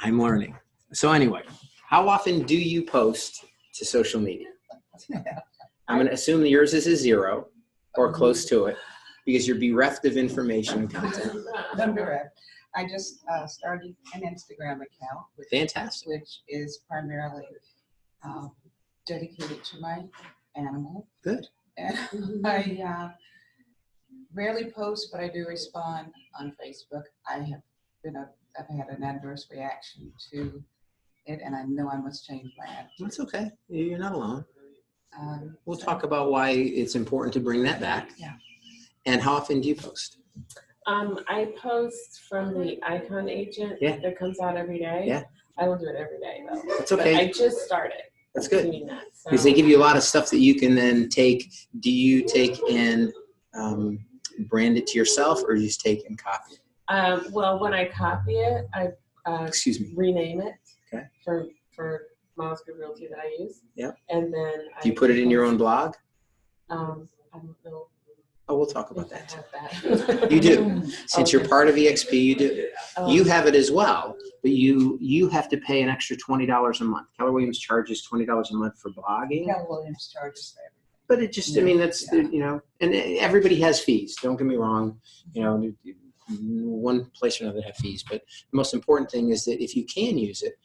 I'm learning. So anyway, how often do you post to social media? I'm going to assume that yours is a 0 or close to it because you're bereft of information and content. I'm bereft. I just started an Instagram account. Fantastic. Which is primarily dedicated to my animal. Good. And I rarely post, but I do respond on Facebook. I've had an adverse reaction to it, and I know I must change my attitude. That's okay. You're not alone. We'll talk about why it's important to bring that back. Yeah. And how often do you post? I post from the Icon agent that comes out every day. Yeah. I don't do it every day though. That's okay. But I just started. That's good. Doing that, so. Because they give you a lot of stuff that you can then take. Do you take and brand it to yourself, or do you just take and copy it? Well, when I copy it, I rename it. Okay. For Miles Good Realty that I use. Yeah. And then do you put it in your own blog? I don't know. Oh, we'll talk about that. That. You do. Since you're part of EXP, you do. You have it as well, but you have to pay an extra $20 a month. Keller Williams charges $20 a month for blogging. Keller Williams charges that. But it just, I mean, that's, and everybody has fees. Don't get me wrong. One place or another have fees. But the most important thing is that if you can use it,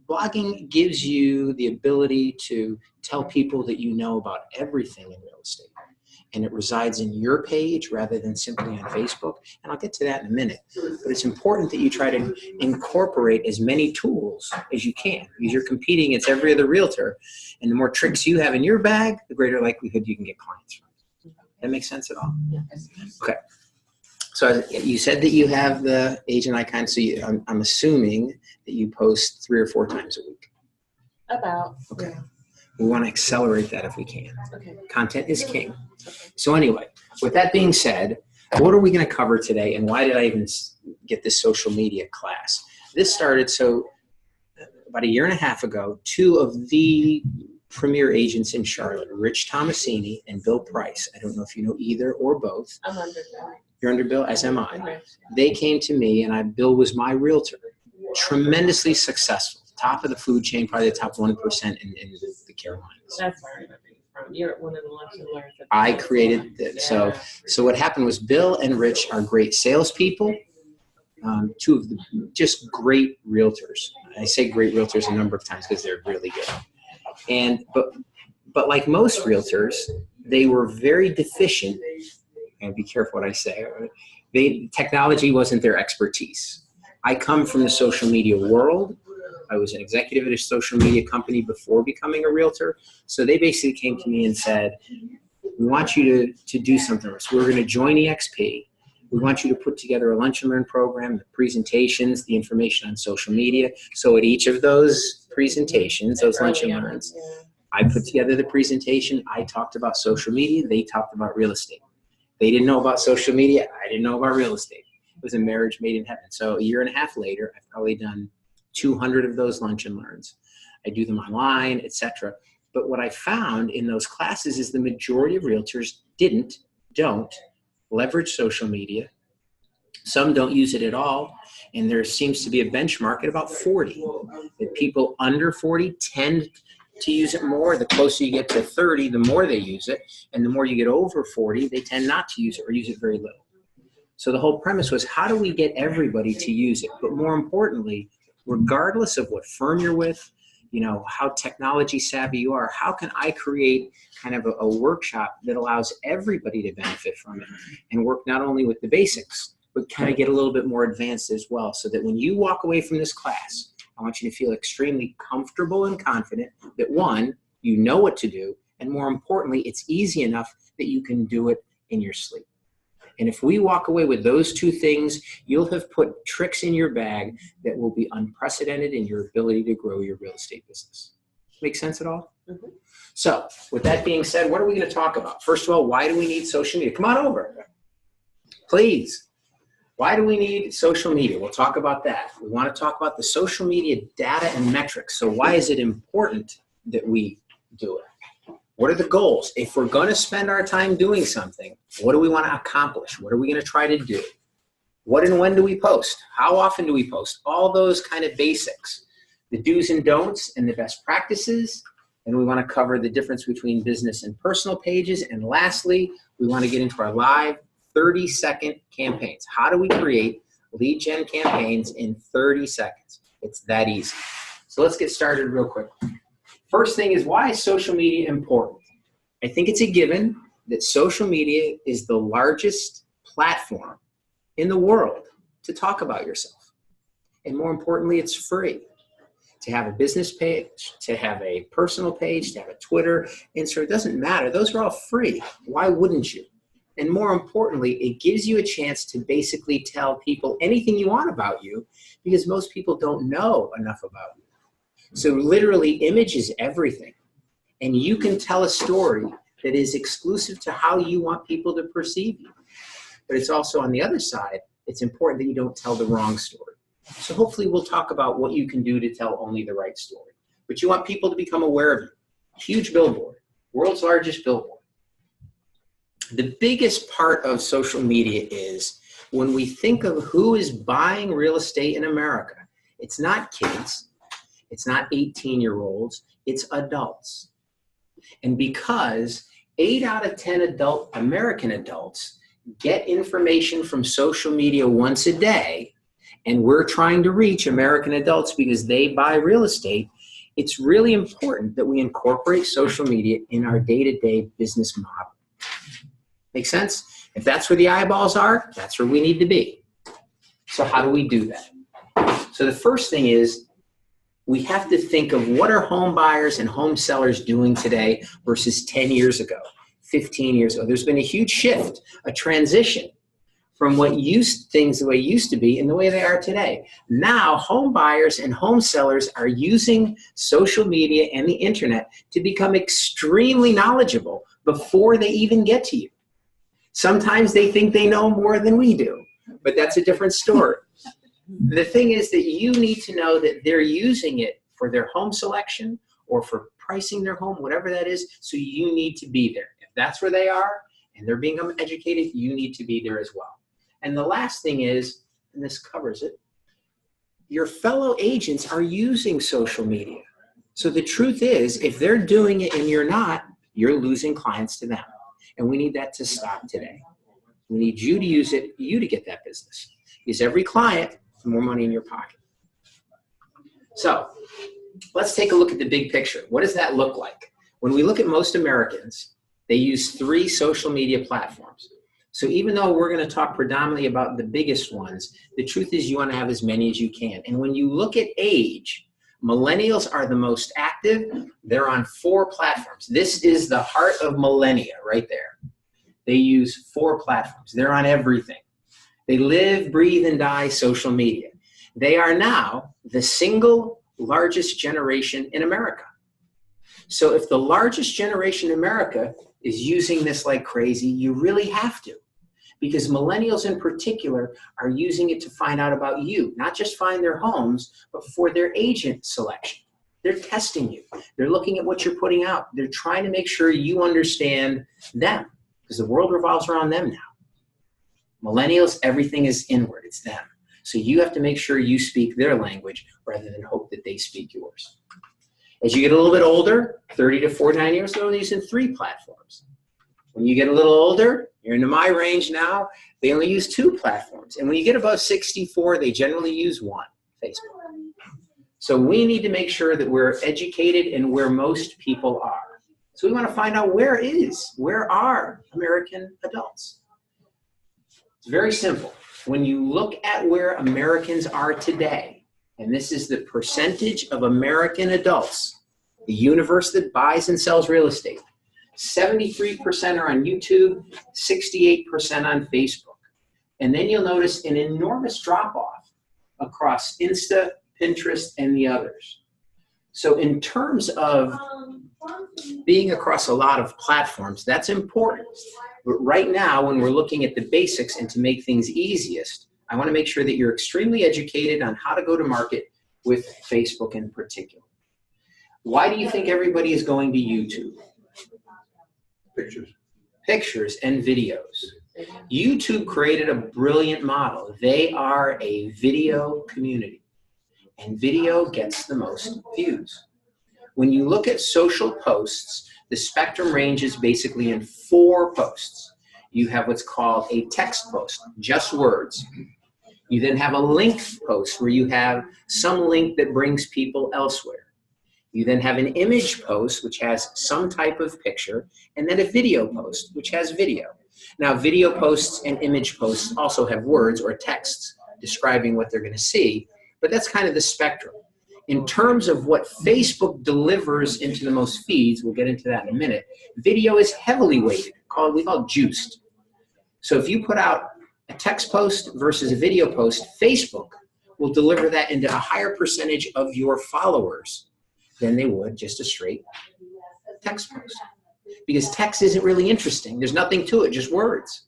blogging gives you the ability to tell people that you know about everything in real estate. And it resides in your page rather than simply on Facebook. And I'll get to that in a minute. But it's important that you try to incorporate as many tools as you can because you're competing against every other realtor. And the more tricks you have in your bag, the greater likelihood you can get clients from. That makes sense at all? Yes. Okay. So you said that you have the agent icon. So I'm assuming that you post 3 or 4 times a week. About. Okay. Yeah. We want to accelerate that if we can. Okay. Content is king. So anyway, with that being said, what are we going to cover today, and why did I even get this social media class? This started about 1.5 years ago. 2 of the premier agents in Charlotte, Rich Tomasini and Bill Price. I don't know if you know either or both. I'm under Bill. You're under Bill, as am I. They came to me, and Bill was my realtor. Tremendously successful. Top of the food chain, probably the top 1% in the Carolinas. That's where I remember you from. You're one of the lunch and learns. I created it. Yeah. So what happened was Bill and Rich are great salespeople. 2 of the just great realtors. I say great realtors a number of times because they're really good. But like most realtors, they were very deficient. And be careful what I say. Technology wasn't their expertise. I come from the social media world. I was an executive at a social media company before becoming a realtor. So they basically came to me and said, we want you to do something. So we're going to join EXP. We want you to put together a lunch and learn program, the presentations, the information on social media. So at each of those presentations, those lunch and learns, I put together the presentation. I talked about social media. They talked about real estate. They didn't know about social media. I didn't know about real estate. It was a marriage made in heaven. So 1.5 years later, I've probably done 200 of those lunch and learns. I do them online, etc. But what I found in those classes is the majority of realtors don't leverage social media. Some don't use it at all. And there seems to be a benchmark at about 40. That people under 40 tend to use it more. The closer you get to 30, the more they use it. And the more you get over 40, they tend not to use it or use it very little. So the whole premise was, how do we get everybody to use it? But more importantly, regardless of what firm you're with, how technology savvy you are, how can I create kind of a workshop that allows everybody to benefit from it and work not only with the basics, but kind of get a little bit more advanced as well, so that when you walk away from this class, I want you to feel extremely comfortable and confident that, 1, you know what to do, and more importantly, it's easy enough that you can do it in your sleep. And if we walk away with those 2 things, you'll have put tricks in your bag that will be unprecedented in your ability to grow your real estate business. Make sense at all? Mm-hmm. So with that being said, what are we going to talk about? First of all, why do we need social media? Come on over. Please. Why do we need social media? We'll talk about that. We want to talk about the social media data and metrics. So why is it important that we do it? What are the goals? If we're going to spend our time doing something, what do we want to accomplish? What are we going to try to do? What and when do we post? How often do we post? All those kind of basics. The do's and don'ts and the best practices. And we want to cover the difference between business and personal pages. And lastly, we want to get into our live 30-second campaigns. How do we create lead gen campaigns in 30 seconds? It's that easy. So let's get started real quick. First thing is, why is social media important? I think it's a given that social media is the largest platform in the world to talk about yourself. And more importantly, it's free. To have a business page, to have a personal page, to have a Twitter, Instagram, it doesn't matter. Those are all free. Why wouldn't you? And more importantly, it gives you a chance to basically tell people anything you want about you, because most people don't know enough about you. So literally, image is everything. And you can tell a story that is exclusive to how you want people to perceive you. But it's also, on the other side, it's important that you don't tell the wrong story. So hopefully we'll talk about what you can do to tell only the right story. But you want people to become aware of you. Huge billboard, world's largest billboard. The biggest part of social media is when we think of who is buying real estate in America, it's not kids, it's not 18-year-olds, it's adults. And because 8 out of 10 American adults get information from social media once a day, and we're trying to reach American adults because they buy real estate, it's really important that we incorporate social media in our day-to-day business model. Make sense? If that's where the eyeballs are, that's where we need to be. So how do we do that? So the first thing is, we have to think of what are home buyers and home sellers doing today versus 10 years ago, 15 years ago. There's been a huge shift, a transition from things the way it used to be and the way they are today. Now, home buyers and home sellers are using social media and the internet to become extremely knowledgeable before they even get to you. Sometimes they think they know more than we do, but that's a different story. The thing is that you need to know that they're using it for their home selection or for pricing their home, whatever that is, so you need to be there. If that's where they are and they're being educated, you need to be there as well. And the last thing is, and this covers it, your fellow agents are using social media. So the truth is, if they're doing it and you're not, you're losing clients to them. And we need that to stop today. We need you to use it, you to get that business. Because every client, more money in your pocket. So let's take a look at the big picture. What does that look like? When we look at most Americans, they use 3 social media platforms. So even though we're going to talk predominantly about the biggest ones, the truth is you want to have as many as you can. And when you look at age, millennials are the most active. They're on 4 platforms. This is the heart of millennia right there. They use 4 platforms. They're on everything. They live, breathe, and die social media. They are now the single largest generation in America. So if the largest generation in America is using this like crazy, you really have to. Because millennials in particular are using it to find out about you, not just find their homes, but for their agent selection. They're testing you. They're looking at what you're putting out. They're trying to make sure you understand them, because the world revolves around them now. Millennials, everything is inward. It's them. So you have to make sure you speak their language rather than hope that they speak yours. As you get a little bit older, 30 to 49 years old, they're using 3 platforms. When you get a little older, you're into my range now, they only use 2 platforms. And when you get above 64, they generally use 1, Facebook. So we need to make sure that we're educated and where most people are. So we want to find out where are American adults? It's very simple. When you look at where Americans are today, and this is the percentage of American adults, the universe that buys and sells real estate, 73% are on YouTube, 68% on Facebook. And then you'll notice an enormous drop-off across Insta, Pinterest, and the others. So in terms of being across a lot of platforms, that's important. But right now, when we're looking at the basics and to make things easiest, I want to make sure that you're extremely educated on how to go to market with Facebook in particular. Why do you think everybody is going to YouTube? Pictures. Pictures and videos. YouTube created a brilliant model. They are a video community, and video gets the most views. When you look at social posts, the spectrum ranges basically in 4 posts. You have what's called a text post, just words. You then have a link post where you have some link that brings people elsewhere. You then have an image post, which has some type of picture, and then a video post, which has video. Now, video posts and image posts also have words or texts describing what they're going to see, but that's kind of the spectrum. In terms of what Facebook delivers into the most feeds, we'll get into that in a minute, video is heavily weighted, we call it juiced. So if you put out a text post versus a video post, Facebook will deliver that into a higher percentage of your followers than they would just a straight text post. Because text isn't really interesting. There's nothing to it, just words.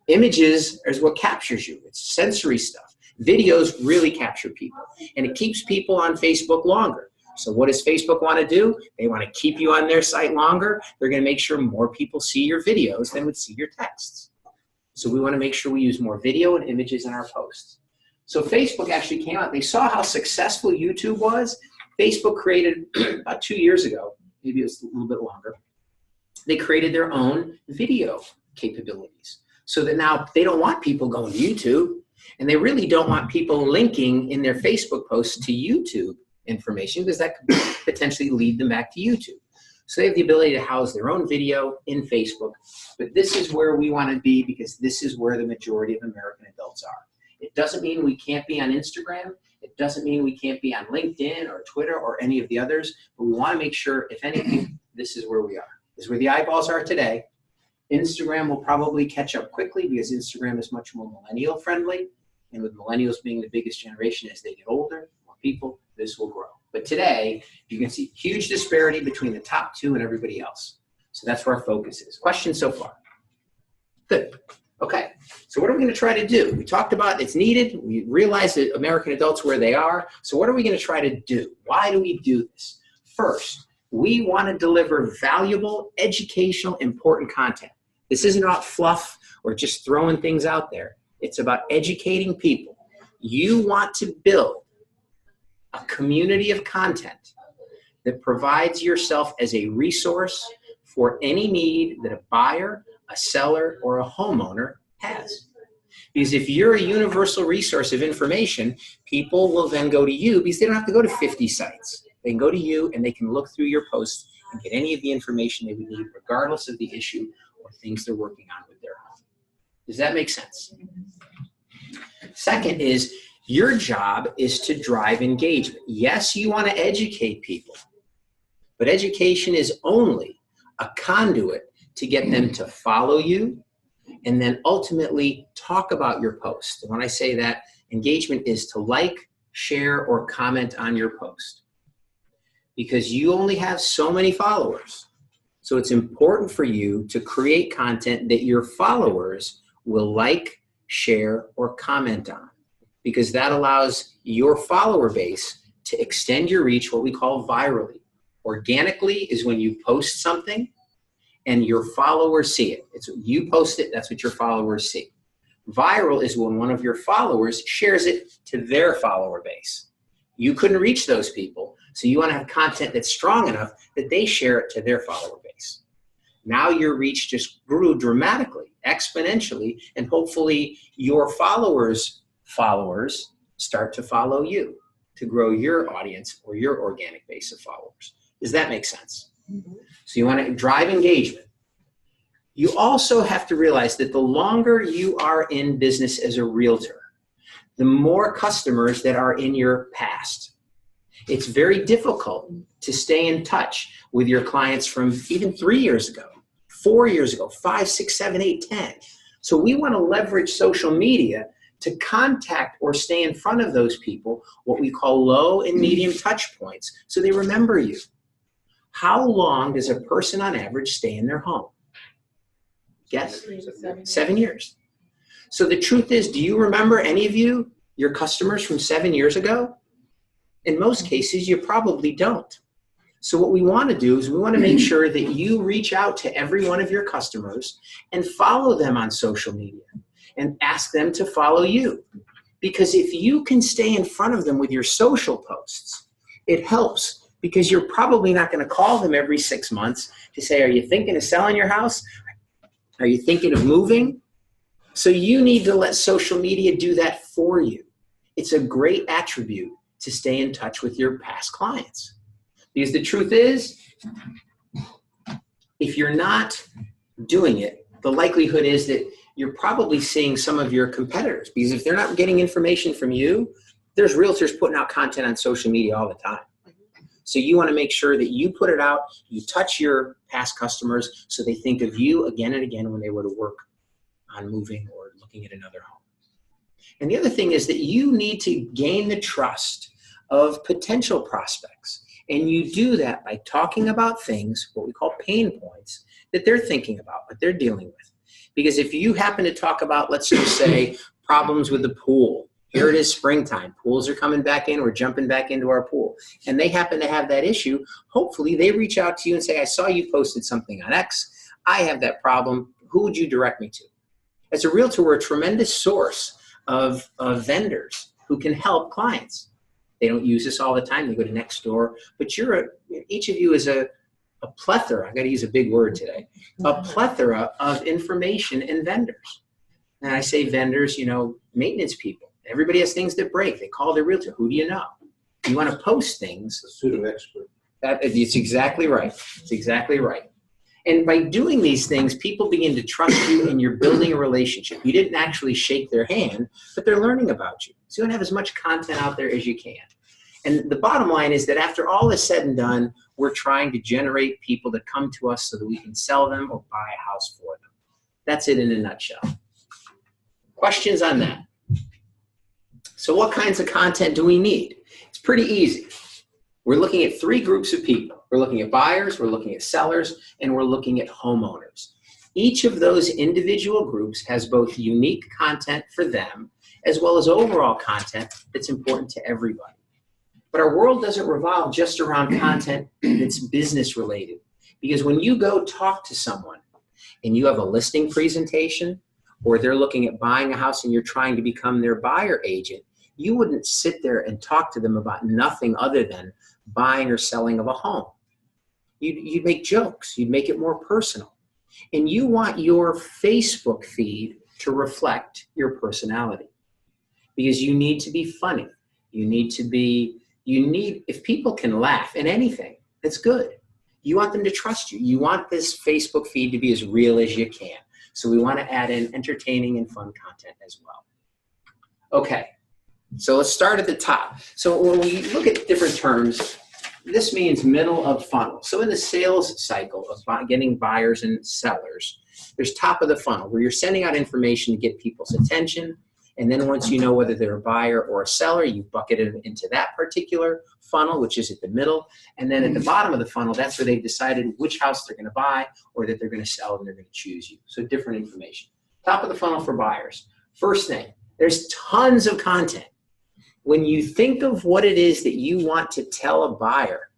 Images is what captures you. It's sensory stuff. Videos really capture people, and it keeps people on Facebook longer. So what does Facebook want to do? They want to keep you on their site longer. They're going to make sure more people see your videos than would see your texts. So we want to make sure we use more video and images in our posts. So Facebook actually came out. They saw how successful YouTube was. Facebook created, about 2 years ago, maybe it was a little bit longer, they created their own video capabilities. So that now they don't want people going to YouTube, and they really don't want people linking in their Facebook posts to YouTube information, because that could potentially lead them back to YouTube. So they have the ability to house their own video in Facebook, but this is where we want to be, because this is where the majority of American adults are. It doesn't mean we can't be on Instagram. It doesn't mean we can't be on LinkedIn or Twitter or any of the others, but we want to make sure, if anything, this is where we are. This is where the eyeballs are today. Instagram will probably catch up quickly, because Instagram is much more millennial friendly. And with millennials being the biggest generation, as they get older, more people, this will grow. But today, you can see huge disparity between the top 2 and everybody else. So that's where our focus is. Questions so far? Good. Okay. So what are we going to try to do? We talked about it's needed. We realize that American adults where they are. So what are we going to try to do? Why do we do this? First, we want to deliver valuable, educational, important content. This isn't about fluff or just throwing things out there. It's about educating people. You want to build a community of content that provides yourself as a resource for any need that a buyer, a seller, or a homeowner has. Because if you're a universal resource of information, people will then go to you, because they don't have to go to 50 sites. They can go to you, and they can look through your posts and get any of the information they would need, regardless of the issue or things they're working on with their home. Does that make sense? Second is, your job is to drive engagement. Yes, you want to educate people, but education is only a conduit to get them to follow you and then ultimately talk about your post. And when I say that, engagement is to like, share, or comment on your post, because you only have so many followers. So it's important for you to create content that your followers will like, share, or comment on, because that allows your follower base to extend your reach, what we call virally. Organically is when you post something and your followers see it. It's you post it, that's what your followers see. Viral is when one of your followers shares it to their follower base. You couldn't reach those people, so you want to have content that's strong enough that they share it to their follower base. Now your reach just grew dramatically, exponentially, and hopefully your followers' start to follow you to grow your audience or your organic base of followers. Does that make sense? Mm-hmm. So you want to drive engagement. You also have to realize that the longer you are in business as a realtor, the more customers that are in your past. It's very difficult to stay in touch with your clients from even 3 years ago, 4 years ago, 5, 6, 7, 8, 10. So we want to leverage social media to contact or stay in front of those people, what we call low and medium touch points, so they remember you. How long does a person on average stay in their home? Guess? 7 years. So the truth is, do you remember, any of you, your customers from 7 years ago? In most cases, you probably don't. So what we want to do is we want to make sure that you reach out to every one of your customers and follow them on social media and ask them to follow you. Because if you can stay in front of them with your social posts, it helps, because you're probably not going to call them every 6 months to say, are you thinking of selling your house? Are you thinking of moving? So you need to let social media do that for you. It's a great attribute to stay in touch with your past clients. Because the truth is, if you're not doing it, the likelihood is that you're probably seeing some of your competitors. Because if they're not getting information from you, there's realtors putting out content on social media all the time. So you want to make sure that you put it out, you touch your past customers so they think of you again and again when they were to work on moving or looking at another home. And the other thing is that you need to gain the trust of potential prospects. And you do that by talking about things, what we call pain points, that they're thinking about, what they're dealing with. Because if you happen to talk about, let's just say, problems with the pool, here it is springtime, pools are coming back in, we're jumping back into our pool, and they happen to have that issue, hopefully they reach out to you and say, I saw you posted something on X, I have that problem, who would you direct me to? As a realtor, we're a tremendous source of vendors who can help clients. They don't use this all the time. They go to Nextdoor, but each of you is a plethora. I got to use a big word today. A plethora of information and vendors. And I say vendors, maintenance people. Everybody has things that break. They call their realtor. Who do you know? You want to post things. A pseudo expert. It's exactly right. It's exactly right. And by doing these things, people begin to trust you and you're building a relationship. You didn't actually shake their hand, but they're learning about you. So you want to have as much content out there as you can. And the bottom line is that after all is said and done, we're trying to generate people that come to us so that we can sell them or buy a house for them. That's it in a nutshell. Questions on that? So what kinds of content do we need? It's pretty easy. We're looking at 3 groups of people. We're looking at buyers, we're looking at sellers, and we're looking at homeowners. Each of those individual groups has both unique content for them as well as overall content that's important to everybody. But our world doesn't revolve just around content that's business related. Because when you go talk to someone and you have a listing presentation or they're looking at buying a house and you're trying to become their buyer agent, you wouldn't sit there and talk to them about nothing other than buying or selling of a home. You'd make jokes. You'd make it more personal. And you want your Facebook feed to reflect your personality. Because you need to be funny. If people can laugh at anything, that's good. You want them to trust you. You want this Facebook feed to be as real as you can. So we want to add in entertaining and fun content as well. Okay, so let's start at the top. So when we look at different terms, this means middle of funnel. So in the sales cycle of getting buyers and sellers, there's top of the funnel where you're sending out information to get people's attention. And then once you know whether they're a buyer or a seller, you bucket it into that particular funnel, which is at the middle. And then at the bottom of the funnel, that's where they've decided which house they're going to buy or that they're going to sell and they're going to choose you. So different information. Top of the funnel for buyers. First thing, there's tons of content. When you think of what it is that you want to tell a buyer,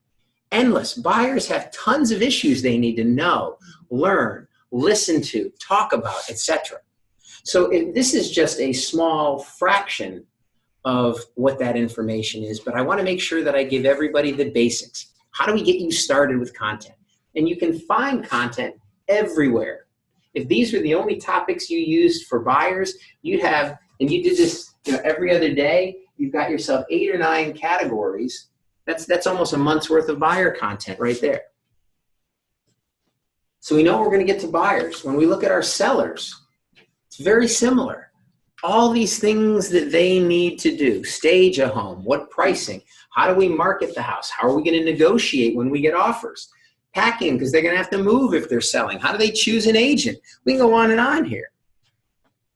endless. Buyers have tons of issues they need to know, learn, listen to, talk about, etc. So this is just a small fraction of what that information is, but I want to make sure that I give everybody the basics. How do we get you started with content? And you can find content everywhere. If these were the only topics you used for buyers, you'd have, and you did this every other day, you've got yourself 8 or 9 categories. That's almost a month's worth of buyer content right there. So we know we're going to get to buyers. When we look at our sellers, it's very similar. All these things that they need to do, stage a home, what pricing, how do we market the house, how are we going to negotiate when we get offers, packing because they're going to have to move if they're selling, how do they choose an agent? We can go on and on here.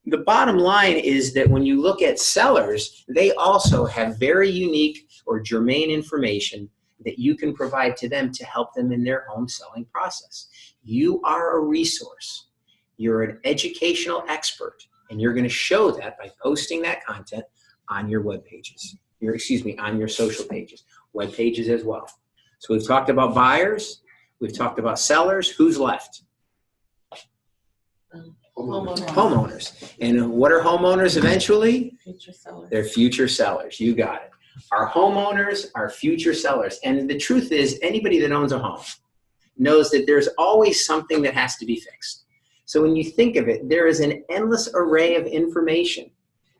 The bottom line is that when you look at sellers, they also have very unique or germane information that you can provide to them to help them in their home selling process. You are a resource. You're an educational expert, and you're going to show that by posting that content on your web pages. On your social pages, web pages as well. So we've talked about buyers. We've talked about sellers. Who's left? Homeowners. And what are homeowners eventually? Future sellers. They're future sellers. You got it. Our homeowners are future sellers. And the truth is, anybody that owns a home knows that there's always something that has to be fixed. So when you think of it, there is an endless array of information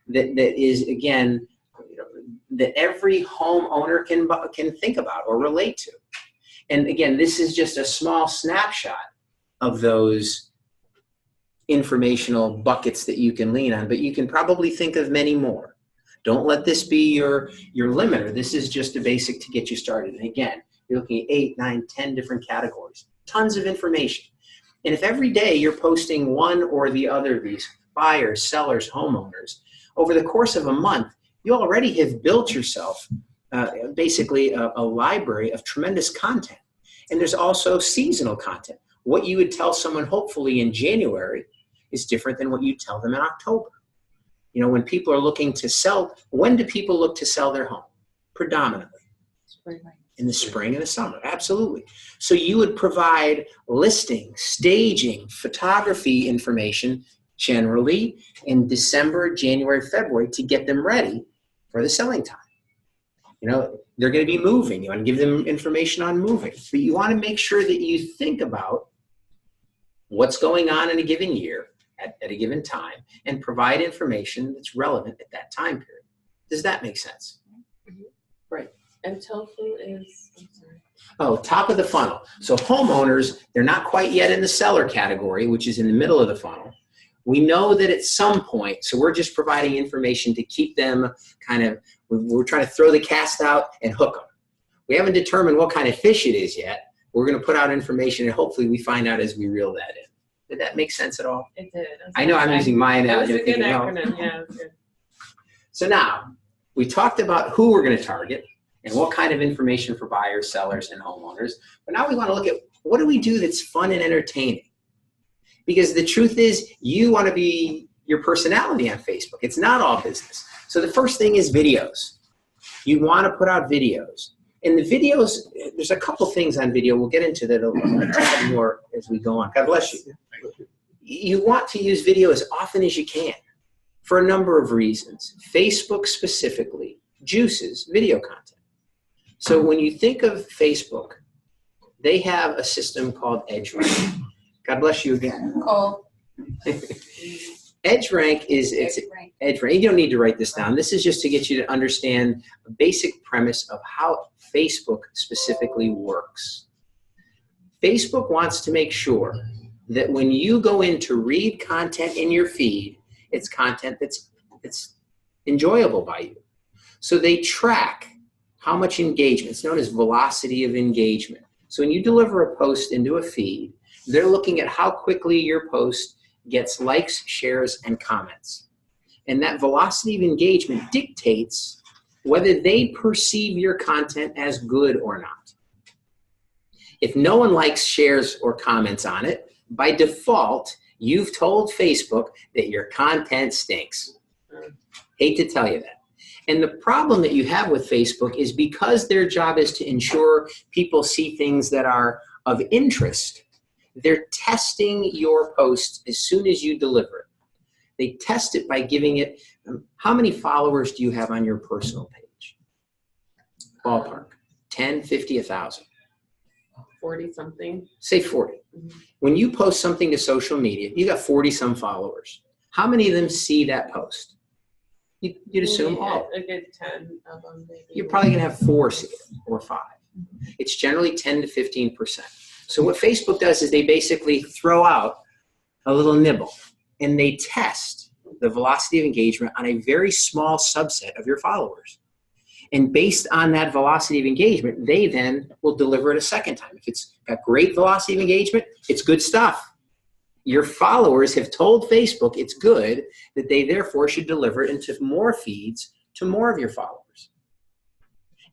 that is, again, that every homeowner can think about or relate to. And again, this is just a small snapshot of those informational buckets that you can lean on, but you can probably think of many more. Don't let this be your limiter. This is just a basic to get you started. And again, you're looking at 8, 9, 10 different categories, tons of information. And if every day you're posting one or the other of these, buyers, sellers, homeowners, over the course of a month, you already have built yourself basically a library of tremendous content. And there's also seasonal content. What you would tell someone hopefully in January is different than what you tell them in October. You know, when people are looking to sell, when do people look to sell their home? Predominantly. In the spring and the summer, absolutely. So you would provide listing, staging, photography information generally in December, January, February to get them ready for the selling time. You know, they're going to be moving. You want to give them information on moving. But you want to make sure that you think about what's going on in a given year at a given time and provide information that's relevant at that time period. Does that make sense? Right. And Tofu is, I'm sorry. Oh, top of the funnel. So homeowners, they're not quite yet in the seller category, which is in the middle of the funnel. We know that at some point, so we're just providing information to keep them kind of, we're trying to throw the cast out and hook them. We haven't determined what kind of fish it is yet. We're going to put out information and hopefully we find out as we reel that in. Did that make sense at all? It did. I know I'm using my analogy. That was a good acronym. Yeah, it was good. So now, we talked about who we're going to target and what kind of information for buyers, sellers, and homeowners. But now we want to look at what do we do that's fun and entertaining? Because the truth is, you want to be your personality on Facebook. It's not all business. So the first thing is videos. You want to put out videos. And the videos, there's a couple things on video. We'll get into that a little more as we go on. God bless you. You want to use video as often as you can for a number of reasons. Facebook specifically juices video content. So when you think of Facebook, they have a system called EdgeRank. God bless you again. Cole. EdgeRank is EdgeRank. You don't need to write this down. This is just to get you to understand a basic premise of how Facebook specifically works. Facebook wants to make sure that when you go in to read content in your feed, it's content that's enjoyable by you. So they track how much engagement. It's known as velocity of engagement. So when you deliver a post into a feed, they're looking at how quickly your post gets likes, shares, and comments. And that velocity of engagement dictates whether they perceive your content as good or not. If no one likes, shares, or comments on it, by default, you've told Facebook that your content stinks. Hate to tell you that. And the problem that you have with Facebook is because their job is to ensure people see things that are of interest, they're testing your post as soon as you deliver it. They test it by giving it, how many followers do you have on your personal page? Ballpark, 10, 50, 1,000. 40 something. Say 40. Mm-hmm. When you post something to social media, you got 40 some followers. How many of them see that post? You'd assume all. A good 10 of them maybe. You're probably going to have 4 see it, or 5. It's generally 10 to 15%. So what Facebook does is they basically throw out a little nibble and they test the velocity of engagement on a very small subset of your followers. And based on that velocity of engagement, they then will deliver it a second time. If it's got great velocity of engagement, it's good stuff. Your followers have told Facebook it's good, that they therefore should deliver it into more feeds to more of your followers.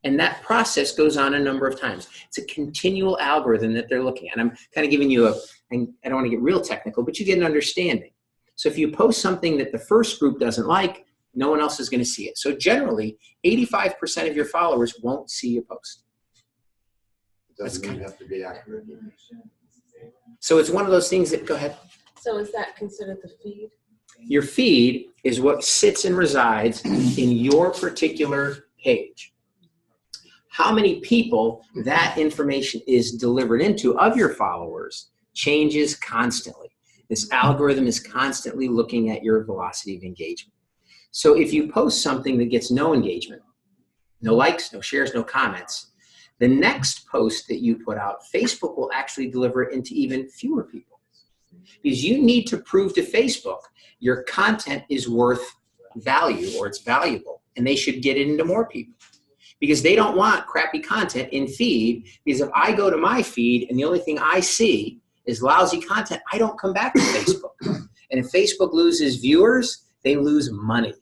And that process goes on a number of times. It's a continual algorithm that they're looking at. I'm kind of giving you and I don't want to get real technical, but you get an understanding. So if you post something that the first group doesn't like, no one else is going to see it. So generally, 85% of your followers won't see your post. Doesn't even have to be accurate. So it's one of those things that, go ahead. So is that considered the feed? Your feed is what sits and resides in your particular page. How many people that information is delivered into of your followers changes constantly. This algorithm is constantly looking at your velocity of engagement. So if you post something that gets no engagement, no likes, no shares, no comments, the next post that you put out, Facebook will actually deliver it into even fewer people. Because you need to prove to Facebook your content is worth value, or it's valuable, and they should get it into more people. Because they don't want crappy content in feed, because if I go to my feed and the only thing I see is lousy content, I don't come back to Facebook. And if Facebook loses viewers, they lose money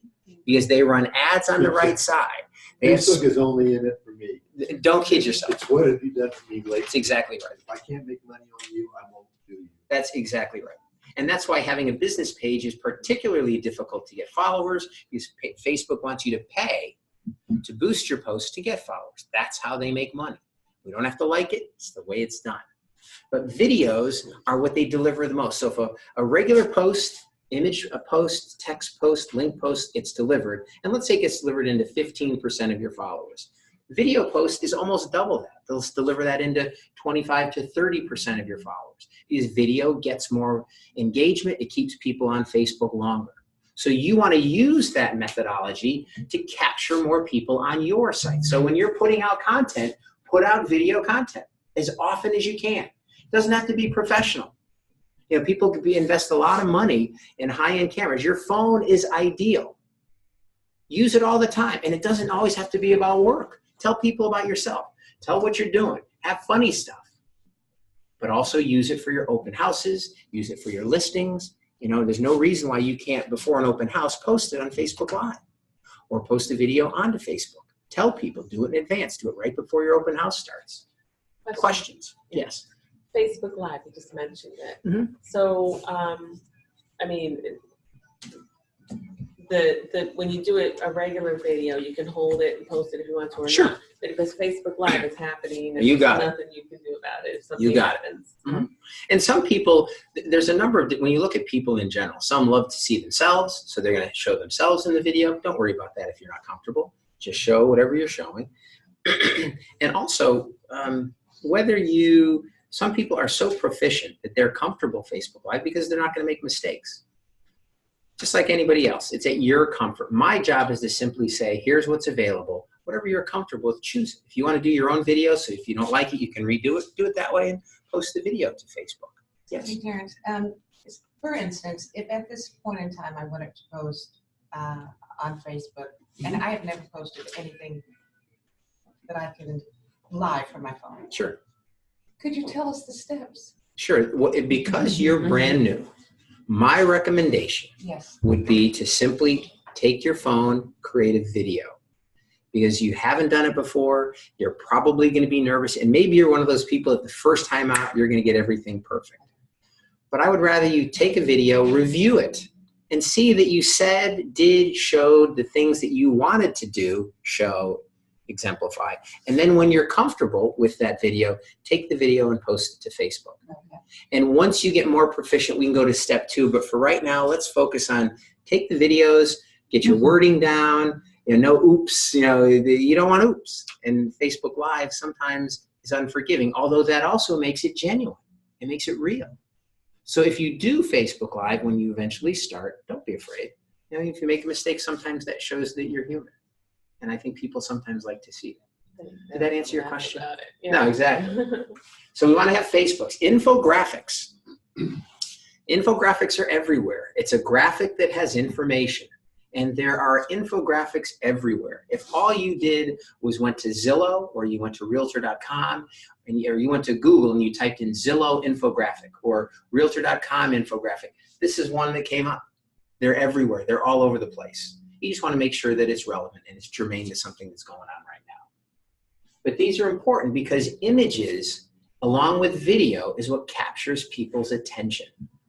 because they run ads on the right side. Facebook is only in it for me. Don't kid yourself. It's what have you done for me lately? That's exactly right. If I can't make money on you, I won't do you. That's exactly right. And that's why having a business page is particularly difficult to get followers, because Facebook wants you to pay to boost your posts to get followers. That's how they make money. We don't have to like it. It's the way it's done. But videos are what they deliver the most. So if a regular post, image a post, text post, link post gets delivered, and let's say it gets delivered into 15% of your followers. Video post is almost double that. They'll deliver that into 25 to 30% of your followers. Because video gets more engagement. It keeps people on Facebook longer. So you want to use that methodology to capture more people on your site. So when you're putting out content, put out video content as often as you can. It doesn't have to be professional. You know, people could invest a lot of money in high-end cameras. Your phone is ideal. Use it all the time, and it doesn't always have to be about work. Tell people about yourself. Tell what you're doing. Have funny stuff. But also use it for your open houses. Use it for your listings. You know, there's no reason why you can't, before an open house, post it on Facebook Live or post a video onto Facebook. Tell people, do it in advance. Do it right before your open house starts. Questions? Yes. Facebook Live, you just mentioned it. Mm-hmm. So, I mean, when you do it, a regular video, you can hold it and post it if you want to or Sure. not. But because Facebook Live is happening, and You got there's it. nothing you can do about it if something You got happens. it. Mm-hmm. And some people, there's a number of, when you look at people in general, some love to see themselves, so they're going to show themselves in the video. Don't worry about that if you're not comfortable. Just show whatever you're showing. And also, some people are so proficient that they're comfortable Facebook Live because they're not going to make mistakes. Just like anybody else, it's at your comfort. My job is to simply say, here's what's available. Whatever you're comfortable with, choose it. If you want to do your own video, so if you don't like it, you can redo it, do it that way and post the video to Facebook. Yes. Hey, Terrence, for instance, if at this point in time I wanted to post on Facebook, and I have never posted anything that I can live from my phone. Sure. Could you tell us the steps? Sure. Well, because you're brand new, my recommendation would be to simply take your phone, create a video. Because you haven't done it before, you're probably going to be nervous, and maybe you're one of those people that the first time out, you're going to get everything perfect. But I would rather you take a video, review it, and see that you said, did, showed the things that you wanted to do, show, exemplify. And then when you're comfortable with that video, take the video and post it to Facebook. Okay. And once you get more proficient, we can go to step 2. But for right now, let's focus on take the videos, get your wording down, no oops, you don't want oops. And Facebook Live sometimes is unforgiving, although that also makes it genuine. It makes it real. So if you do Facebook Live when you eventually start, don't be afraid. If you make a mistake, sometimes that shows that you're human. And I think people sometimes like to see that. Did that answer your question? Yeah. No, exactly. So we want to have Facebooks. Infographics. Infographics are everywhere. It's a graphic that has information. And there are infographics everywhere. If all you did was went to Zillow or you went to Realtor.com or you went to Google and you typed in Zillow infographic or Realtor.com infographic, this is one that came up. They're everywhere. They're all over the place. You just want to make sure that it's relevant and it's germane to something that's going on right now. But these are important because images, along with video, is what captures people's attention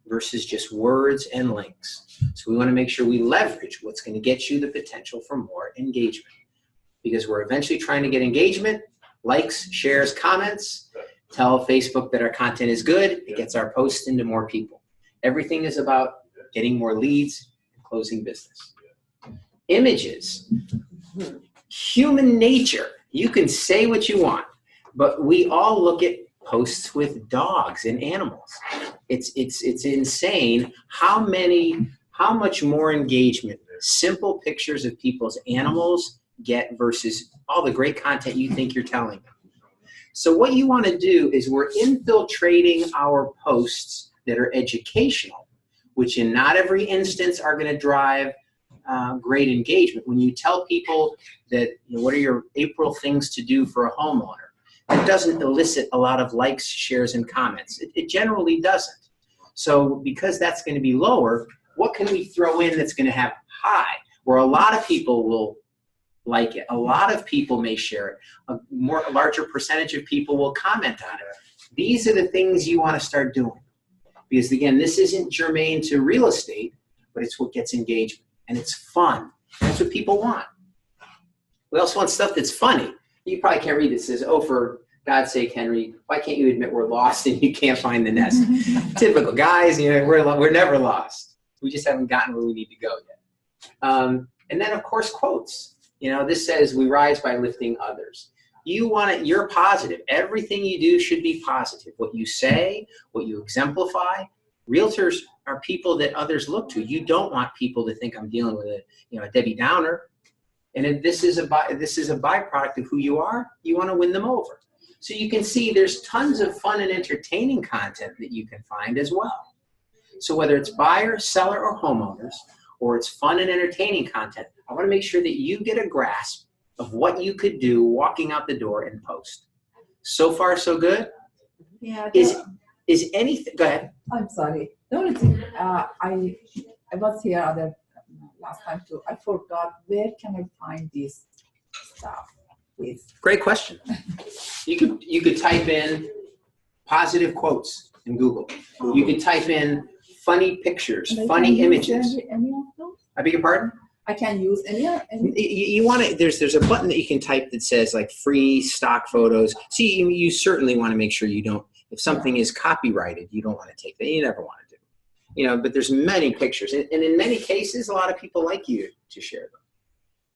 versus just words and links. So we want to make sure we leverage what's going to get you the potential for more engagement. Because we're eventually trying to get engagement, likes, shares, comments. Tell Facebook that our content is good. It gets our posts into more people. Everything is about getting more leads and closing business. Images. Human nature. You can say what you want, but we all look at posts with dogs and animals. It's insane how much more engagement simple pictures of people's animals get versus all the great content you think you're telling them. So what you want to do is we're infiltrating our posts that are educational, which in not every instance are going to drive great engagement. When you tell people that, what are your April things to do for a homeowner, it doesn't elicit a lot of likes, shares, and comments. It generally doesn't. So because that's going to be lower, what can we throw in that's going to have high, where a lot of people will like it, a lot of people may share it, a larger percentage of people will comment on it. These are the things you want to start doing. Because again, this isn't germane to real estate, but it's what gets engagement. And it's fun. That's what people want. We also want stuff that's funny. You probably can't read this. It says, oh, for God's sake, Henry, why can't you admit we're lost and you can't find the nest? Typical guys, we're never lost. We just haven't gotten where we need to go yet. And then, of course, quotes. This says, we rise by lifting others. You're positive. Everything you do should be positive. What you say, what you exemplify. Realtors are people that others look to. You don't want people to think I'm dealing with a Debbie Downer. And if this is a byproduct of who you are, you want to win them over. So you can see there's tons of fun and entertaining content that you can find as well. So whether it's buyer, seller, or homeowners, or it's fun and entertaining content, I want to make sure that you get a grasp of what you could do walking out the door and post. So far, so good? Yeah. Is anything, go ahead. I'm sorry. The only thing, I was here last time too. I forgot, where can I find this stuff, please? Great question. You could type in positive quotes in Google. You could type in funny pictures, funny images. Any of those? I beg your pardon? I can use any. You want to, there's a button that you can type that says like free stock photos. See, you certainly want to make sure you don't, if something is copyrighted, you don't want to take that. You never want to do. But there's many pictures. And in many cases, a lot of people like you to share them.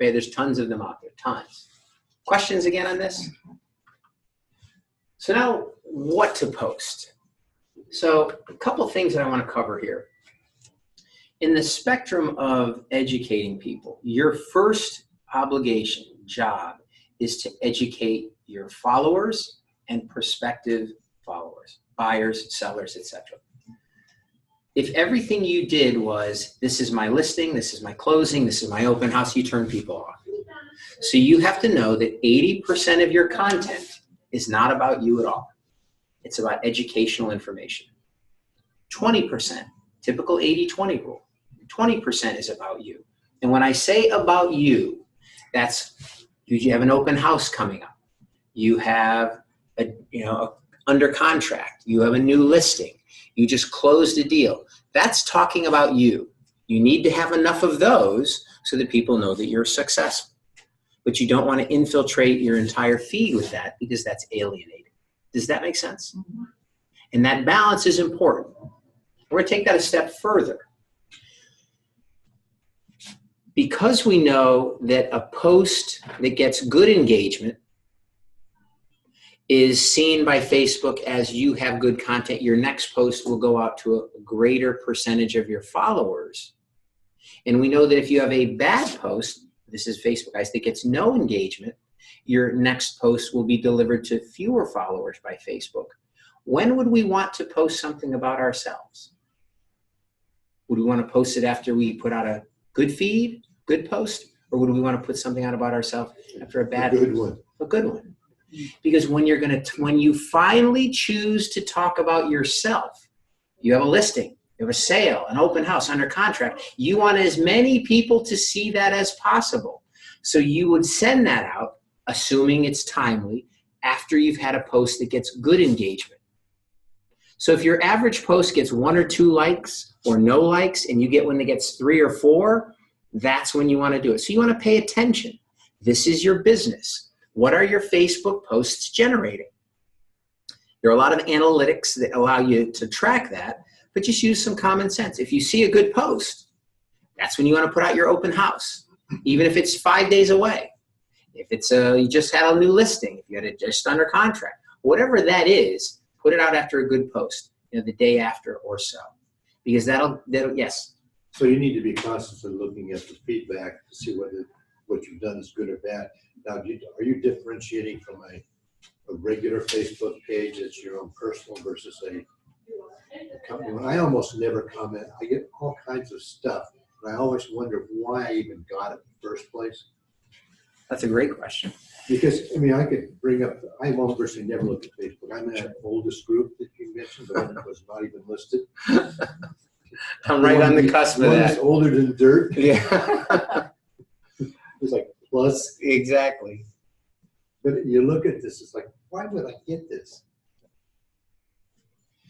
Okay, there's tons of them out there, tons. Questions again on this? So now, what to post? So a couple things that I want to cover here. In the spectrum of educating people, your first obligation, job, is to educate your followers and prospective followers, buyers, sellers, etc. If everything you did was, this is my listing, this is my closing, this is my open house, you turn people off. So you have to know that 80% of your content is not about you at all. It's about educational information. 20%, typical 80-20 rule. 20% is about you. And when I say about you, that's you have an open house coming up. You have under contract. You have a new listing. You just closed a deal. That's talking about you. You need to have enough of those so that people know that you're successful. But you don't want to infiltrate your entire feed with that because that's alienating. Does that make sense? Mm-hmm. And that balance is important. We're going to take that a step further. Because we know that a post that gets good engagement is seen by Facebook as you have good content, your next post will go out to a greater percentage of your followers. And we know that if you have a bad post, this is Facebook guys, that gets no engagement, your next post will be delivered to fewer followers by Facebook. When would we want to post something about ourselves? Would we want to post it after we put out a good feed, good post, or would we want to put something out about ourselves after a bad good one? A good one. Because when you finally choose to talk about yourself, you have a listing, you have a sale, an open house under contract, you want as many people to see that as possible. So you would send that out, assuming it's timely, after you've had a post that gets good engagement. So if your average post gets 1 or 2 likes or no likes, and you get one that gets 3 or 4, that's when you want to do it. So you want to pay attention. This is your business. What are your Facebook posts generating? There are a lot of analytics that allow you to track that, but just use some common sense. If you see a good post, that's when you want to put out your open house, even if it's 5 days away. If it's you just had a new listing, if you had it just under contract, whatever that is, put it out after a good post, the day after or so, because that'll yes. So you need to be constantly looking at the feedback to see whether what you've done is good or bad. Now, are you differentiating from a regular Facebook page that's your own personal versus a company? I almost never comment. I get all kinds of stuff, and I always wonder why I even got it in the first place. That's a great question. Because, I mean, I could bring up, I won't personally never look at Facebook. I'm in that oldest group that you mentioned, the one that was not even listed. I'm right on the cusp of One that. that's older than dirt. Yeah. It's like plus. Exactly. But you look at this, it's like, why would I get this?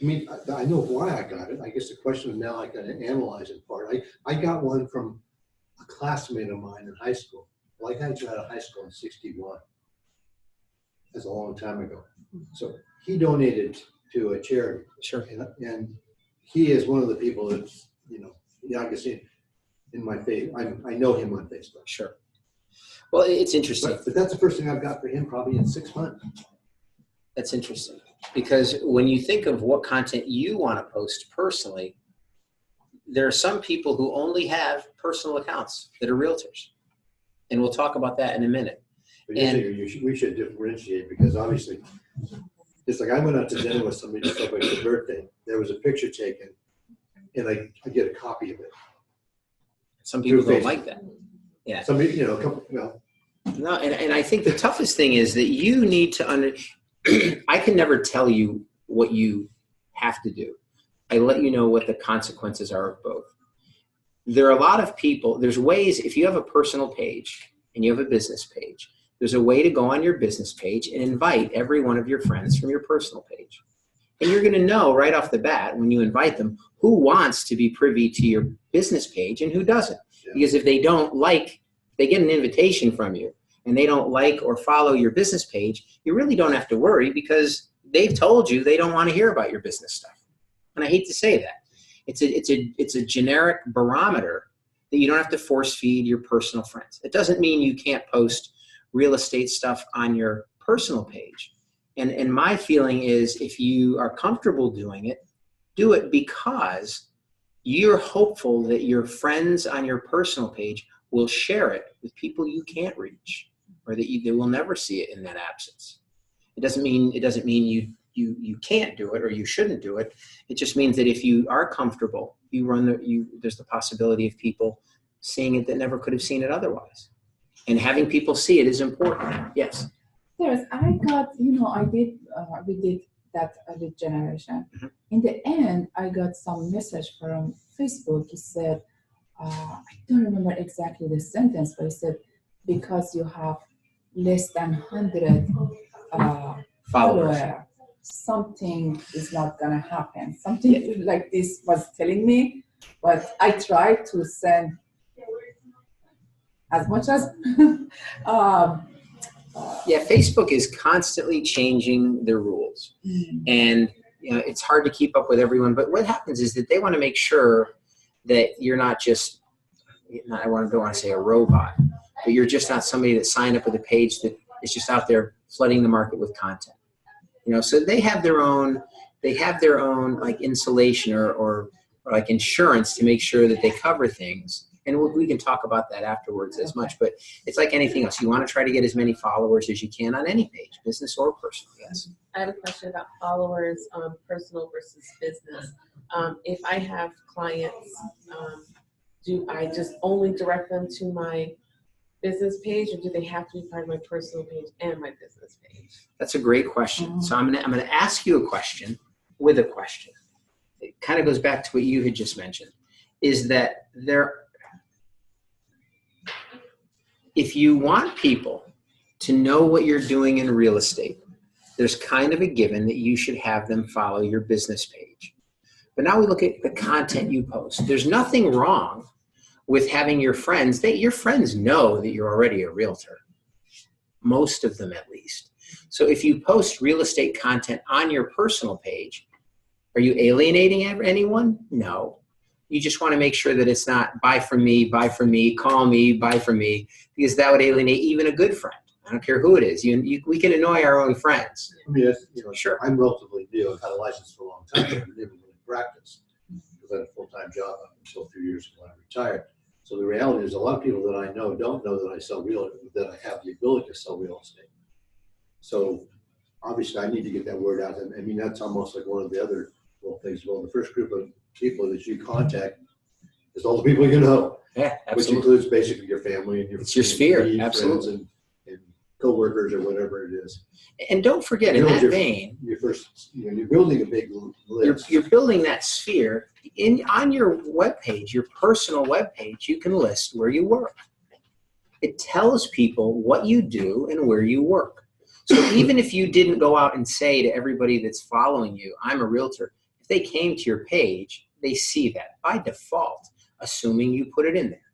I mean, I know why I got it. I guess the question is now I got to analyze it part. I got one from a classmate of mine in high school. Well, I got out of high school in '61. That's a long time ago. So he donated to a charity. Sure. And he is one of the people that's, I can see in my face. I know him on Facebook. Sure. Well, it's interesting. But that's the first thing I've got for him probably in 6 months. That's interesting because when you think of what content you want to post personally, there are some people who only have personal accounts that are realtors. And we'll talk about that in a minute. But we should differentiate because obviously, it's like I went out to dinner with somebody to celebrate their birthday. There was a picture taken, and I get a copy of it. Some people don't like that. Yeah. Somebody, a couple, No, and I think the toughest thing is that you need to I can never tell you what you have to do. I let you know what the consequences are of both. There are a lot of people, there's ways, if you have a personal page and you have a business page, there's a way to go on your business page and invite every one of your friends from your personal page. And you're going to know right off the bat when you invite them who wants to be privy to your business page and who doesn't. Yeah. Because if they don't like, they get an invitation from you and they don't like or follow your business page, you really don't have to worry because they've told you they don't want to hear about your business stuff. And I hate to say that. It's a generic barometer that you don't have to force feed your personal friends. It doesn't mean you can't post real estate stuff on your personal page. And my feeling is if you are comfortable doing it, do it because you're hopeful that your friends on your personal page will share it with people you can't reach or that they will never see it in that absence. It doesn't mean you can't do it or you shouldn't do it. It just means that if you are comfortable, there's the possibility of people seeing it that never could have seen it otherwise. And having people see it is important. Yes. Yes, I got, we did that lead generation. Mm-hmm. In the end, I got some message from Facebook. It said, I don't remember exactly the sentence, but it said, because you have less than 100 followers, something is not going to happen. Something like this was telling me, but I tried to send as much as Facebook is constantly changing their rules. And it's hard to keep up with everyone, but what happens is that they want to make sure that you're not just, I don't want to say a robot, but you're just not somebody that signed up with a page that is just out there flooding the market with content. So they have their own like insulation or like insurance to make sure that they cover things. And we can talk about that afterwards as much, but it's like anything else. You want to try to get as many followers as you can on any page, business or personal. Yes. I have a question about followers, personal versus business. If I have clients, do I just only direct them to my business page, or do they have to be part of my personal page and my business page? That's a great question. So I'm gonna ask you a question with a question. It kind of goes back to what you had just mentioned, is that if you want people to know what you're doing in real estate, there's kind of a given that you should have them follow your business page. But now we look at the content you post. There's nothing wrong with having your friends know that you're already a realtor. most of them at least. So if you post real estate content on your personal page, are you alienating anyone? No. You just want to make sure that it's not buy from me, call me, buy from me, because that would alienate even a good friend. I don't care who it is. We can annoy our own friends. I mean, Sure. I'm relatively new. I've had a license for a long time, but I didn't really practice because I had a full-time job up until a few years ago when I retired. So the reality is a lot of people that I know don't know that that I have the ability to sell real estate. So obviously I need to get that word out. And I mean, that's almost like one of the other little things. Well, the first group of people that you contact is all the people you know, Yeah, which absolutely. includes basically your family and It's your sphere, friends absolutely. and co-workers or whatever it is. And don't forget, in that vein, You're building a big list. you're building that sphere. On your webpage, your personal webpage, you can list where you work. It tells people what you do and where you work. So even if you didn't go out and say to everybody that's following you, I'm a realtor, if they came to your page, they see that by default, assuming you put it in there.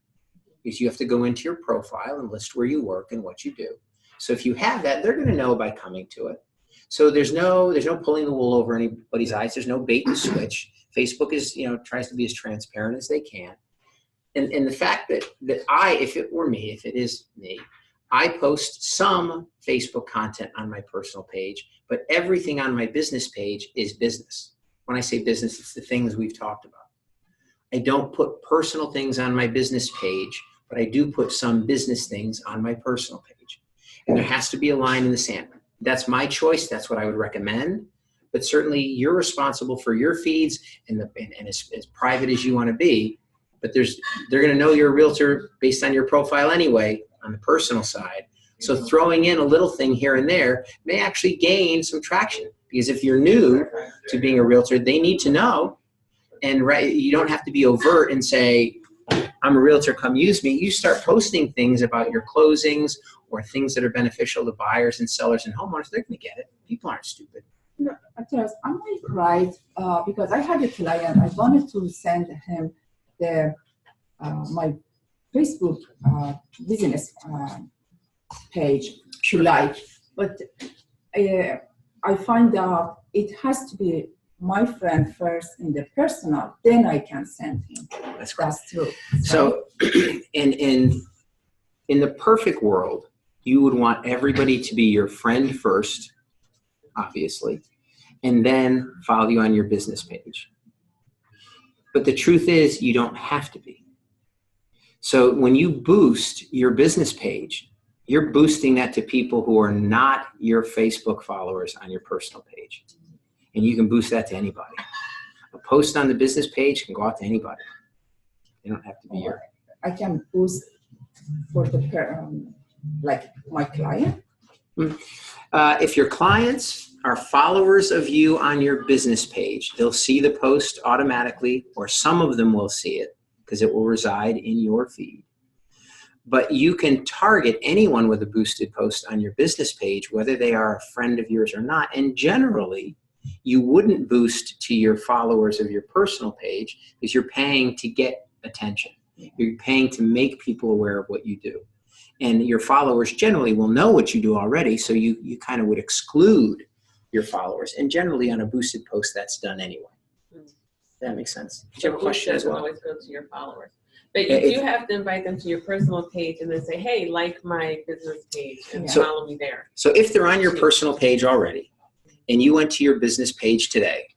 Because you have to go into your profile and list where you work and what you do. So if you have that, they're going to know by coming to it. So there's no pulling the wool over anybody's eyes. There's no bait and switch. Facebook is, tries to be as transparent as they can. And the fact that if it is me, I post some Facebook content on my personal page, but everything on my business page is business. When I say business, it's the things we've talked about. I don't put personal things on my business page, but I do put some business things on my personal page. And there has to be a line in the sand. That's my choice. That's what I would recommend. But certainly you're responsible for your feeds and as private as you want to be. But they're going to know you're a realtor based on your profile anyway on the personal side. So throwing in a little thing here and there may actually gain some traction. Because if you're new to being a realtor, they need to know. And you don't have to be overt and say, I'm a realtor, come use me. You start posting things about your closings or things that are beneficial to buyers and sellers and homeowners, they're going to get it. People aren't stupid. No, Terence, am I right? Because I had a client, I wanted to send him my Facebook business page to like, but I find out it has to be my friend first in the personal, then I can send him. That's correct. That's true. So in the perfect world, you would want everybody to be your friend first, obviously, and then follow you on your business page. But the truth is you don't have to be. So when you boost your business page, you're boosting that to people who are not your Facebook followers on your personal page. And you can boost that to anybody. A post on the business page can go out to anybody. They don't have to be your. I can boost for the like my client. If your clients are followers of you on your business page, they'll see the post automatically, or some of them will see it because it will reside in your feed. But you can target anyone with a boosted post on your business page, whether they are a friend of yours or not. And generally, you wouldn't boost to your followers of your personal page because you're paying to get attention. You're paying to make people aware of what you do. And your followers generally will know what you do already, so you kind of would exclude your followers. And generally on a boosted post, that's done anyway. That makes sense. Do you have a question as well? Always go to your followers. But you do have to invite them to your personal page and then say, hey, like my business page and follow me there. So if they're on your personal page already and you went to your business page today,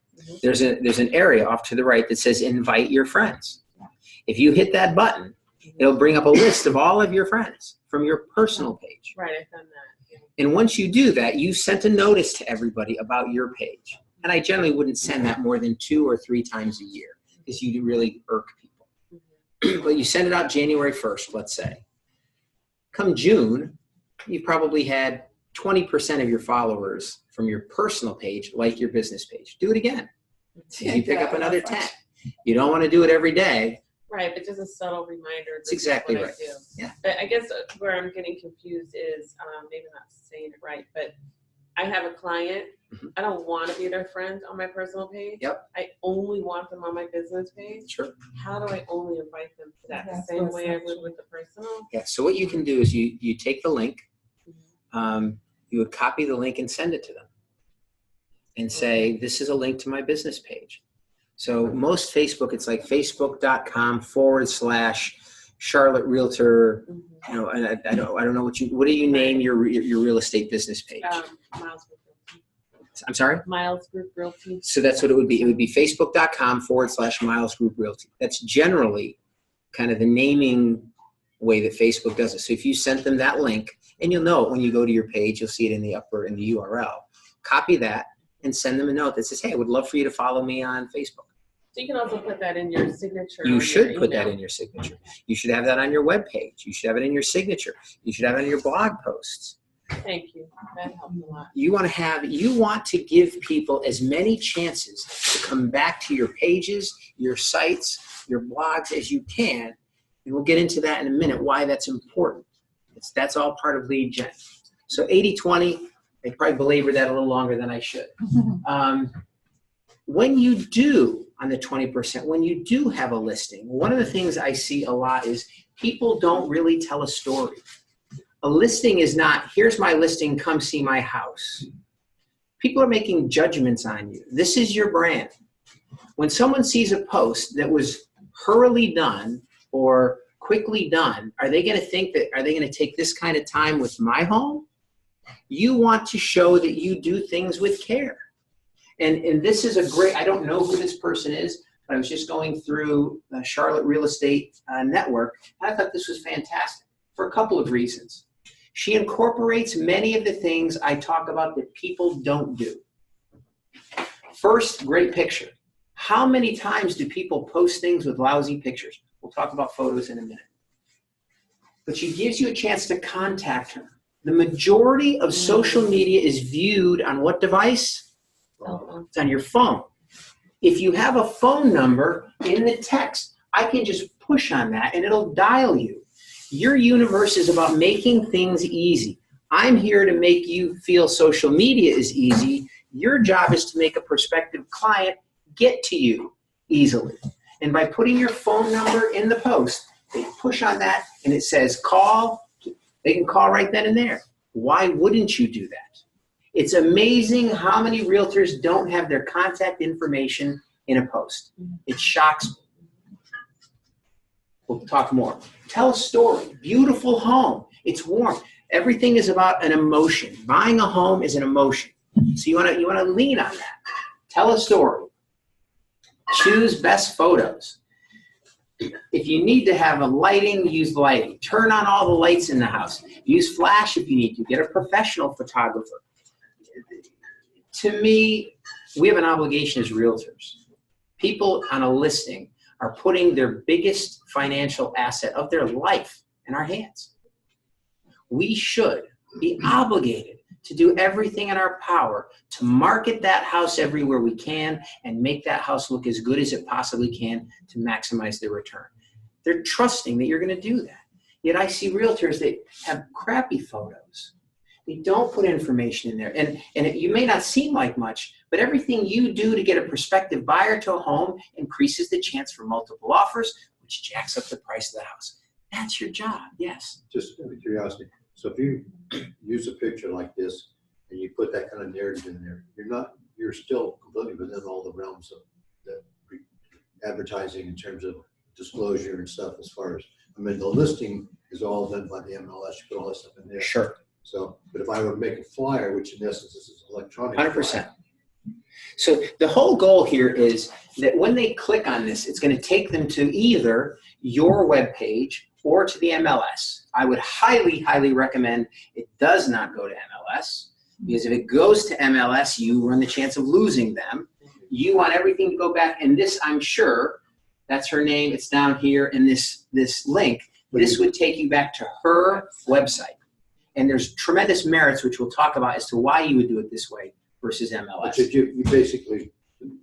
there's an area off to the right that says invite your friends. If you hit that button, it'll bring up a list of all of your friends from your personal page. Right, I've done that. Yeah. And once you do that, you sent a notice to everybody about your page. And I generally wouldn't send that more than 2 or 3 times a year because you really irk people. But you send it out January 1st, let's say. Come June, you probably had 20% of your followers from your personal page like your business page. Do it again. You pick up another 10. You don't want to do it every day. Right, but just a subtle reminder. That's exactly right. Yeah. But I guess where I'm getting confused is, maybe not saying it right, but I have a client. I don't want to be their friend on my personal page. Yep. I only want them on my business page. Sure. How do I only invite them to that? The same way I would with the personal? Yeah, so what you can do is you take the link, you would copy the link and send it to them and say, this is a link to my business page. So most Facebook, it's like facebook.com/Charlotte Realtor. You know, and I don't know what do you name your real estate business page? Miles Group Realty. I'm sorry? Miles Group Realty. So that's what it would be. It would be facebook.com/Miles Group Realty. That's generally kind of the naming way that Facebook does it. So if you sent them that link, and you'll know it when you go to your page, you'll see it in the URL. Copy that and send them a note that says, hey, I would love for you to follow me on Facebook. So you can also put that in your signature. You should put that email. in your signature. You should have that on your web page. You should have it in your signature. You should have it on your blog posts. Thank you. That helped a lot. You want to give people as many chances to come back to your pages, your sites, your blogs as you can. And we'll get into that in a minute, why that's important. That's all part of lead gen. So 80-20, I probably belabored that a little longer than I should. When you do, on the 20%, when you do have a listing, one of the things I see a lot is people don't really tell a story. A listing is not, here's my listing, come see my house. People are making judgments on you. This is your brand. When someone sees a post that was hurriedly done or quickly done, are they going to think that, are they going to take this kind of time with my home? You want to show that you do things with care. And this is a great, I don't know who this person is, but I was just going through the Charlotte Real Estate Network, and I thought this was fantastic for a couple of reasons. She incorporates many of the things I talk about that people don't do. First, great picture. How many times do people post things with lousy pictures? We'll talk about photos in a minute. But she gives you a chance to contact her. The majority of social media is viewed on what device? It's on your phone. If you have a phone number in the text, I can just push on that and it'll dial you. Your universe is about making things easy. I'm here to make you feel social media is easy. Your job is to make a prospective client get to you easily. And by putting your phone number in the post, they push on that and it says call. They can call right then and there. Why wouldn't you do that? It's amazing how many realtors don't have their contact information in a post. It shocks me. We'll talk more. Tell a story. Beautiful home. It's warm. Everything is about an emotion. Buying a home is an emotion. So you want to lean on that. Tell a story. Choose best photos. If you need to have a lighting, use lighting. Turn on all the lights in the house. Use flash if you need to. Get a professional photographer. To me, we have an obligation as realtors. People on a listing are putting their biggest financial asset of their life in our hands. We should be obligated to do everything in our power to market that house everywhere we can and make that house look as good as it possibly can to maximize their return. They're trusting that you're going to do that. Yet I see realtors that have crappy photos. They don't put information in there. And you may not seem like much, but everything you do to get a prospective buyer to a home increases the chance for multiple offers, which jacks up the price of the house. That's your job, yes. Just out of curiosity, so if you use a picture like this and you put that kind of narrative in there, you're still completely within all the realms of the advertising in terms of disclosure and stuff as far as, I mean, the listing is all done by the MLS, you put all that stuff in there. Sure. So, but if I were to make a flyer, which in essence this is electronic. 100%. flyer, So the whole goal here is that when they click on this, it's going to take them to either your web page or to the MLS. I would highly, highly recommend it does not go to MLS, because if it goes to MLS, you run the chance of losing them. You want everything to go back, and this, I'm sure, that's her name, it's down here in this link. This would take you back to her website. And there's tremendous merits, which we'll talk about, as to why you would do it this way versus MLS. But you basically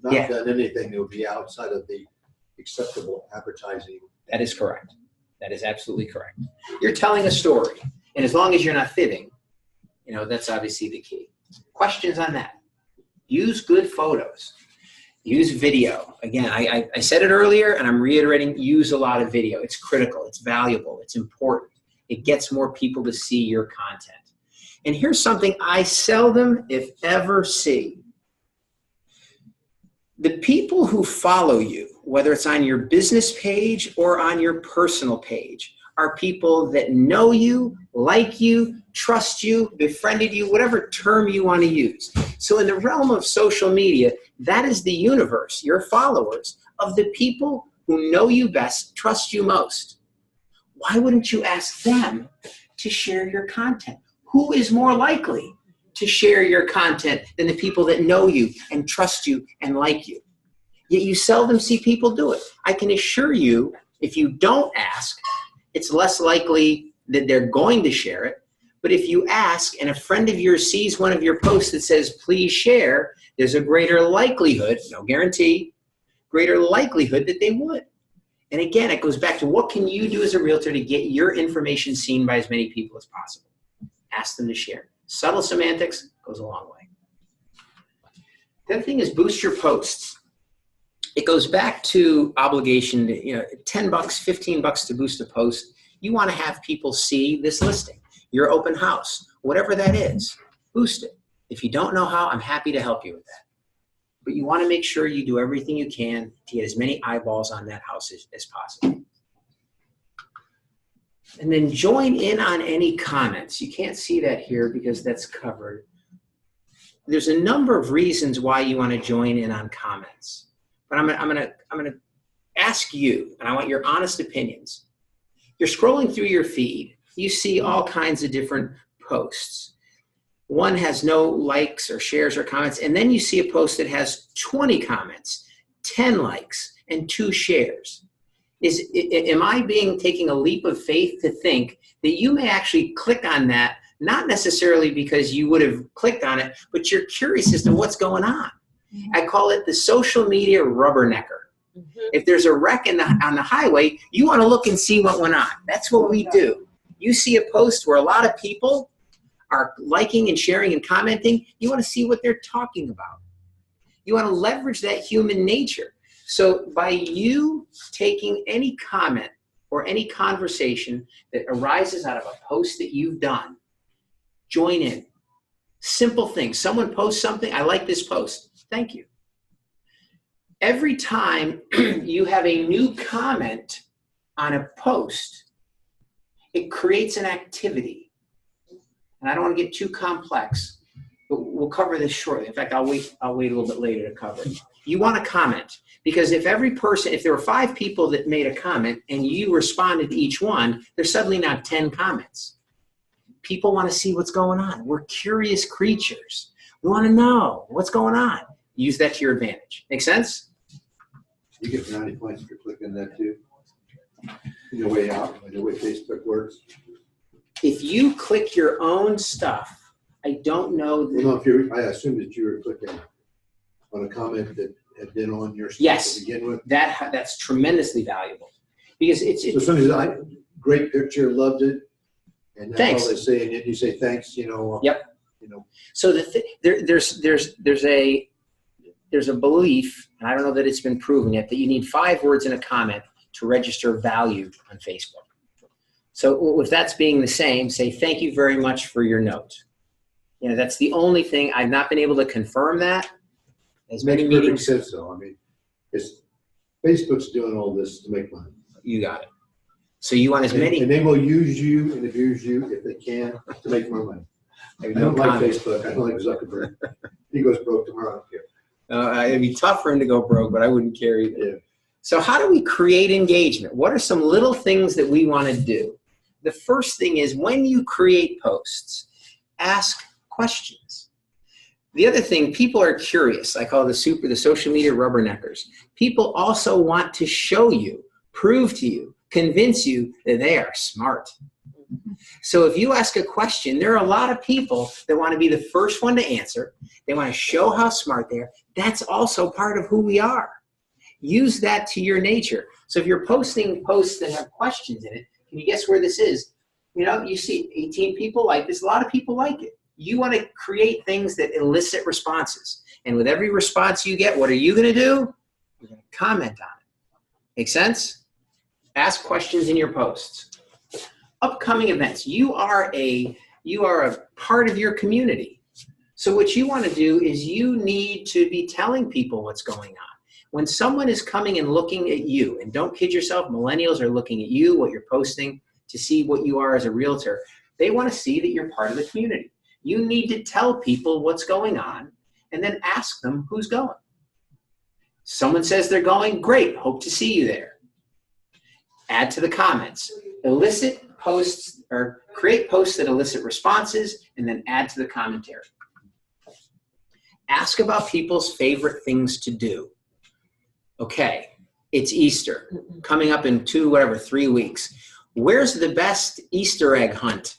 not done anything that would be outside of the acceptable advertising. That is correct. That is absolutely correct. You're telling a story, and as long as you're not fibbing, that's obviously the key. Questions on that? Use good photos. Use video. Again, I said it earlier, and I'm reiterating, use a lot of video. It's critical. It's valuable. It's important. It gets more people to see your content. And here's something I seldom, if ever, see. The people who follow you, whether it's on your business page or on your personal page, are people that know you, like you, trust you, befriended you, whatever term you want to use. So in the realm of social media, that is the universe, your followers, of the people who know you best, trust you most. Why wouldn't you ask them to share your content? Who is more likely to share your content than the people that know you and trust you and like you? Yet you seldom see people do it. I can assure you, if you don't ask, it's less likely that they're going to share it. But if you ask and a friend of yours sees one of your posts that says, please share, there's a greater likelihood, no guarantee, greater likelihood that they would. And again, it goes back to what can you do as a realtor to get your information seen by as many people as possible? Ask them to share. Subtle semantics goes a long way. The other thing is boost your posts. It goes back to obligation, $10, $15 to boost a post. You want to have people see this listing, your open house, whatever that is, boost it. If you don't know how, I'm happy to help you with that. But you want to make sure you do everything you can to get as many eyeballs on that house as possible. And then join in on any comments. You can't see that here because that's covered. There's a number of reasons why you want to join in on comments. But I'm gonna ask you, and I want your honest opinions. You're scrolling through your feed. You see all kinds of different posts. One has no likes or shares or comments, and then you see a post that has 20 comments, 10 likes, and 2 shares. Am I taking a leap of faith to think that you may actually click on that, not necessarily because you would have clicked on it, but you're curious as to what's going on? I call it the social media rubbernecker. If there's a wreck on the highway, you want to look and see what went on. That's what we do. You see a post where a lot of people are liking and sharing and commenting, you want to see what they're talking about. You want to leverage that human nature. So by you taking any comment or any conversation that arises out of a post that you've done, join in. Simple things. Someone posts something, I like this post. Thank you. Every time you have a new comment on a post, it creates an activity. And I don't want to get too complex, but we'll cover this shortly. In fact, I'll wait a little bit later to cover it. You want to comment, because if there were 5 people that made a comment and you responded to each one, there's suddenly not 10 comments. People want to see what's going on. We're curious creatures. We want to know what's going on. Use that to your advantage. Make sense? You get 90 points for clicking that too. Your way out, the way Facebook works. If you click your own stuff, I don't know that. Well, no, I assume that you were clicking on a comment that had been on your stuff Yes, to begin with. that's tremendously valuable, because So somebody's great picture, loved it, and that's Thanks. all they say, and then you say thanks. Yep. You know. So there's a belief, and I don't know that it's been proven yet, that you need 5 words in a comment to register value on Facebook. So if that's being the same, say thank you very much for your note. That's the only thing. I've not been able to confirm that. As many Makes meetings. perfect sense, though. I mean, Facebook's doing all this to make money. You got it. So you want as many. And they will use you and abuse you if they can to make more money. I don't like Facebook. I don't like Zuckerberg. He goes broke tomorrow. I don't care. It'd be tough for him to go broke, but I wouldn't care either. Yeah. So how do we create engagement? What are some little things that we want to do? The first thing is, when you create posts, ask questions. The other thing, people are curious. I call the social media rubberneckers. People also want to show you, prove to you, convince you that they are smart. So if you ask a question, there are a lot of people that want to be the first one to answer. They want to show how smart they are. That's also part of who we are. Use that to your nature. So if you're posting posts that have questions in it, can you guess where this is? You see 18 people like this. A lot of people like it. You want to create things that elicit responses. And with every response you get, what are you going to do? You're going to comment on it. Make sense? Ask questions in your posts. Upcoming events. You are a You are a part of your community. So what you want to do is you need to be telling people what's going on. When someone is coming and looking at you, and don't kid yourself, millennials are looking at you, what you're posting, to see what you are as a realtor. They want to see that you're part of the community. You need to tell people what's going on and then ask them who's going. Someone says they're going, great, hope to see you there. Add to the comments. Elicit posts or create posts that elicit responses and then add to the commentary. Ask about people's favorite things to do. Okay, it's Easter, coming up in 3 weeks. Where's the best Easter egg hunt?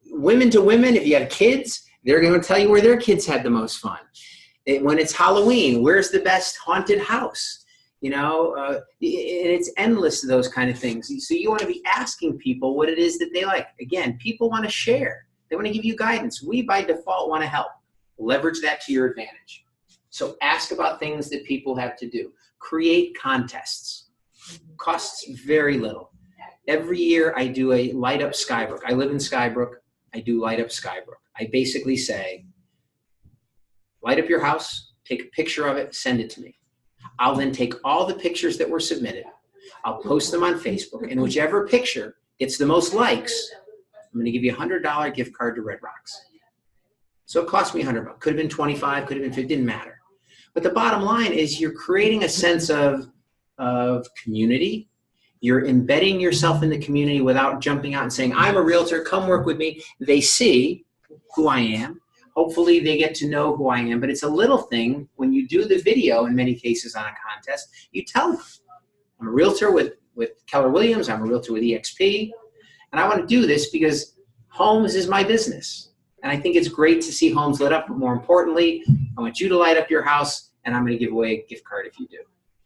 Women to women, if you have kids, they're going to tell you where their kids had the most fun. When it's Halloween, where's the best haunted house? And it's endless, those kind of things. So you want to be asking people what it is that they like. Again, people want to share. They want to give you guidance. We, by default, want to help. Leverage that to your advantage. So ask about things that people have to do. Create contests. Costs very little. Every year I do a Light Up Skybrook. I live in Skybrook. I do Light Up Skybrook. I basically say, light up your house, take a picture of it, send it to me. I'll then take all the pictures that were submitted. I'll post them on Facebook, and whichever picture gets the most likes, I'm going to give you a $100 gift card to Red Rocks. So it cost me $100. Could have been 25, could have been 50, didn't matter. But the bottom line is you're creating a sense of community. You're embedding yourself in the community without jumping out and saying, I'm a realtor, come work with me. They see who I am. Hopefully they get to know who I am, but it's a little thing. When you do the video, in many cases on a contest, you tell them, I'm a realtor with Keller Williams, I'm a realtor with EXP, and I want to do this because homes is my business. And I think it's great to see homes lit up, but more importantly, I want you to light up your house, and I'm going to give away a gift card if you do.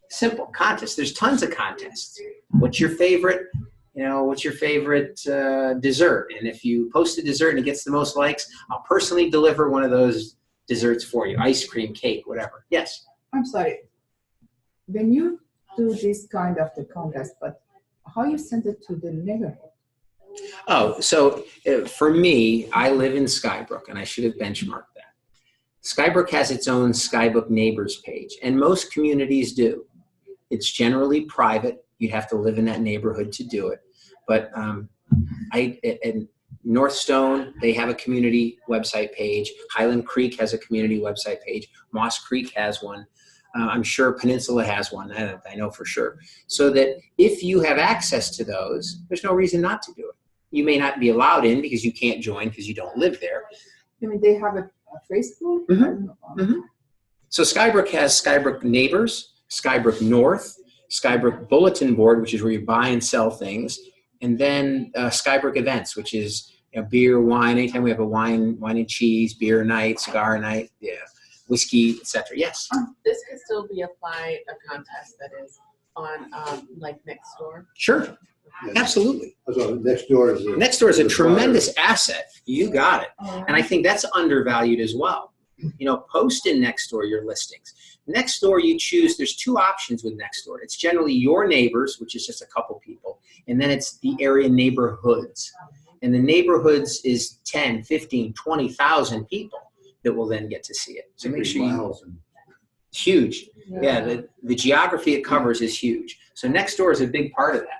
Simple contest. There's tons of contests. What's your favorite? What's your favorite dessert? And if you post a dessert and it gets the most likes, I'll personally deliver one of those desserts for you. Ice cream, cake, whatever. Yes? I'm sorry. When you do this kind of the contest, but how you send it to the neighborhood? Oh, so for me, I live in Skybrook, and I should have benchmarked that. Skybrook has its own Skybook Neighbors page, and most communities do. It's generally private. You'd have to live in that neighborhood to do it. But in Northstone, they have a community website page. Highland Creek has a community website page. Moss Creek has one. I'm sure Peninsula has one. I know for sure. So that if you have access to those, there's no reason not to do it. You may not be allowed in because you can't join because you don't live there. I mean, they have a Facebook? Mm-hmm. Mm-hmm. So Skybrook has Skybrook Neighbors, Skybrook North, Skybrook Bulletin Board, which is where you buy and sell things, and then Skybrook Events, which is beer, wine. Anytime we have a wine and cheese, beer night, cigar night, whiskey, etc. Yes. This could still be applied a contest that is on like Nextdoor. Sure. Yes. Absolutely. So Nextdoor is a tremendous asset. You got it. And I think that's undervalued as well. Post in Nextdoor your listings. Nextdoor, you choose, there's two options with Nextdoor. It's generally your neighbors, which is just a couple people, and then it's the area neighborhoods. And the neighborhoods is 10, 15, 20,000 people that will then get to see it. So make sure it's huge. Yeah, the geography it covers is huge. So Nextdoor is a big part of that.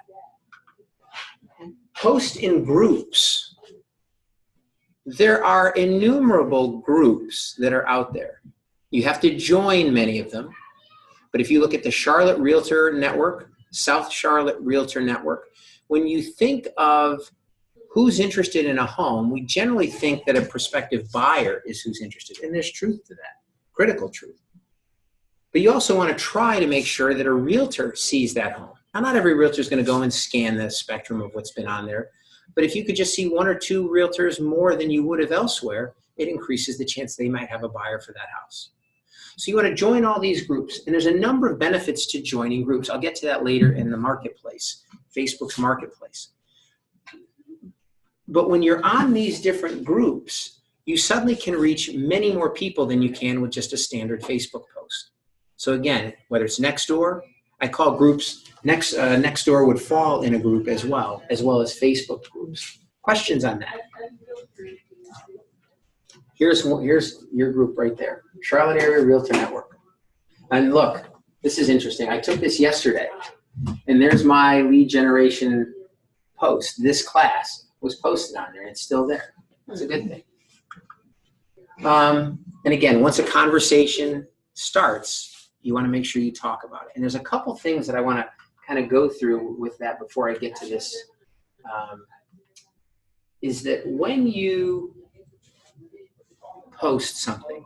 Post in groups. There are innumerable groups that are out there. You have to join many of them. But if you look at the Charlotte Realtor Network, South Charlotte Realtor Network, when you think of who's interested in a home, we generally think that a prospective buyer is who's interested. And there's truth to that, critical truth. But you also want to try to make sure that a realtor sees that home. Now, not every realtor is going to go and scan the spectrum of what's been on there. But if you could just see one or two realtors more than you would have elsewhere, it increases the chance they might have a buyer for that house. So you want to join all these groups. And there's a number of benefits to joining groups. I'll get to that later in the marketplace, Facebook's marketplace. But when you're on these different groups, you suddenly can reach many more people than you can with just a standard Facebook post. So again, whether it's Nextdoor, I call groups, Nextdoor would fall in a group as well as Facebook groups. Questions on that? Here's your group right there, Charlotte Area Realtor Network. And look, this is interesting. I took this yesterday, and there's my lead generation post. This class was posted on there, and it's still there. That's a good thing. And again, once a conversation starts, you want to make sure you talk about it. And there's a couple things that I want to kind of go through with that before I get to this. Is that when you post something,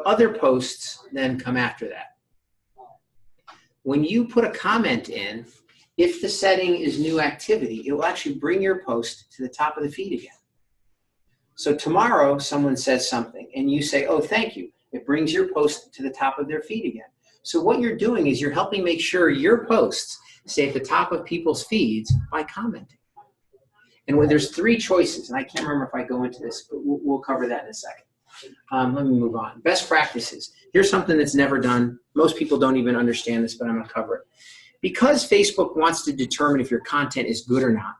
other posts then come after that. When you put a comment in, if the setting is new activity, it will actually bring your post to the top of the feed again. So tomorrow someone says something and you say, oh, thank you. It brings your post to the top of their feed again. So what you're doing is you're helping make sure your posts stay at the top of people's feeds by commenting. And when there's three choices, and I can't remember if I go into this, but we'll cover that in a second. Let me move on. Best practices. Here's something that's never done. Most people don't even understand this, but I'm going to cover it. Because Facebook wants to determine if your content is good or not,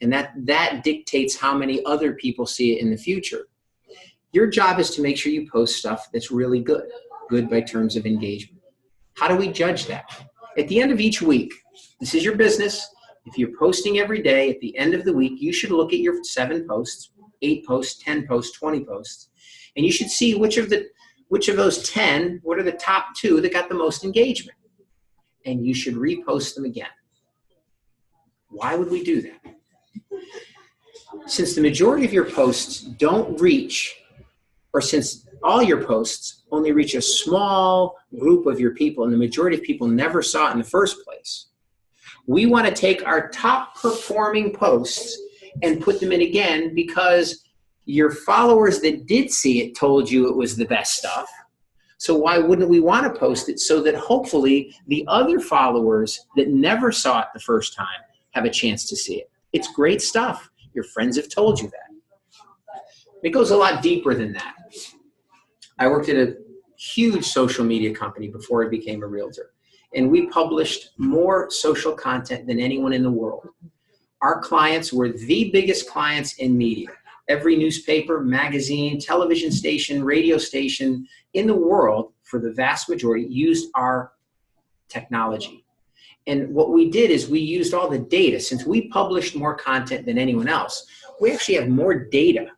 and that dictates how many other people see it in the future, your job is to make sure you post stuff that's really good by terms of engagement. How do we judge that? At the end of each week, this is your business. If you're posting every day, at the end of the week, you should look at your 7 posts, 8 posts, 10 posts, 20 posts, and you should see which of those 10, what are the top 2 that got the most engagement. And you should repost them again. Why would we do that? Since the majority of your posts don't reach, or since all your posts only reach a small group of your people, and the majority of people never saw it in the first place, we want to take our top performing posts and put them in again because your followers that did see it told you it was the best stuff. So why wouldn't we want to post it so that hopefully the other followers that never saw it the first time have a chance to see it? It's great stuff. Your friends have told you that. It goes a lot deeper than that. I worked at a huge social media company before I became a realtor, and we published more social content than anyone in the world. Our clients were the biggest clients in media. Every newspaper, magazine, television station, radio station in the world, for the vast majority, used our technology. And what we did is we used all the data. Since we published more content than anyone else, we actually have more data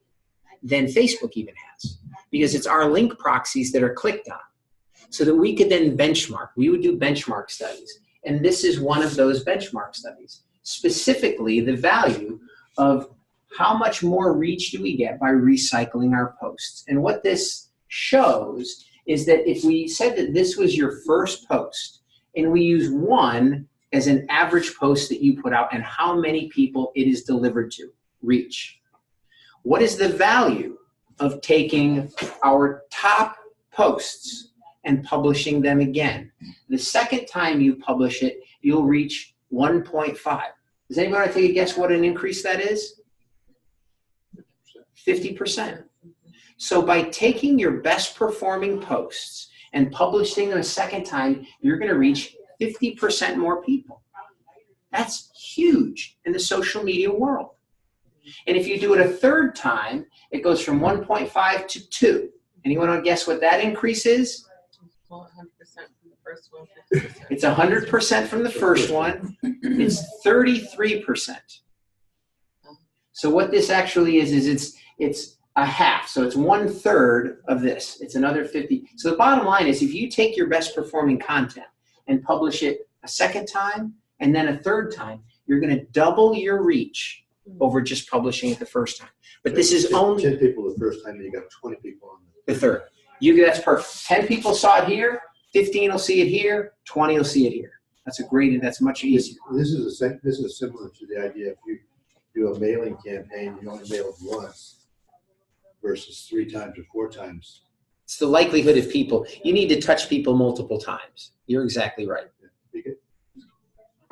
than Facebook even has, because it's our link proxies that are clicked on, so that we could then benchmark. We would do benchmark studies. And this is one of those benchmark studies, specifically the value of how much more reach do we get by recycling our posts. And what this shows is that if we said that this was your first post, and we use 1 as an average post that you put out and how many people it is delivered to, reach. What is the value of taking our top posts and publishing them again? The second time you publish it, you'll reach 1.5. Does anybody want to take a guess what an increase that is? 50%. So by taking your best performing posts and publishing them a second time, you're going to reach 50% more people. That's huge in the social media world. And if you do it a third time, it goes from 1.5 to 2. Anyone want to guess what that increase is? Well, 100% from the first one, 50%. It's 100% from the first one. It's 33%. So what this actually is it's a half. So it's 1/3 of this. It's another 50. So the bottom line is if you take your best performing content and publish it a second time and then a third time, you're going to double your reach over just publishing it the first time. But this is only 10 people the first time, and you got 20 people on the third. That's perfect. 10 people saw it here, 15 will see it here, 20 will see it here. That's much easier. This is similar to the idea if you do a mailing campaign, you only mail it once versus 3 times or 4 times. It's the likelihood of people. You need to touch people multiple times. You're exactly right.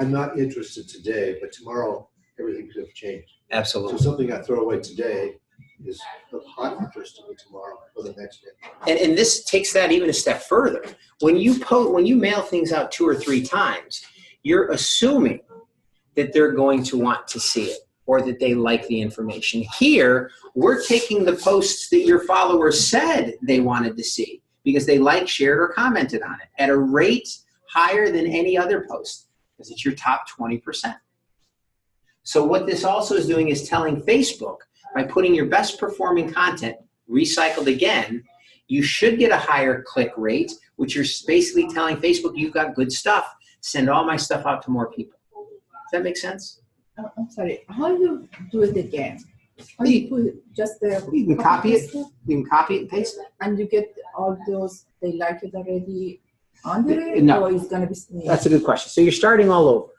I'm not interested today, but tomorrow everything could have changed. Absolutely. So something I throw away today is of hot interest to me tomorrow or the next day. And this takes that even a step further. When you mail things out 2 or 3 times, you're assuming that they're going to want to see it. or that they like the information. Here, we're taking the posts that your followers said they wanted to see because they liked, shared, or commented on it at a rate higher than any other post because it's your top 20%. So what this also is doing is telling Facebook, by putting your best performing content recycled again, you should get a higher click rate, which you're basically telling Facebook, you've got good stuff. Send all my stuff out to more people. Does that make sense? I'm sorry. How do you do it again? How do you put it just there? You can copy it. You can copy it and paste it. And you get all those, they like it already under it? No. Or it's going to be... That's a good question. So you're starting all over.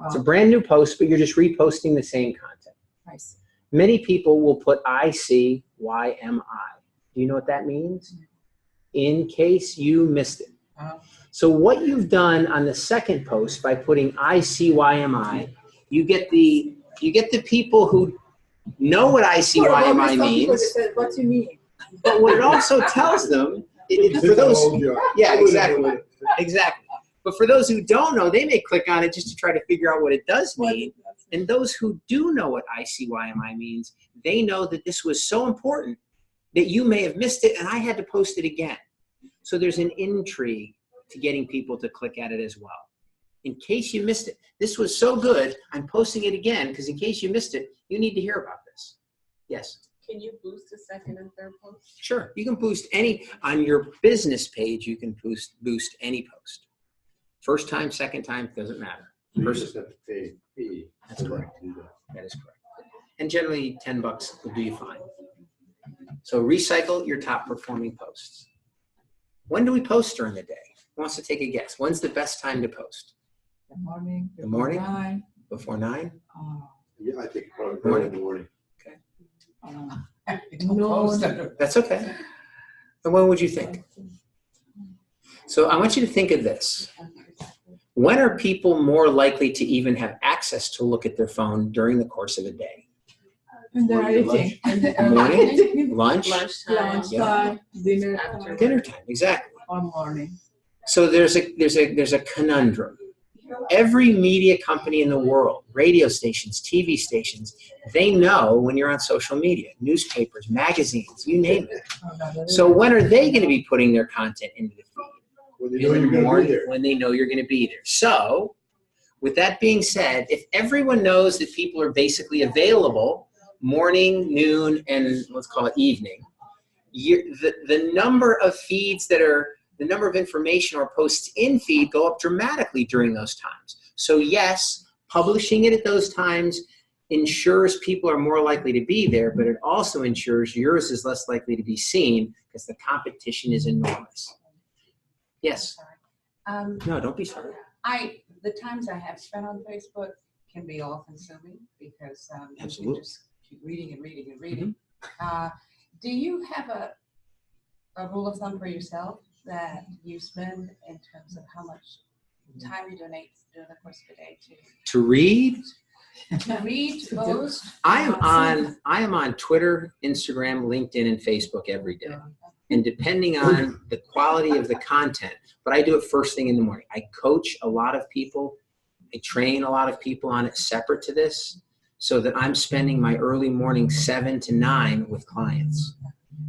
It's a brand new post, but you're just reposting the same content. Nice. Many people will put ICYMI. Do you know what that means? In case you missed it. So what you've done on the second post by putting ICYMI, you get the people who know what ICYMI means. What do you mean? But what it also tells them, for those, yeah, exactly. But for those who don't know, they may click on it just to try to figure out what it does mean. And those who do know what ICYMI means, they know that this was so important that you may have missed it and I had to post it again. So there's an intrigue to getting people to click at it as well. In case you missed it, this was so good, I'm posting it again because in case you missed it, you need to hear about this. Yes? Can you boost the second and third post? Sure. You can boost any, on your business page, you can boost any post. First time, second time, doesn't matter. So you just have to pay a fee. That's correct. to do that. That is correct. And generally $10 will do you fine. So recycle your top performing posts. When do we post during the day? Who wants to take a guess? When's the best time to post? The morning. The morning? 9. Before 9? Yeah, I think probably in the morning. No. That's okay. And when would you think? So I want you to think of this. When are people more likely to even have access to look at their phone during the course of a day? And they're eating. Morning, lunch, Lunchtime, dinner time. dinner time, exactly. Or morning. So there's a conundrum. Every media company in the world, radio stations, TV stations, they know when you're on social media, newspapers, magazines, you name it. So when are they going to be putting their content into the feed? When they know you're going to be there. When they know you're going to be there. So with that being said, if everyone knows that people are basically available morning, noon, and let's call it evening, the number of feeds that are, the number of information or posts in feed go up dramatically during those times. So yes, publishing it at those times ensures people are more likely to be there, but it also ensures yours is less likely to be seen because the competition is enormous. Yes? No, don't be sorry. The times I have spent on Facebook can be all consuming because you Absolutely. just keep reading and reading and reading. Do you have a rule of thumb for yourself that you spend in terms of how much time you donate during the course of the day To read, to read, to post? I am on Twitter, Instagram, LinkedIn, and Facebook every day. And depending on the quality of the content, but I do it first thing in the morning. I coach a lot of people. I train a lot of people on it separate to this so that I'm spending my early morning 7 to 9 with clients.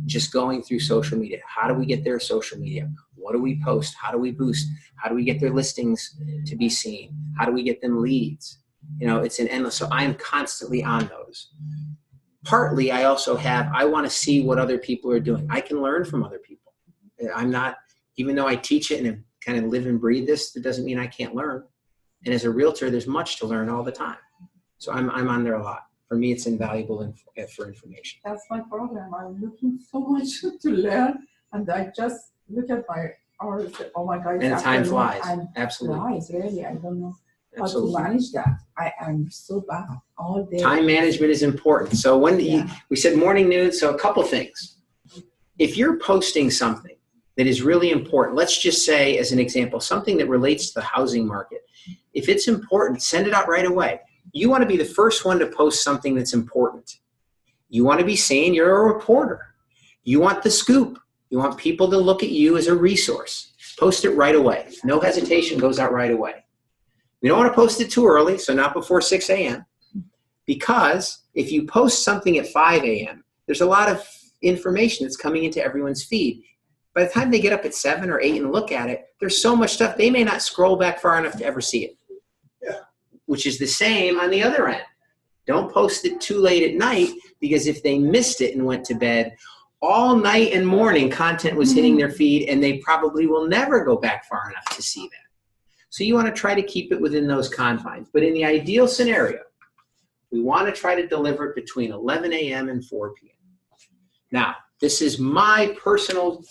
Just going through social media. How do we get their social media? What do we post? How do we boost? How do we get their listings to be seen? How do we get them leads? You know, it's an endless, so I'm constantly on those. Partly, I also have, I want to see what other people are doing. I can learn from other people. I'm not, even though I teach it and kind of live and breathe this, it doesn't mean I can't learn. And as a realtor, there's much to learn all the time. So I'm on there a lot. For me, it's invaluable for information. That's my problem. I'm looking so much to learn, and I just look at my hours. Oh my God! And time flies. Absolutely. Flies, really. I don't know how Absolutely. to manage that. I am so bad all day. Time management is important. So when we said morning, noon, so a couple things. If you're posting something that is really important, let's just say as an example, something that relates to the housing market. If it's important, send it out right away. You want to be the first one to post something that's important. You want to be seen, you're a reporter. You want the scoop. You want people to look at you as a resource. Post it right away. No hesitation, goes out right away. We don't want to post it too early, so not before 6 a.m. Because if you post something at 5 a.m., there's a lot of information that's coming into everyone's feed. By the time they get up at 7 or 8 and look at it, there's so much stuff, they may not scroll back far enough to ever see it. Yeah. Which is the same on the other end. Don't post it too late at night, because if they missed it and went to bed, all night and morning content was hitting their feed, and they probably will never go back far enough to see that. So you want to try to keep it within those confines. But in the ideal scenario, we want to try to deliver it between 11 a.m. and 4 p.m. Now, this is my personal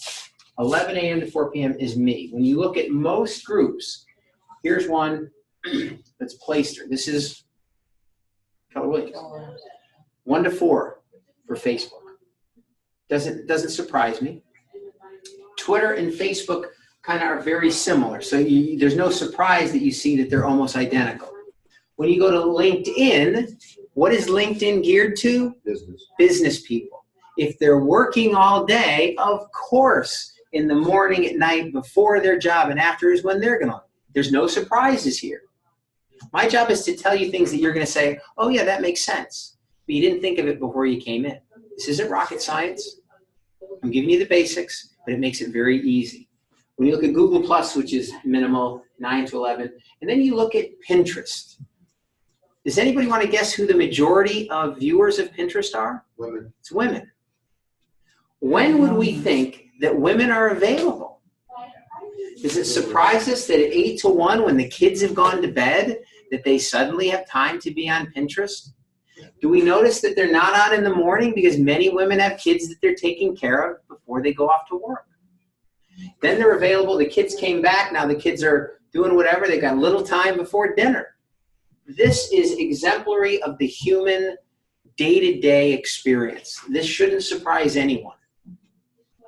11 a.m. to 4 p.m. is me. When you look at most groups, here's one that's Playster. This is Keller Williams. 1 to 4 for Facebook. Doesn't surprise me. Twitter and Facebook kind of are very similar. So there's no surprise that you see that they're almost identical. When you go to LinkedIn, what is LinkedIn geared to? Business people. If they're working all day, of course, in the morning, at night, before their job, and after is when they're going to. There's no surprises here. My job is to tell you things that you're going to say, oh, yeah, that makes sense. But you didn't think of it before you came in. This isn't rocket science. I'm giving you the basics, but it makes it very easy. When you look at Google+, which is minimal, 9 to 11, and then you look at Pinterest. Does anybody want to guess who the majority of viewers of Pinterest are? Women. It's women. When would we think that women are available? Does it surprise us that at 8 to 1, when the kids have gone to bed, that they suddenly have time to be on Pinterest? Do we notice that they're not on in the morning because many women have kids that they're taking care of before they go off to work? Then they're available. The kids came back. Now the kids are doing whatever. They got little time before dinner. This is exemplary of the human day-to-day experience. This shouldn't surprise anyone.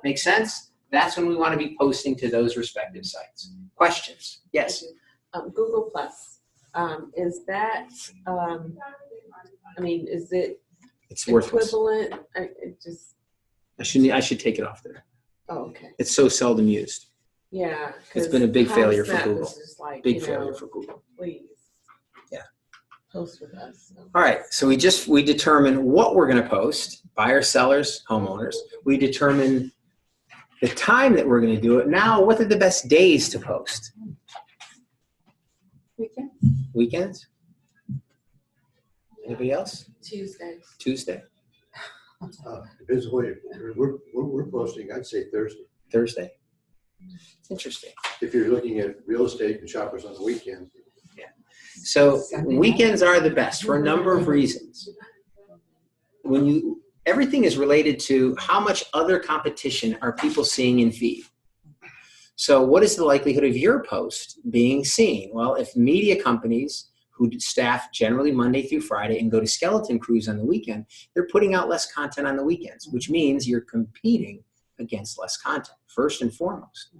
Make sense? That's when we want to be posting to those respective sites. Questions? Yes? Google Plus, is that, is it It's worthless. equivalent? I should take it off there. Oh, okay. It's so seldom used. Yeah. It's been a big failure for Snap Google. was just like, Big failure for Google. Please. Yeah. Post with us. So. All right, so we determine what we're going to post, buyers, sellers, homeowners. We determine the time that we're going to do it. Now, what are the best days to post? Weekend? Weekends? Anybody else? Tuesdays. Tuesday? Depends on what we're posting. I'd say Thursday. Thursday? Interesting. If you're looking at real estate and shoppers on the weekend. So weekends are the best for a number of reasons. Everything is related to how much other competition are people seeing in feed. So what is the likelihood of your post being seen? Well, if media companies who staff generally Monday through Friday and go to skeleton crews on the weekend, they're putting out less content on the weekends, which means you're competing against less content, first and foremost.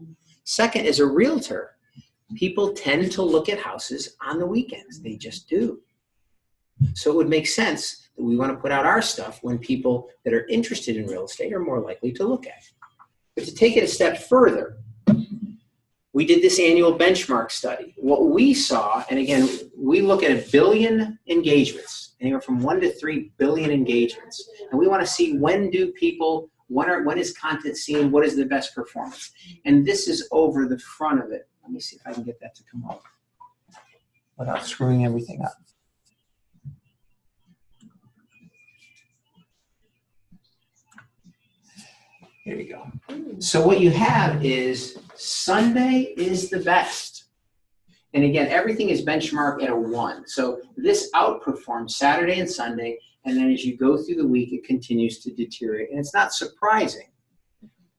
Second, as a realtor, people tend to look at houses on the weekends. They just do. So it would make sense that we want to put out our stuff when people that are interested in real estate are more likely to look at it. But to take it a step further, we did this annual benchmark study. What we saw, and again, we look at 1 billion engagements, anywhere from 1 to 3 billion engagements. And we want to see when is content seen, what is the best performance. And this is over the front of it. Let me see if I can get that to come up without screwing everything up. Here you go. So what you have is Sunday is the best. And again, everything is benchmarked at a 1. So this outperforms Saturday and Sunday, and then as you go through the week, it continues to deteriorate. And it's not surprising,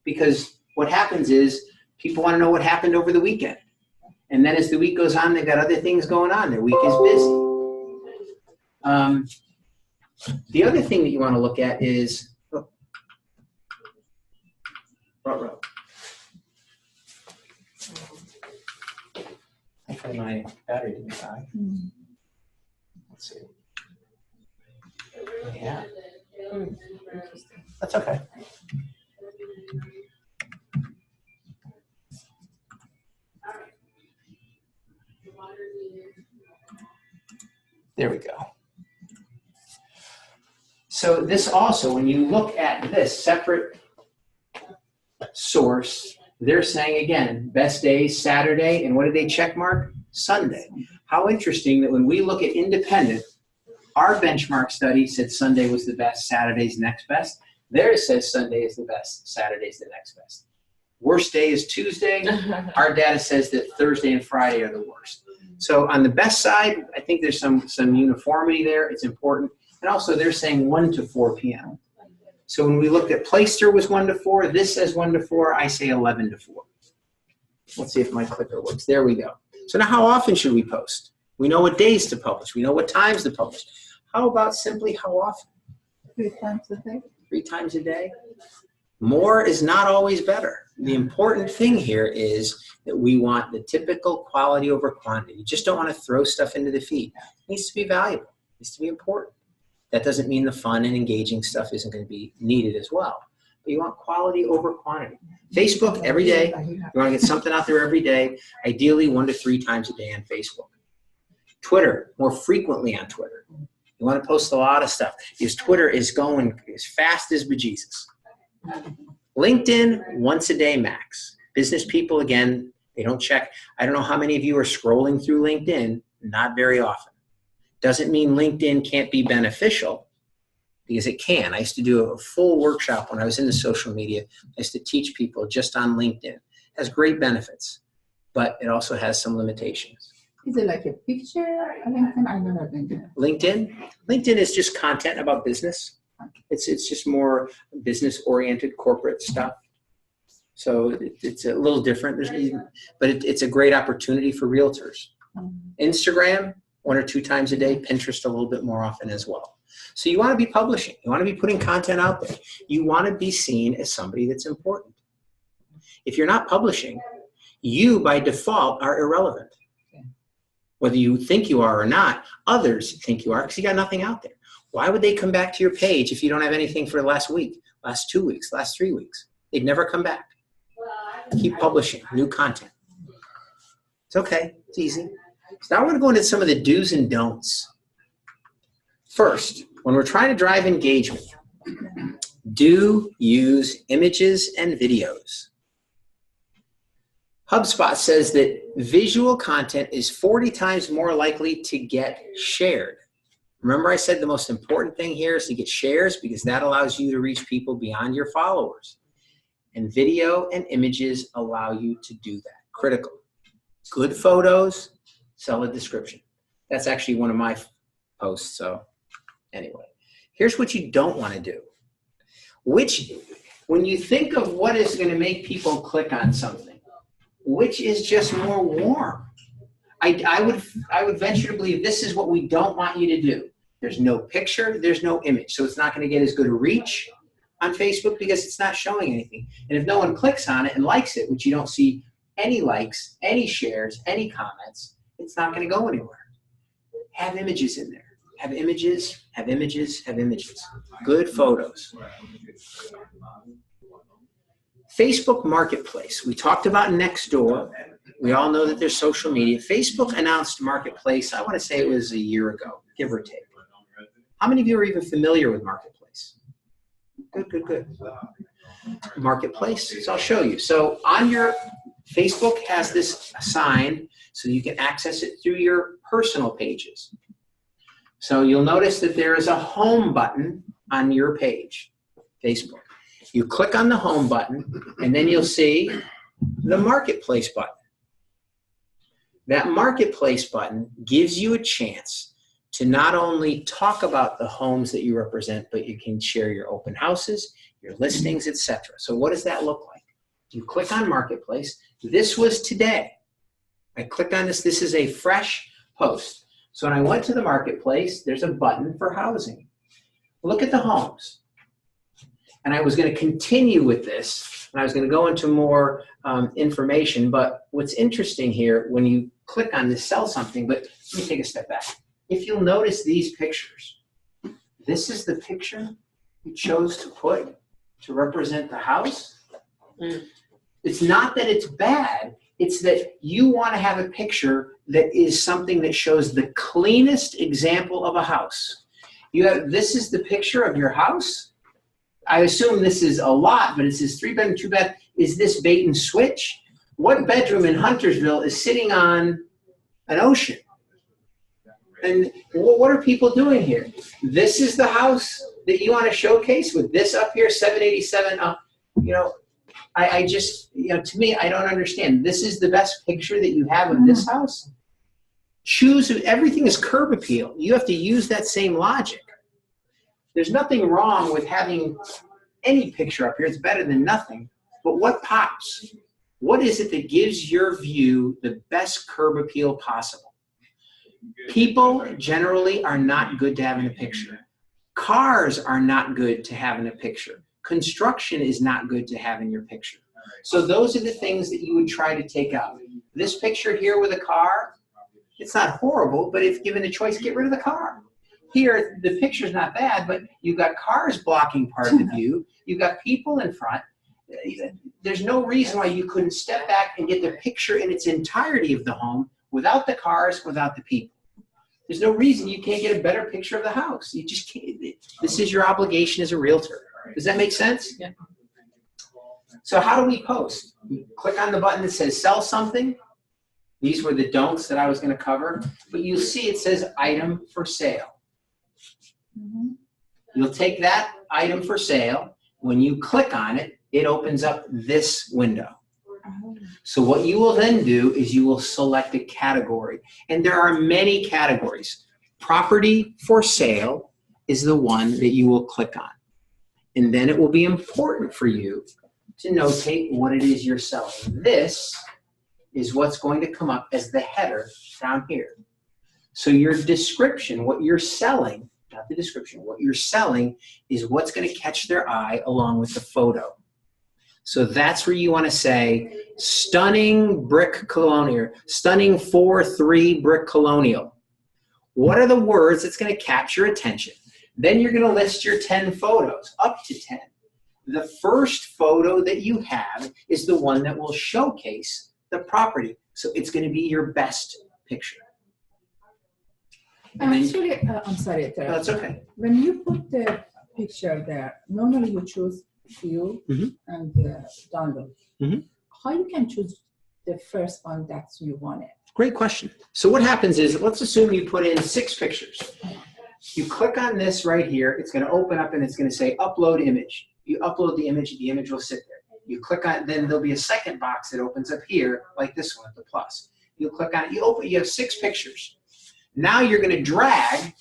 because what happens is people want to know what happened over the weekend. And then as the week goes on, they've got other things going on. Their week is busy. The other thing that you want to look at is, Hopefully my battery didn't die. Let's see. Yeah. That's okay. There we go. So this also, when you look at this separate source, they're saying again, best days, Saturday, and what did they check mark? Sunday. How interesting that when we look at independent, our benchmark study said Sunday was the best, Saturday's next best. Theirs says Sunday is the best, Saturday's the next best. Worst day is Tuesday. Our data says that Thursday and Friday are the worst. So on the best side, I think there's some uniformity there. It's important. And also they're saying 1 to 4 p.m. So when we looked at Playster was 1 to 4, this says 1 to 4, I say 11 to 4. Let's see if my clicker works. There we go. So now how often should we post? We know what days to publish. We know what times to publish. How about simply how often? 3 times a day. 3 times a day? More is not always better. The important thing here is that we want the typical quality over quantity. You just don't want to throw stuff into the feed. It needs to be valuable. It needs to be important. That doesn't mean the fun and engaging stuff isn't going to be needed as well. But you want quality over quantity. Facebook every day. You want to get something out there every day. Ideally 1 to 3 times a day on Facebook. Twitter, more frequently on Twitter. You want to post a lot of stuff because Twitter is going as fast as bejesus. LinkedIn, once a day max. Business people, again, they don't check. I don't know how many of you are scrolling through LinkedIn. Not very often. Doesn't mean LinkedIn can't be beneficial, because it can. I used to do a full workshop when I was into social media. I used to teach people just on LinkedIn. It has great benefits, but it also has some limitations. Is it like a picture on LinkedIn? I don't know LinkedIn. LinkedIn is just content about business. It's just more business-oriented corporate stuff. So it's a little different, but it's a great opportunity for realtors. Instagram, 1 or 2 times a day. Pinterest a little bit more often as well. So you want to be publishing. You want to be putting content out there. You want to be seen as somebody that's important. If you're not publishing, you by default are irrelevant. Whether you think you are or not, others think you are because you got nothing out there. Why would they come back to your page if you don't have anything for the last week, last 2 weeks, last 3 weeks? They'd never come back. Keep publishing new content. It's okay. It's easy. So now we're going to go into some of the do's and don'ts. First, when we're trying to drive engagement, do use images and videos. HubSpot says that visual content is 40 times more likely to get shared. Remember I said the most important thing here is to get shares because that allows you to reach people beyond your followers. And video and images allow you to do that. Critical. Good photos, solid description. That's actually one of my posts, so anyway. Here's what you don't want to do. When you think of what is going to make people click on something, which is just more warm. I would venture to believe this is what we don't want you to do. There's no picture, there's no image. So it's not going to get as good a reach on Facebook because it's not showing anything. And if no one clicks on it and likes it, which you don't see any likes, any shares, any comments, it's not going to go anywhere. Have images in there. Have images, have images, have images. Good photos. Facebook Marketplace. We talked about Nextdoor. We all know that there's social media. Facebook announced Marketplace, I want to say it was a year ago, give or take. How many of you are even familiar with Marketplace? Good. Marketplace, so I'll show you. So on your, Facebook has this assigned so you can access it through your personal pages. So you'll notice that there is a home button on your page, Facebook. You click on the home button, and then you'll see the Marketplace button. That Marketplace button gives you a chance to not only talk about the homes that you represent, but you can share your open houses, your listings, etc. So what does that look like? You click on Marketplace. This was today. I click on this. This is a fresh post. So when I went to the Marketplace, there's a button for housing. Look at the homes. And I was going to continue with this, and I was going to go into more information, but what's interesting here, when you click on this, sell something, but let me take a step back. If you'll notice these pictures, this is the picture you chose to put to represent the house. It's not that it's bad, it's that you want to have a picture that is something that shows the cleanest example of a house. This is the picture of your house. I assume this is a lot, but it says 3-bedroom, 2-bath. Is this bait and switch? What bedroom in Huntersville is sitting on an ocean? And what are people doing here? This is the house that you want to showcase with this up here, 787 up. I just, to me, I don't understand. This is the best picture that you have of this house? Everything is curb appeal. You have to use that same logic. There's nothing wrong with having any picture up here. It's better than nothing. But what pops? What is it that gives your view the best curb appeal possible? People generally are not good to have in a picture. Cars are not good to have in a picture. Construction is not good to have in your picture. So those are the things that you would try to take out. This picture here with a car, it's not horrible, but if given a choice, get rid of the car. Here, the picture's not bad, but you've got cars blocking part of the view. You've got people in front. There's no reason why you couldn't step back and get the picture in its entirety of the home without the cars, without the people. There's no reason you can't get a better picture of the house. You just can't. This is your obligation as a realtor. Does that make sense? Yeah. So how do we post? You click on the button that says sell something. These were the don'ts that I was going to cover. But you see it says item for sale. You'll take that item for sale. When you click on it, it opens up this window. So what you will then do is you will select a category. And there are many categories. Property for sale is the one that you will click on. And then it will be important for you to notate what it is you're selling. This is what's going to come up as the header down here. So your description, what you're selling, not the description, what you're selling is what's going to catch their eye along with the photo. So that's where you want to say, stunning brick colonial, stunning 4-3 brick colonial. What are the words that's going to capture attention? Then you're going to list your 10 photos, up to 10. The first photo that you have is the one that will showcase the property. So it's going to be your best picture. Actually, I'm sorry. No, that's okay. When you put the picture there, normally you choose view and download. How you can choose the first one that you wanted? Great question. So what happens is, let's assume you put in 6 pictures. You click on this right here, it's going to open up and it's going to say upload image. You upload the image will sit there. You click on it, then there'll be a second box that opens up here, like this one, the plus. You click on it, you have 6 pictures. Now you're going to drag,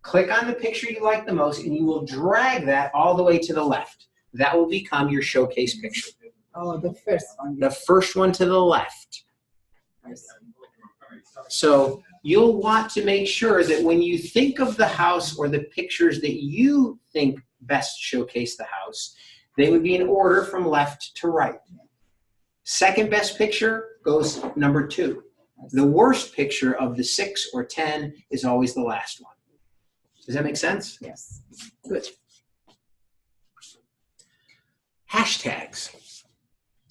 click on the picture you like the most, and you will drag that all the way to the left. That will become your showcase picture. Oh, the first one. The first one to the left. So you'll want to make sure that when you think of the house or the pictures that you think best showcase the house, they would be in order from left to right. Second best picture goes number 2. The worst picture of the 6 or 10 is always the last one. Does that make sense? Yes. Good. Hashtags.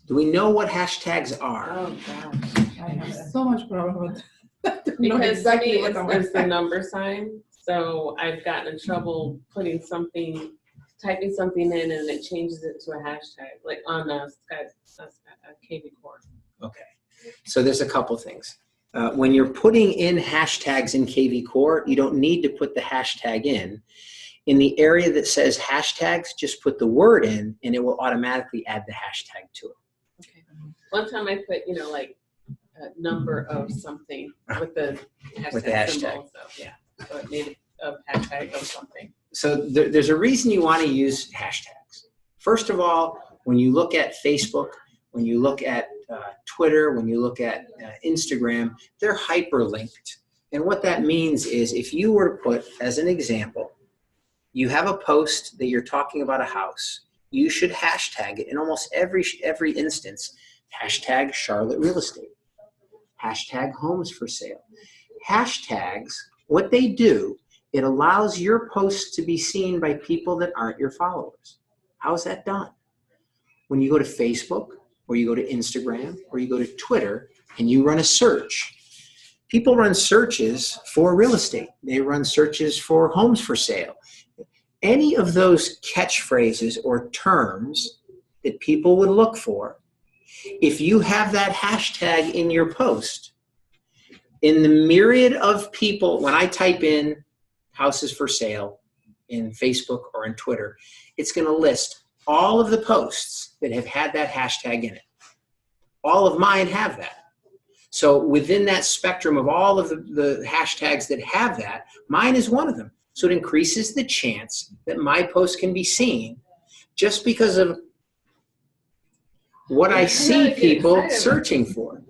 Do we know what hashtags are? Oh, gosh. I have so much problem with that. Because exactly it's the number sign. So I've gotten in trouble typing something in and it changes it to a hashtag, like on a KV Core. Okay. So there's a couple things. When you're putting in hashtags in KV Core, you don't need to put the hashtag in. In the area that says hashtags, just put the word in and it will automatically add the hashtag to it. Okay. One time I put, like a number of something with the hashtag. Symbol, so it made a hashtag of something. So there's a reason you want to use hashtags. First of all, when you look at Facebook, when you look at Twitter, when you look at Instagram, they're hyperlinked. And what that means is if you were to put, as an example, you have a post that you're talking about a house, you should hashtag it in almost every instance. Hashtag Charlotte Real Estate. Hashtag Homes for Sale. Hashtags, what they do, it allows your posts to be seen by people that aren't your followers. How is that done? When you go to Facebook, or you go to Instagram, or you go to Twitter, and you run a search, People run searches for real estate. They run searches for homes for sale. Any of those catchphrases or terms that people would look for, if you have that hashtag in your post, in the myriad of people, when I type in houses for sale in Facebook or in Twitter, it's going to list all of the posts that have had that hashtag in it. All of mine have that. So within that spectrum of all of the hashtags that have that, mine is one of them. So it increases the chance that my post can be seen just because of what I see people searching for.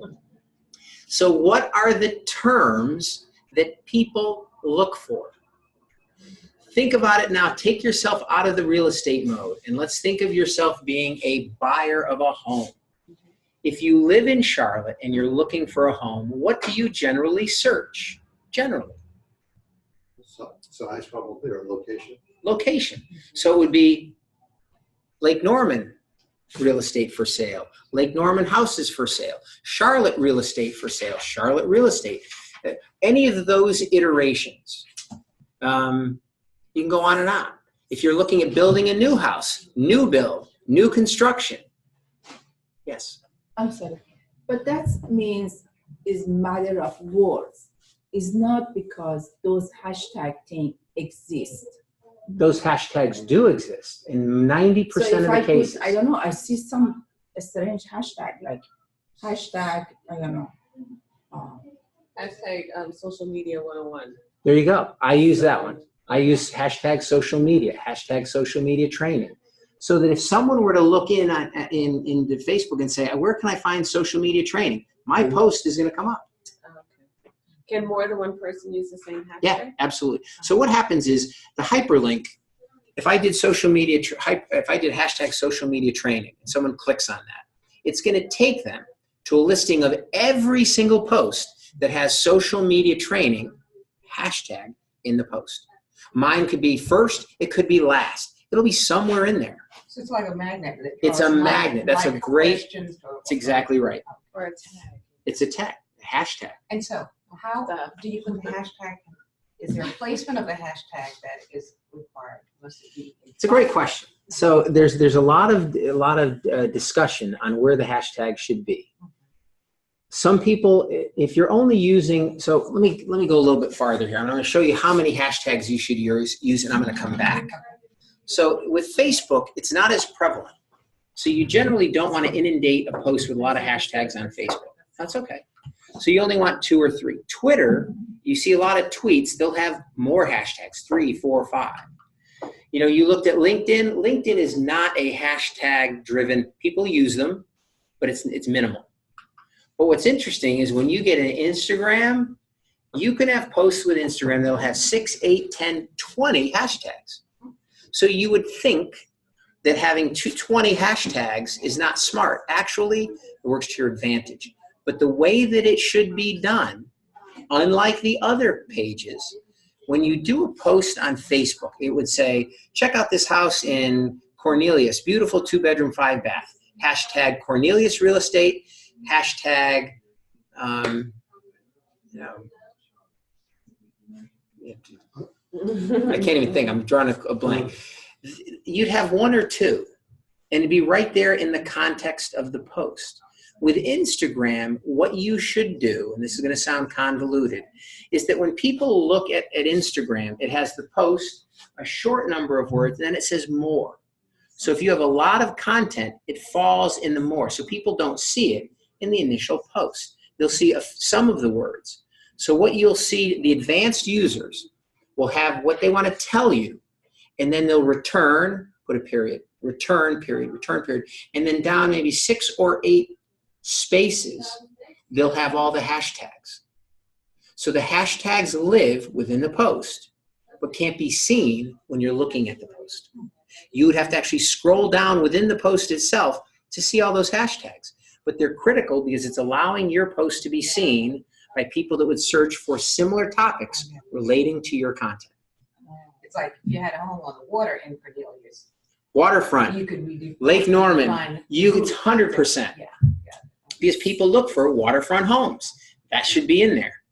So what are the terms that people look for? Think about it now. Take yourself out of the real estate mode and let's think of yourself being a buyer of a home. If you live in Charlotte and you're looking for a home, what do you generally search? Generally. Size probably, or location. Location. So it would be Lake Norman real estate for sale, Lake Norman houses for sale, Charlotte real estate for sale, Charlotte real estate. Any of those iterations. You can go on and on. If you're looking at building a new house, new build, new construction. Yes. I'm sorry, but that means is matter of words. It's not because those hashtag things exist. Those hashtags do exist in 90% of the cases. I don't know, I see some strange hashtag like hashtag, I don't know. Hashtag social media 101. There you go. I use that one. I use hashtag social media, hashtag social media training. So that if someone were to look into Facebook and say, where can I find social media training? My post is going to come up. Okay. Can more than one person use the same hashtag? Yeah, absolutely. So what happens is the hyperlink, if I did social media, if I did hashtag social media training and someone clicks on that, it's going to take them to a listing of every single post that has social media training hashtag in the post. Mine could be first, it could be last. It'll be somewhere in there. So it's like a magnet. It's a magnet. That's a great, That's exactly right. Or a tag. It's a tag, a hashtag. And so how do you put the hashtag? Is there a placement of the hashtag that is required? Must it be? It's a great question. So there's a lot of discussion on where the hashtag should be. Some people, if you're only using, so let me go a little bit farther here. I'm going to show you how many hashtags you should use, and I'm going to come back. So with Facebook, it's not as prevalent. So you generally don't want to inundate a post with a lot of hashtags on Facebook. That's okay. So you only want 2 or 3. Twitter, you see a lot of tweets, they'll have more hashtags, 3, 4, 5. You know, you looked at LinkedIn. LinkedIn is not a hashtag driven. People use them, but it's minimal. But what's interesting is when you get an Instagram, you can have posts with Instagram that'll have 6, 8, 10, 20 hashtags. So you would think that having 20 hashtags is not smart. Actually, it works to your advantage. But the way that it should be done, unlike the other pages, when you do a post on Facebook, it would say, check out this house in Cornelius, beautiful 2-bedroom, 5-bath. Hashtag Cornelius Real Estate, hashtag, I can't even think. I'm drawing a blank. You'd have 1 or 2, and it'd be right there in the context of the post. With Instagram, what you should do, and this is going to sound convoluted, is that when people look at Instagram, it has the post, a short number of words, and then it says more. So if you have a lot of content, it falls in the more. So people don't see it in the initial post. They'll see some of the words. So what you'll see, the advanced users will have what they want to tell you, and then they'll return, put a period, return period, return period, and then down maybe 6 or 8 spaces, they'll have all the hashtags. So the hashtags live within the post, but can't be seen when you're looking at the post. You would have to actually scroll down within the post itself to see all those hashtags. But they're critical because it's allowing your post to be seen by people that would search for similar topics relating to your content. It's like you had a home on the water in Cornelius. Waterfront, You could read Lake Norman, it's 100%. Yeah. Because people look for waterfront homes. That should be in there.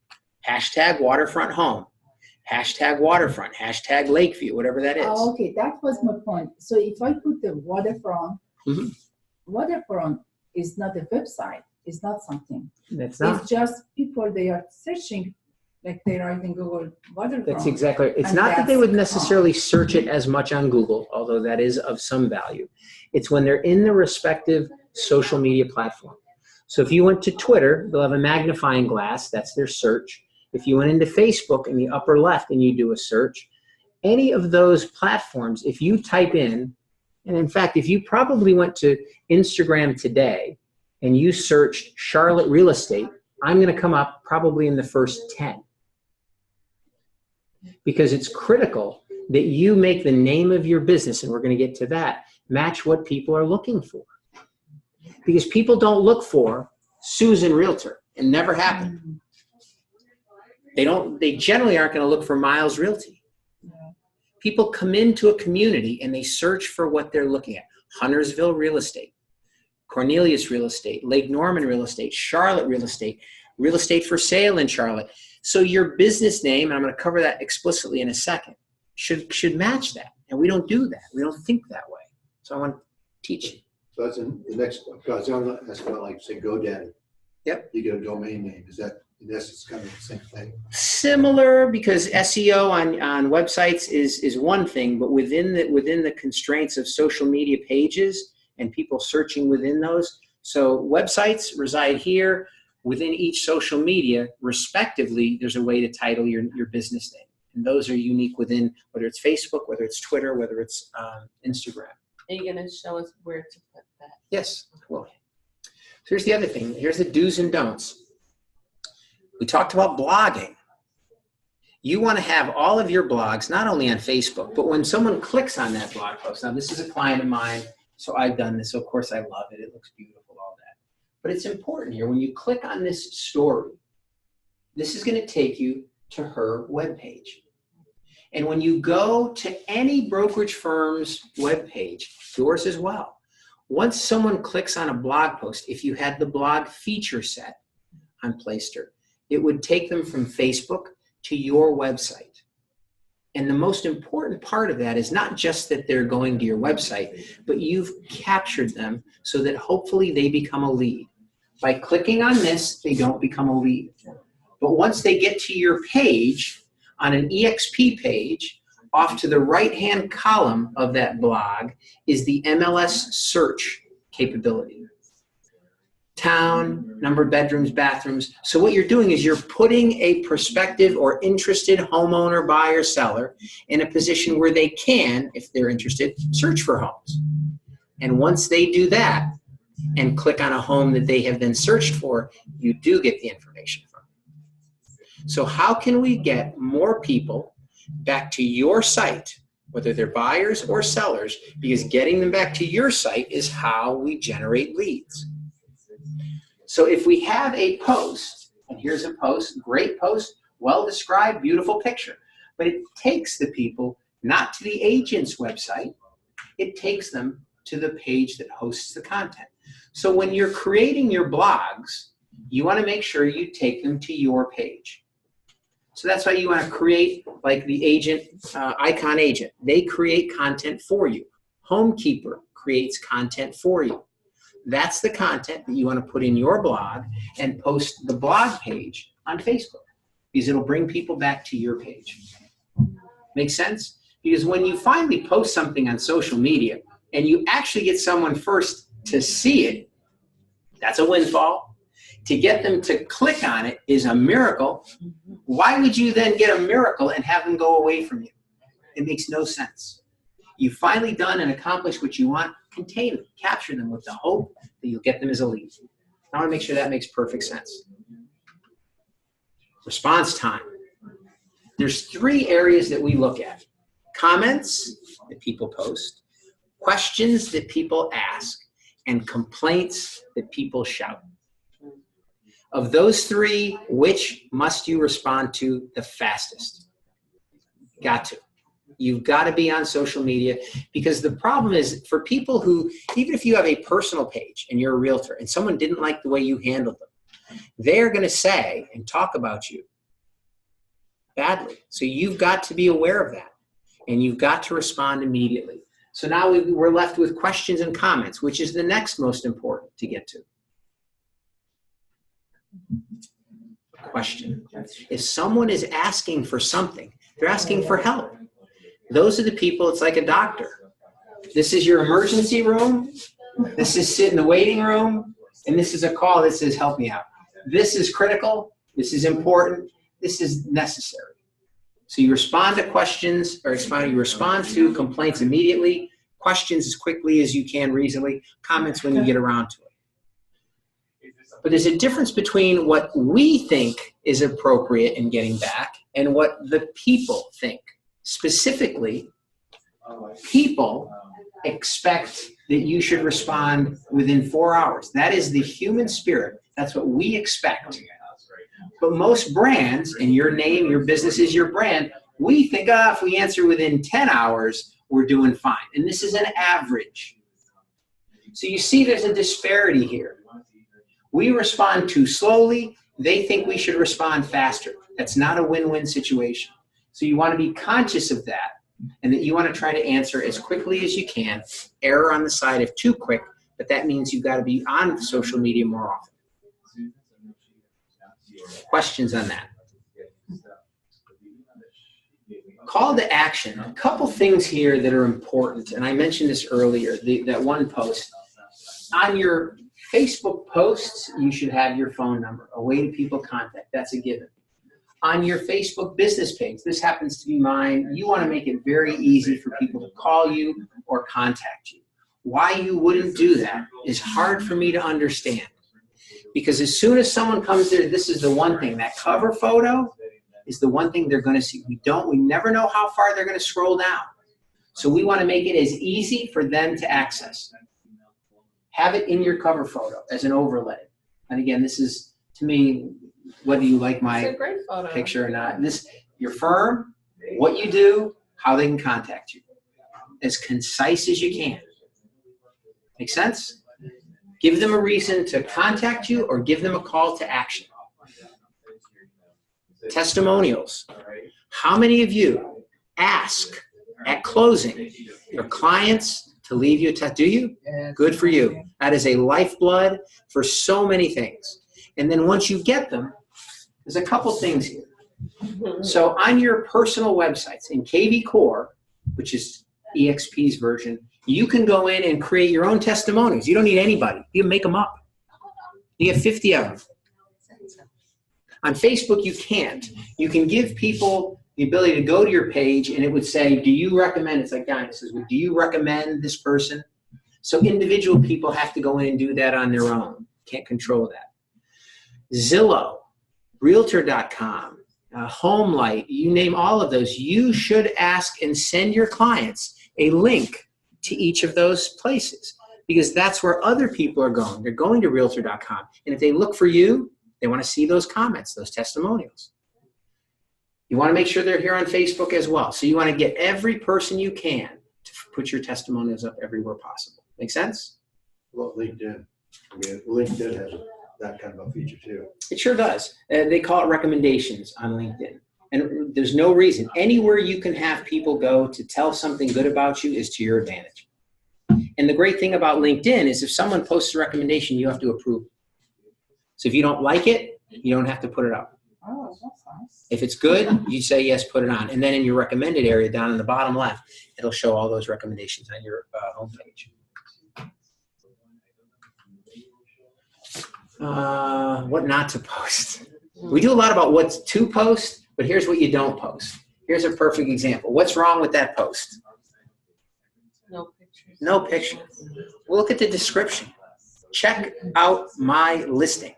Hashtag waterfront home. Hashtag waterfront. Hashtag Lakeview, whatever that is. Oh, okay, that was my point. So if I put the waterfront, Mhm. waterfront is not a website. It's not something. That's not. It's just people, they are searching, like they are in Google waterfront. That's exactly. It's And not that they that's would necessarily search it as much on Google, although that is of some value. It's when they're in the respective social media platform. So if you went to Twitter, they'll have a magnifying glass. That's their search. If you went into Facebook in the upper left and you do a search, any of those platforms, if you type in, and in fact, if you probably went to Instagram today and you searched Charlotte real estate, I'm going to come up probably in the first 10. Because it's critical that you make the name of your business, and we're going to get to that, match what people are looking for. Because people don't look for Susan Realtor. It never happened. They generally aren't going to look for Miles Realty. People come into a community and they search for what they're looking at. Huntersville real estate, Cornelius real estate, Lake Norman real estate, Charlotte real estate for sale in Charlotte. So your business name, and I'm going to cover that explicitly in a second, should match that. And we don't do that. We don't think that way. So I want to teach you. So that's in the next, because I'm going to ask about, like, say, GoDaddy. Yep. You get a domain name. Is that, in essence, kind of the same thing? Similar, because SEO on websites is one thing, but within the constraints of social media pages and people searching within those. So websites reside here. Within each social media, respectively, there's a way to title your business name. And those are unique within, whether it's Facebook, whether it's Twitter, whether it's Instagram. Are you going to show us where to put that? Yes, well. So here's the other thing. Here's the do's and don'ts. We talked about blogging. You want to have all of your blogs, not only on Facebook, but when someone clicks on that blog post. Now, this is a client of mine, so I've done this. So of course, I love it. It looks beautiful, all that. But it's important here. When you click on this story, this is going to take you to her webpage. And when you go to any brokerage firm's webpage, yours as well, once someone clicks on a blog post, if you had the blog feature set on Playster, it would take them from Facebook to your website. And the most important part of that is not just that they're going to your website, but you've captured them so that hopefully they become a lead. By clicking on this, they don't become a lead. But once they get to your page, on an EXP page, off to the right-hand column of that blog is the MLS search capability. Town, number of bedrooms, bathrooms. So what you're doing is you're putting a prospective or interested homeowner, buyer, seller in a position where they can, if they're interested, search for homes. And once they do that and click on a home that they have been searched for, you do get the information from it. So how can we get more people back to your site, whether they're buyers or sellers, because getting them back to your site is how we generate leads. So if we have a post, and here's a post, great post, well described, beautiful picture, but it takes the people not to the agent's website, it takes them to the page that hosts the content. So when you're creating your blogs, you want to make sure you take them to your page. So that's why you want to create, like the agent, Icon Agent. They create content for you. Homekeeper creates content for you. That's the content that you want to put in your blog and post the blog page on Facebook, because it'll bring people back to your page. Make sense? Because when you finally post something on social media and you actually get someone first to see it, that's a windfall. To get them to click on it is a miracle. Why would you then get a miracle and have them go away from you? It makes no sense. You've finally done and accomplished what you want. Contain them, capture them with the hope that you'll get them as a lead. I want to make sure that makes perfect sense. Response time. There's 3 areas that we look at. Comments that people post, questions that people ask, and complaints that people shout. Of those 3, which must you respond to the fastest? Got to. You've got to be on social media, because the problem is for people who, even if you have a personal page and you're a realtor and someone didn't like the way you handled them, they're going to say and talk about you badly. So you've got to be aware of that, and you've got to respond immediately. So now we're left with questions and comments, which is the next most important to get to. Question. If someone is asking for something, they're asking for help. Those are the people, it's like a doctor. This is your emergency room. This is sit in the waiting room. And this is a call that says, help me out. This is critical. This is important. This is necessary. So you respond to questions, or you respond to complaints immediately, questions as quickly as you can reasonably, comments when you get around to it. But there's a difference between what we think is appropriate in getting back and what the people think. Specifically, people expect that you should respond within 4 hours. That is the human spirit. That's what we expect. But most brands, and your name, your business is your brand, we think, if we answer within 10 hours, we're doing fine. And this is an average. So you see there's a disparity here. We respond too slowly. They think we should respond faster. That's not a win-win situation. So you want to be conscious of that, and that you want to try to answer as quickly as you can. Error on the side of too quick, but that means you've got to be on social media more often. Questions on that? Call to action. A couple things here that are important, and I mentioned this earlier, that one post. On your Facebook posts, you should have your phone number, a way to people contact. That's a given. On your Facebook business page, this happens to be mine, you want to make it very easy for people to call you or contact you. Why you wouldn't do that is hard for me to understand. Because as soon as someone comes there, this is the one thing. That cover photo is the one thing they're going to see. We never know how far they're going to scroll down. So we want to make it as easy for them to access. Have it in your cover photo as an overlay. And again, this is, to me, whether you like my picture or not. Your firm, what you do, how they can contact you. As concise as you can. Make sense? Give them a reason to contact you or give them a call to action. Testimonials. How many of you ask at closing your clients to leave you a do you? Good for you. That is a lifeblood for so many things. And then once you get them, there's a couple things here. So on your personal websites, in KV Core, which is EXP's version, you can go in and create your own testimonials. You don't need anybody. You can make them up. You get 50 of them. On Facebook, you can't. You can give people the ability to go to your page, and it would say, do you recommend, it's like Diana says, do you recommend this person? So individual people have to go in and do that on their own. Can't control that. Zillow, Realtor.com, HomeLight, you name all of those. You should ask and send your clients a link to each of those places, because that's where other people are going. They're going to Realtor.com. And if they look for you, they want to see those comments, those testimonials. You want to make sure they're here on Facebook as well. So you want to get every person you can to put your testimonials up everywhere possible. Make sense? Well, LinkedIn. I mean, LinkedIn has that kind of a feature too. It sure does. They call it recommendations on LinkedIn. And there's no reason. Anywhere you can have people go to tell something good about you is to your advantage. And the great thing about LinkedIn is if someone posts a recommendation, you have to approve. So if you don't like it, you don't have to put it up. Oh, that's nice. If it's good, you say yes, put it on. And then in your recommended area down in the bottom left, it'll show all those recommendations on your homepage. What not to post. We do a lot about what to post, but here's what you don't post. Here's a perfect example. What's wrong with that post? No pictures. No picture. We'll look at the description. Check out my listing.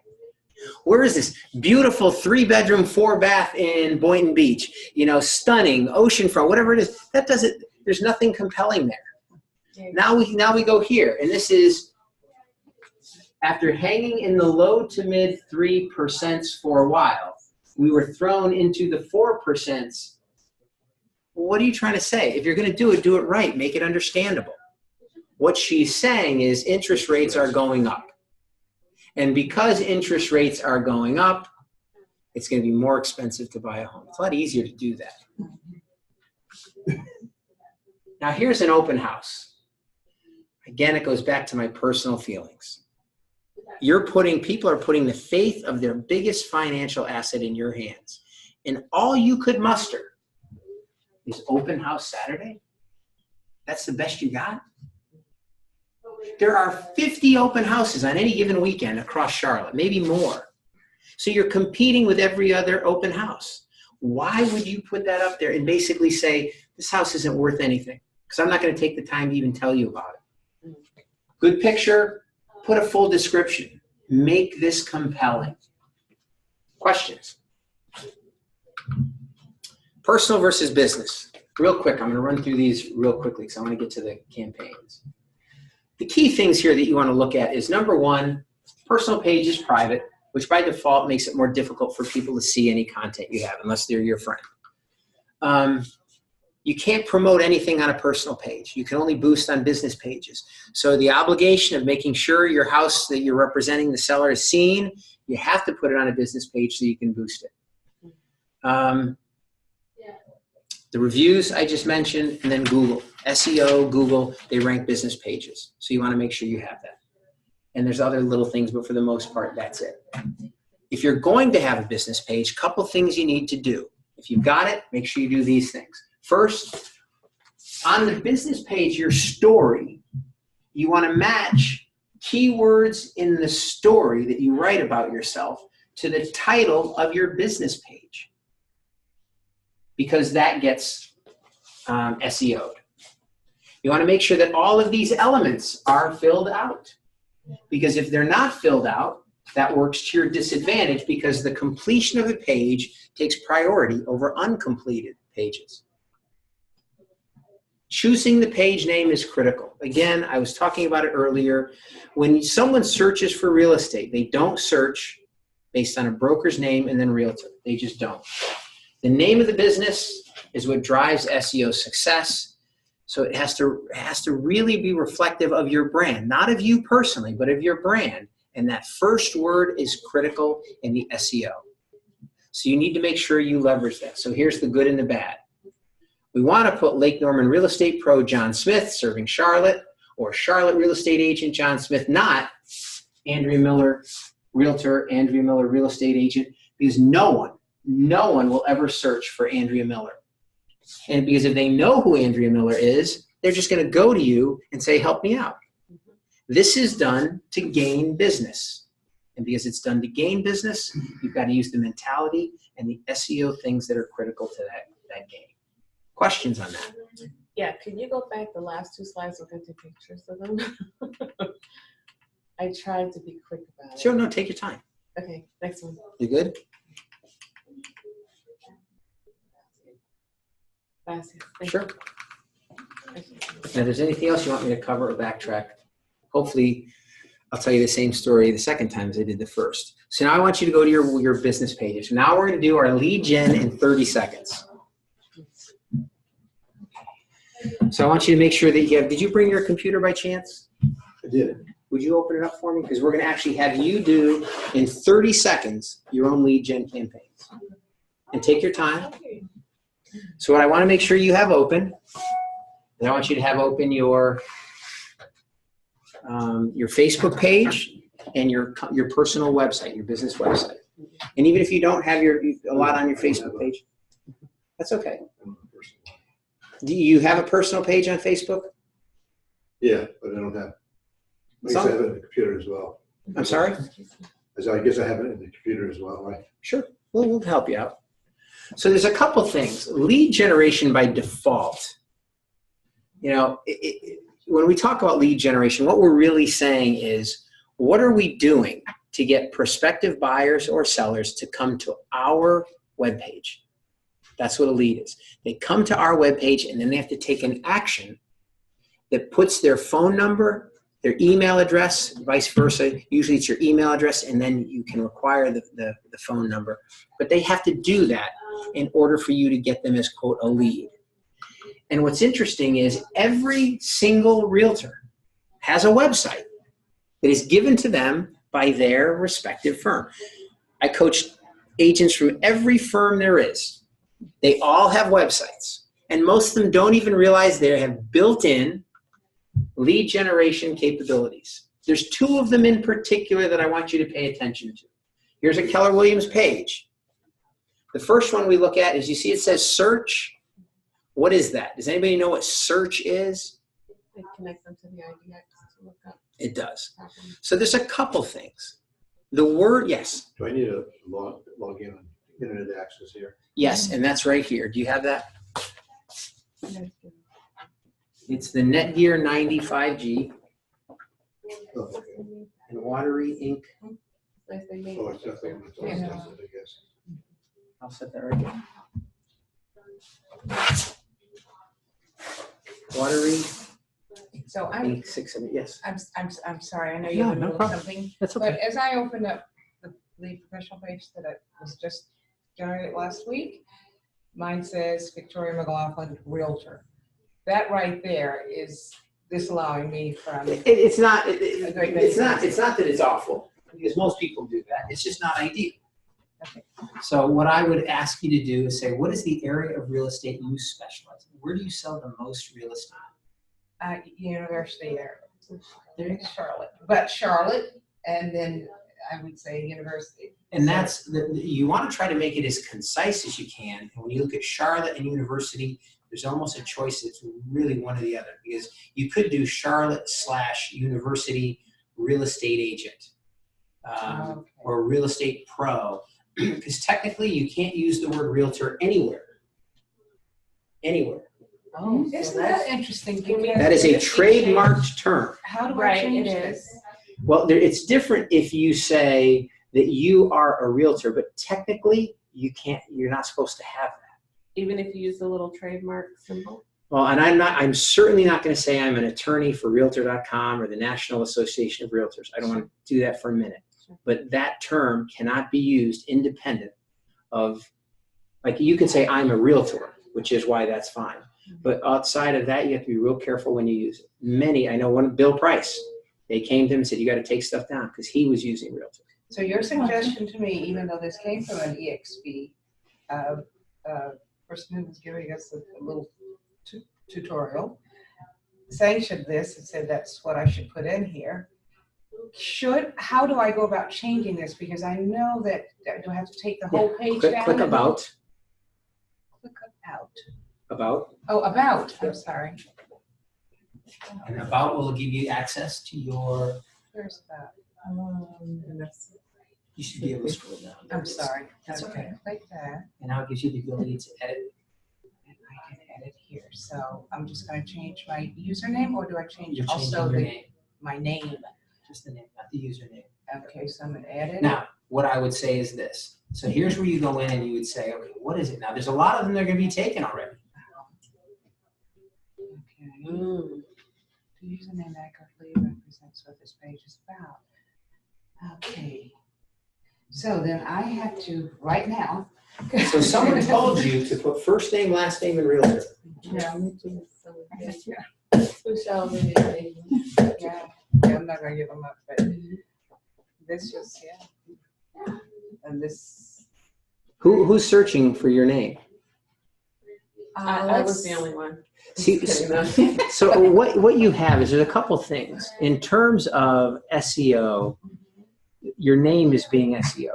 Where is this beautiful 3-bedroom, 4-bath in Boynton Beach? You know, stunning, oceanfront, whatever it is. That doesn't. There's nothing compelling there. Now we go here, and this is after hanging in the low to mid 3% for a while. We were thrown into the 4%. What are you trying to say? If you're going to do it right. Make it understandable. What she's saying is interest rates are going up. And because interest rates are going up, it's going to be more expensive to buy a home. It's a lot easier to do that. Now, here's an open house. Again, it goes back to my personal feelings. People are putting the faith of their biggest financial asset in your hands. And all you could muster is open house Saturday? That's the best you got? There are 50 open houses on any given weekend across Charlotte, maybe more. So you're competing with every other open house. Why would you put that up there and basically say, this house isn't worth anything? Because I'm not going to take the time to even tell you about it. Good picture, put a full description. Make this compelling. Questions? Personal versus business. Real quick, I'm going to run through these real quickly because I want to get to the campaigns. The key things here that you want to look at is, number one, personal page is private, which by default makes it more difficult for people to see any content you have unless they're your friend. You can't promote anything on a personal page. You can only boost on business pages. So the obligation of making sure your house that you're representing the seller is seen, you have to put it on a business page so you can boost it. The reviews I just mentioned, and then Google. SEO, Google, they rank business pages. So you want to make sure you have that. And there's other little things, but for the most part, that's it. If you're going to have a business page, couple things you need to do. If you've got it, make sure you do these things. First, on the business page, your story, you want to match keywords in the story that you write about yourself to the title of your business page, because that gets SEO'd. You want to make sure that all of these elements are filled out, because if they're not filled out, that works to your disadvantage, because the completion of the page takes priority over uncompleted pages. Choosing the page name is critical. Again, I was talking about it earlier. When someone searches for real estate, they don't search based on a broker's name and then realtor. They just don't. The name of the business is what drives SEO success. So it has to really be reflective of your brand, not of you personally, but of your brand. And that first word is critical in the SEO. So you need to make sure you leverage that. So here's the good and the bad. We want to put Lake Norman Real Estate Pro John Smith serving Charlotte, or Charlotte Real Estate Agent John Smith, not Andrea Miller Realtor, Andrea Miller Real Estate Agent, because no one will ever search for Andrea Miller. And because if they know who Andrea Miller is, they're just going to go to you and say, help me out. This is done to gain business. And because it's done to gain business, you've got to use the mentality and the SEO things that are critical to that gain. Questions on that? Yeah, can you go back the last two slides so I can take pictures of them? I tried to be quick about it. Sure, no, take your time. Okay, next one. You good? Sure. Now, if there's anything else you want me to cover or backtrack, hopefully I'll tell you the same story the second time as I did the first. So now I want you to go to your business pages. Now we're going to do our lead gen in 30 seconds. So I want you to make sure that you have, did you bring your computer by chance? I did. Would you open it up for me? Because we're going to actually have you do, in 30 seconds, your own lead gen campaigns. And take your time. So what I want to make sure you have open, is I want you to have open your Facebook page and your personal website, your business website. And even if you don't have a lot on your Facebook page, that's okay. Do you have a personal page on Facebook? Yeah, but I don't have. I guess I have it in the computer as well. I'm sorry? I guess I have it in the computer as well, right? Sure. We'll help you out. So there's a couple things. Lead generation by default. When we talk about lead generation, what we're really saying is, what are we doing to get prospective buyers or sellers to come to our webpage? That's what a lead is. They come to our webpage and then they have to take an action that puts their phone number, their email address, vice versa. Usually it's your email address, and then you can require the phone number. But they have to do that in order for you to get them as, quote, a lead. And what's interesting is every single realtor has a website that is given to them by their respective firm. I coached agents from every firm there is. They all have websites. And most of them don't even realize they have built-in lead generation capabilities. There's two of them in particular that I want you to pay attention to. Here's a Keller Williams page. The first one we look at is, you see it says search. What is that? Does anybody know what search is? It connects them to the IDX to look up. It does. property. So there's a couple things. The word, yes. Do I need to log in on internet access here? Yes, and that's right here. Do you have that? It's the Netgear 95G Oh, okay. and Watery Ink. Nice they made Oh, it. it's definitely on the top, Yeah. I guess. I'll set that right here. Watery So I'm, Ink 600. Yes, I'm sorry, I know you Yeah, were no doing problem. something. that's But okay. as I opened up the professional page that I was just generated last week, mine says Victoria McLaughlin Realtor. That right there is disallowing me from, It's not. great It's not. It's not that it's awful, because most people do that. It's just not ideal. Okay. So what I would ask you to do is say, what is the area of real estate you specialize in? Where do you sell the most real estate? University area, There you go. Charlotte, but Charlotte, and then I would say University. And that's you want to try to make it as concise as you can. And when you look at Charlotte and University, there's almost a choice that's really one or the other, because you could do Charlotte/University real estate agent Okay. or real estate pro, because technically you can't use the word realtor anywhere. Anywhere. Oh, Isn't that interesting? That is a trademarked term. How do I Right, change it this? is. Well, it's different if you say that you are a realtor, but technically you can't. You're not supposed to have that. Even if you use the little trademark symbol? Well, and I'm certainly not going to say I'm an attorney for Realtor.com or the National Association of Realtors. I don't want to do that for a minute. But that term cannot be used independent of, like, you can say I'm a realtor, which is why that's fine. But outside of that, you have to be real careful when you use it. I know one, Bill Price, they came to him and said, you got to take stuff down, because he was using realtor. So your suggestion to me, even though this came from an EXP, person who was giving us a little tutorial, sanctioned this and said that's what I should put in here. How do I go about changing this? Because I know that, do I have to take the whole page down? Click about. Click about. About. Oh, about, I'm sorry. And about will give you access to your, Where's about? you should be able to scroll down. I'm sorry. That's okay. Click that, And now it gives you the ability to edit. and I can edit here. So I'm just gonna change my username, or do I change You're changing also your name, my name? just the name, not the username. Okay, so I'm gonna edit. Now, what I would say is this. So here's where you go in and you would say, okay, what is it? Now, there's a lot of them that are going to be taken already. Okay. Mm. The username accurately represents what this page is about. Okay. So then I have to, right now. So someone told you to put first name, last name, and realtor. Yeah, me too. So, Yeah. who shall we name? Yeah, I'm not gonna give them up, but this just, yeah. And this. Who's searching for your name? I was the only one. See, Just kidding, though. so what you have is there's a couple things. In terms of SEO, your name is being SEO'd.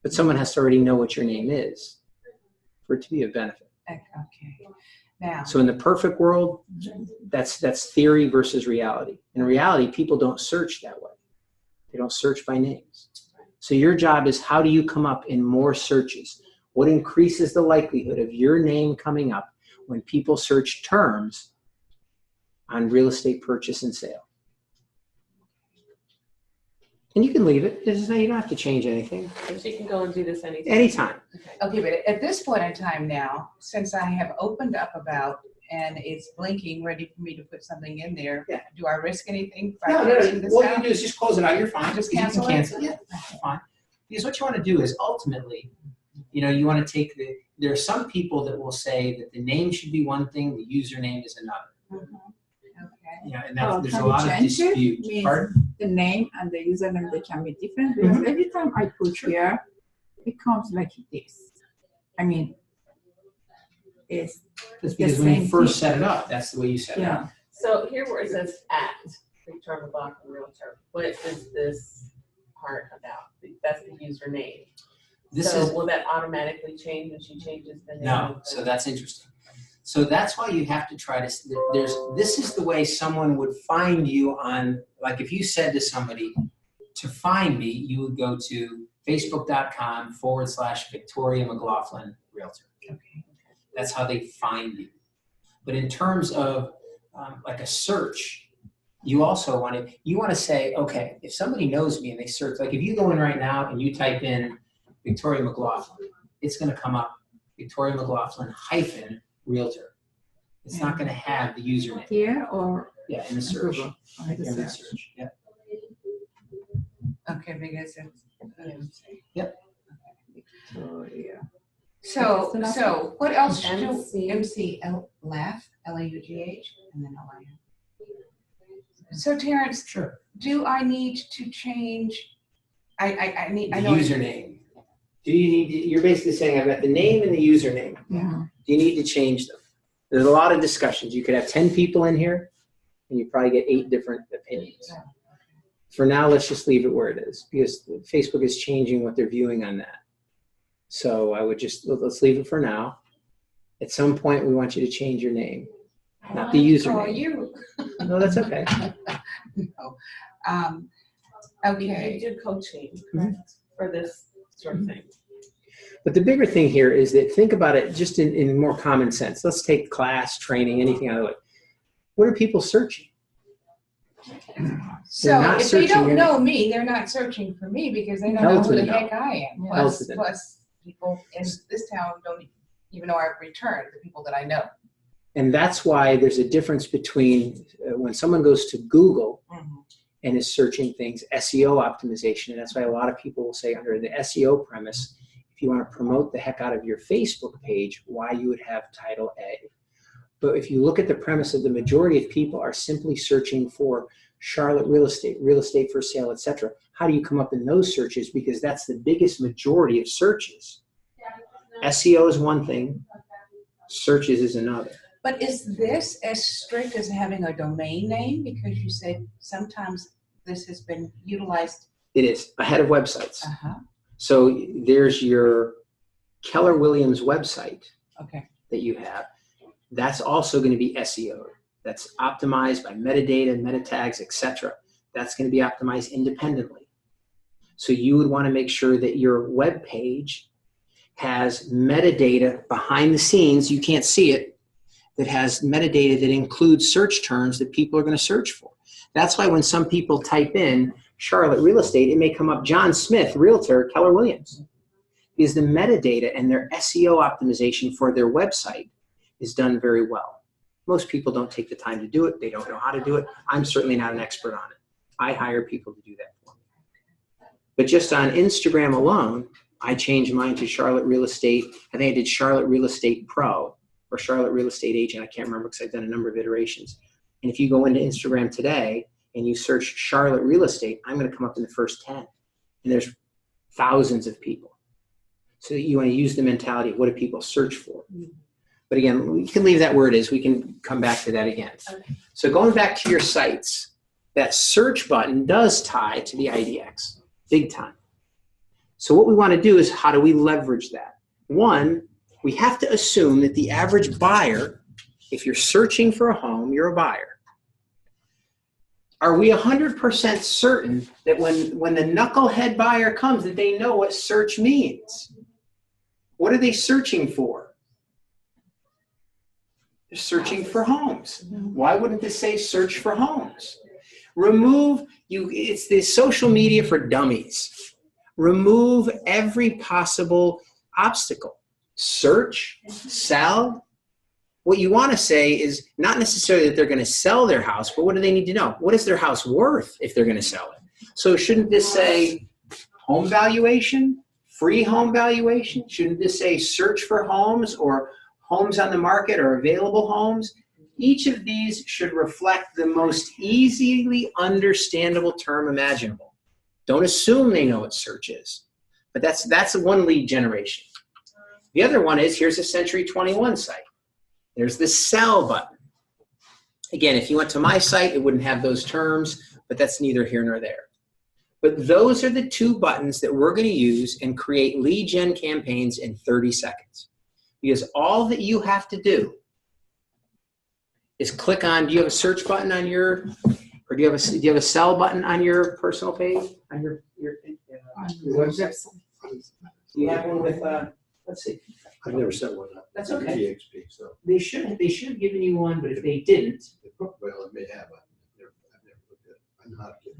But someone has to already know what your name is for it to be of benefit. Okay. Now. So in the perfect world, that's theory versus reality. In reality, people don't search that way. They don't search by names. So your job is, how do you come up in more searches? What increases the likelihood of your name coming up when people search terms on real estate purchase and sale? And you can leave it. You don't have to change anything. So you can go and do this anytime. Anytime. Okay, but at this point in time now, since I have opened up about and it's blinking, ready for me to put something in there, Yeah. do I risk anything by No. closing this What out? you do is just close it out. You're fine. Just You can cancel it? cancel. Yeah, fine. Because what you want to do is ultimately, you want to take there are some people that will say that the name should be one thing, the username is another. Okay. And Oh, there's can a we lot of change it? dispute. Means- Pardon? The name and the username, they can be different, because every time I put here, it comes like this. I mean, it's That's the because when you same first thing. set it up, that's the way you set it up. Yeah. So here where it says at Victoria McLaughlin Realtor, what is this part about? That's the username. This So is will that automatically change when she changes the name? no. So that's interesting. So that's why you have to try to. This is the way someone would find you on. Like if you said to somebody, to find me, you would go to facebook.com/Victoria McLaughlin Realtor. Okay. That's how they find you. But in terms of like a search, you also want to say, okay, if somebody knows me and they search, like if you go in right now and you type in Victoria McLaughlin, it's going to come up Victoria McLaughlin hyphen Realtor. It's not going to have the username. Here or Yeah, in the search. Google? Or Right the there in the search. search. Yeah. Okay, because it's. Victoria. So, what else do MC. MC laugh Laugh and then LIF. So Terrence, Sure. do I need to change? I The know. username. Do you need to, you're basically saying I've got the name and the username. Yeah. Do you need to change them? There's a lot of discussions. You could have 10 people in here and you probably get 8 different opinions. For now, let's just leave it where it is because Facebook is changing what they're viewing on that. So I would just, let's leave it for now. At some point, we want you to change your name, not the Call username. you. No, that's okay. No. You Okay. do coaching, correct, for this sort of thing. But the bigger thing here is that think about it just in more common sense. Let's take class, training, anything out of the way. What are people searching? So not if they searching don't your- know me, they're not searching for me because they don't Hell know to who the the no. heck I am. Yeah. Hell Plus, to the no. plus people in this town don't even know I've returned, the people that I know. And that's why there's a difference between when someone goes to Google and is searching things, SEO optimization. And that's why a lot of people will say under the SEO premise, if you want to promote the heck out of your Facebook page, why you would have title A. But if you look at the premise of the majority of people are simply searching for Charlotte real estate for sale, etc. How do you come up in those searches? Because that's the biggest majority of searches. SEO is one thing, searches is another. But is this as strict as having a domain name? Because you said sometimes this has been utilized. It is ahead of websites. Uh-huh. So there's your Keller Williams website Okay. that you have. That's also going to be SEO. That's optimized by metadata, meta tags, etc. That's going to be optimized independently. So you would want to make sure that your web page has metadata behind the scenes. You can't see it. That has metadata that includes search terms that people are going to search for. That's why when some people type in Charlotte real estate, it may come up John Smith, Realtor, Keller Williams. Because the metadata and their SEO optimization for their website is done very well. Most people don't take the time to do it. They don't know how to do it. I'm certainly not an expert on it. I hire people to do that for me. But just on Instagram alone, I changed mine to Charlotte Real Estate. I think I did Charlotte Real Estate Pro or Charlotte Real Estate Agent. I can't remember because I've done a number of iterations. And if you go into Instagram today and you search Charlotte Real Estate, I'm going to come up in the first 10. And there's thousands of people. So you want to use the mentality of what do people search for. But again, we can leave that where it is. We can come back to that again. Okay. So going back to your sites, that search button does tie to the IDX, big time. So what we want to do is how do we leverage that? One, we have to assume that the average buyer, if you're searching for a home, you're a buyer. Are we 100% certain that when the knucklehead buyer comes that they know what search means? What are they searching for? They're searching for homes. Why wouldn't this say search for homes? It's the social media for dummies. Remove every possible obstacle. Search, sell. What you want to say is not necessarily that they're going to sell their house, but what do they need to know? What is their house worth if they're going to sell it? So shouldn't this say home valuation, free home valuation? Shouldn't this say search for homes or homes on the market or available homes? Each of these should reflect the most easily understandable term imaginable. Don't assume they know what search is. But that's one lead generation. The other one is, here's a Century 21 site. There's the sell button. Again, if you went to my site, it wouldn't have those terms, but that's neither here nor there. But those are the two buttons that we're going to use and create lead gen campaigns in 30 seconds. Because all that you have to do is click on, do you have a search button on your, or do you have a sell button on your personal page? On your website? Do you have one with, let's see. I've never set one up. That's okay. TXP, so, They should have given you one, but if they didn't, well, it may have, I've never looked at it. I know how to get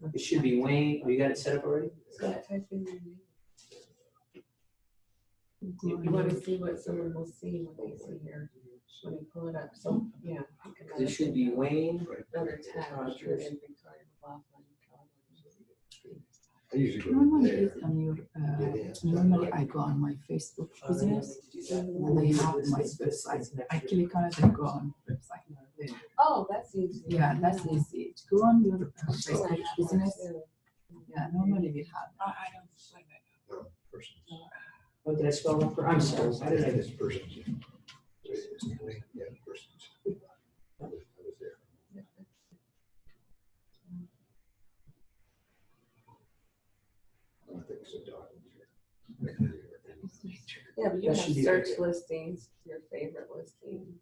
it. it should be Wayne. Oh, you got it set up already? Type in your name. You want to see what someone will see when they see here, when you pull it up. So, yeah. It should be Wayne. Another tab. Victoria McLaughlin. I usually go Normally, there. it's on your, normally I go on my Facebook business, and they have my website. I click on it and go on website. Oh, that's easy. Yeah, that's easy. To go on your Facebook business, yeah, normally we have. I don't see that. No, person. Oh, did I spell wrong? I'm sorry. I didn't have this person. Yeah, person. I was there. I think it's a dog. Yeah, but you That have should be search right. listings, your favorite listings.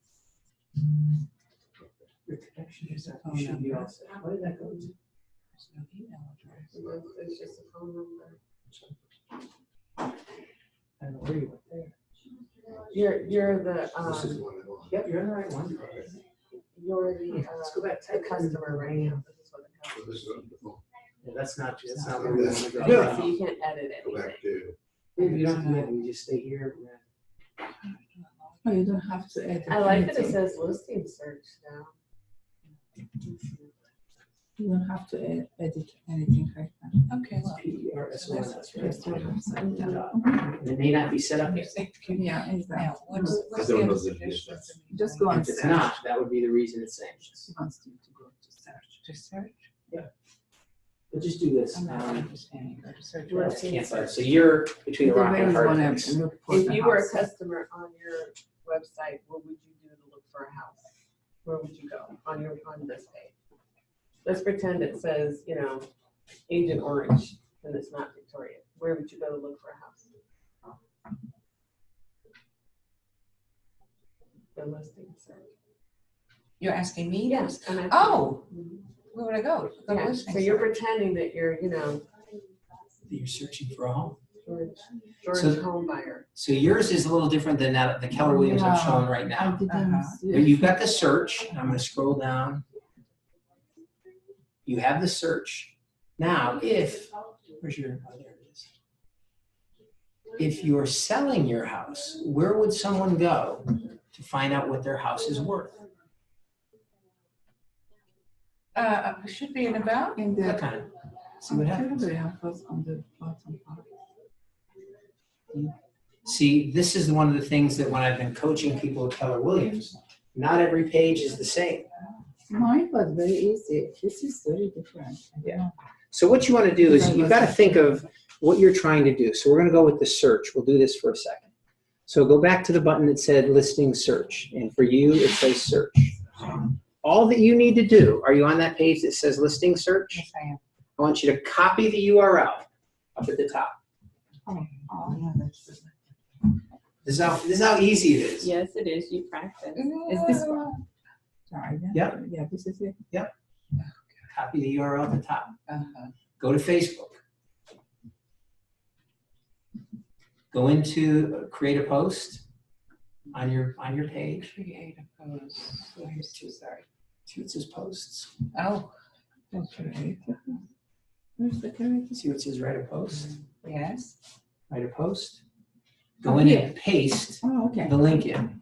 Your connection is up. You should be all set. Why did that go to? There's no email address. And it's just a phone number. I don't know where you went there. You're the, This is the one I want. Yep, you're in the right one. you're the, Let's go back. the customer right now. This is what it So helps. this is on the phone. Yeah, that's not where we want to go. Yeah, so you can't edit Go anything. back to. Maybe you don't have to, edit, we just stay here. Oh, you don't have to edit. I like that it anything. says listing search now. You don't have to edit anything right now. Okay, well. PRSON, that's right. Just your website. Yeah. It may not be set up yet. Yeah, exactly. Now, what's I the don't know other that it is. suggestion? Just go on If it's search. not, that would be the reason it's saying. She wants you to go to search. To search? But just do this. I'm not understanding. Go to search. Well, I can't find it. So you're between a rock and a hard place. If you were a customer on your website, what would you do to look for a house? Where would you go on this page? Let's pretend it says, Agent Orange, and it's not Victoria. Where would you go to look for a house? The listing search. You're asking me? Yes. Oh, where would I go? Go to Yeah, listing so you're search. pretending that you're, You're searching for a home. George So- home buyer. So yours is a little different than that, the Keller Williams I'm showing right I now. didn't see But it. you've got the search, and I'm gonna scroll down. You have the search. Now, where's your, oh, there it is. If you're selling your house, where would someone go to find out what their house is worth? Should be an about. In Click the, on it. See what happens. probably happens on the bottom part. See, this is one of the things that when I've been coaching people at Keller Williams, not every page is the same. Mine was very easy. This is very different. Yeah. So what you want to do is you've got to think of what you're trying to do. So we're going to go with the search. We'll do this for a second. So go back to the button that said listing search. And for you, it says search. All that you need to do, are you on that page that says listing search? Yes, I am. I want you to copy the URL up at the top. Oh, yeah, that's. This is how easy it is. Yes, it is. You practice. Is this one? Sorry. Yep. Yeah, this is it. Copy the URL at the top. Uh-huh. Go to Facebook. Go into create a post on your page. Create a post. Where's two, sorry. See what says posts. Oh, That's right. Where's the character? See what says write a post. yes. Write a post. Oh, Go in here. and paste Oh, okay. the link in.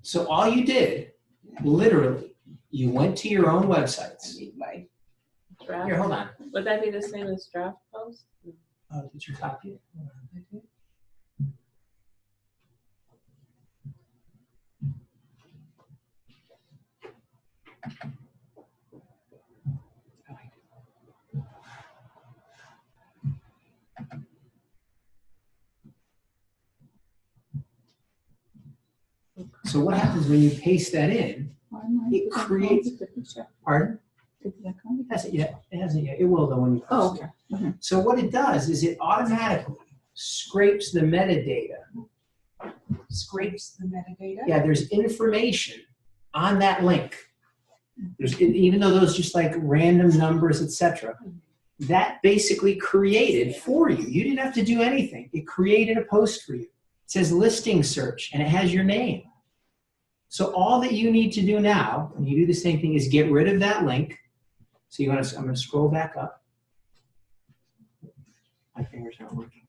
So all you did, literally, you went to your own I websites. need my. Draft. Here, hold on. Would that be the same as draft post? Oh, did you copy it? So what happens when you paste that in? It creates. Pardon? It hasn't yet. It hasn't yet. It will though when you post Oh, it. okay. Mhm. So what it does is it automatically scrapes the metadata. Scrapes the metadata? Yeah, there's information on that link. Even though those just like random numbers, etc. That basically created for you. You didn't have to do anything. It created a post for you. It says listing search and it has your name. So all that you need to do now, and you do the same thing, is get rid of that link. So I'm going to scroll back up. My fingers aren't working.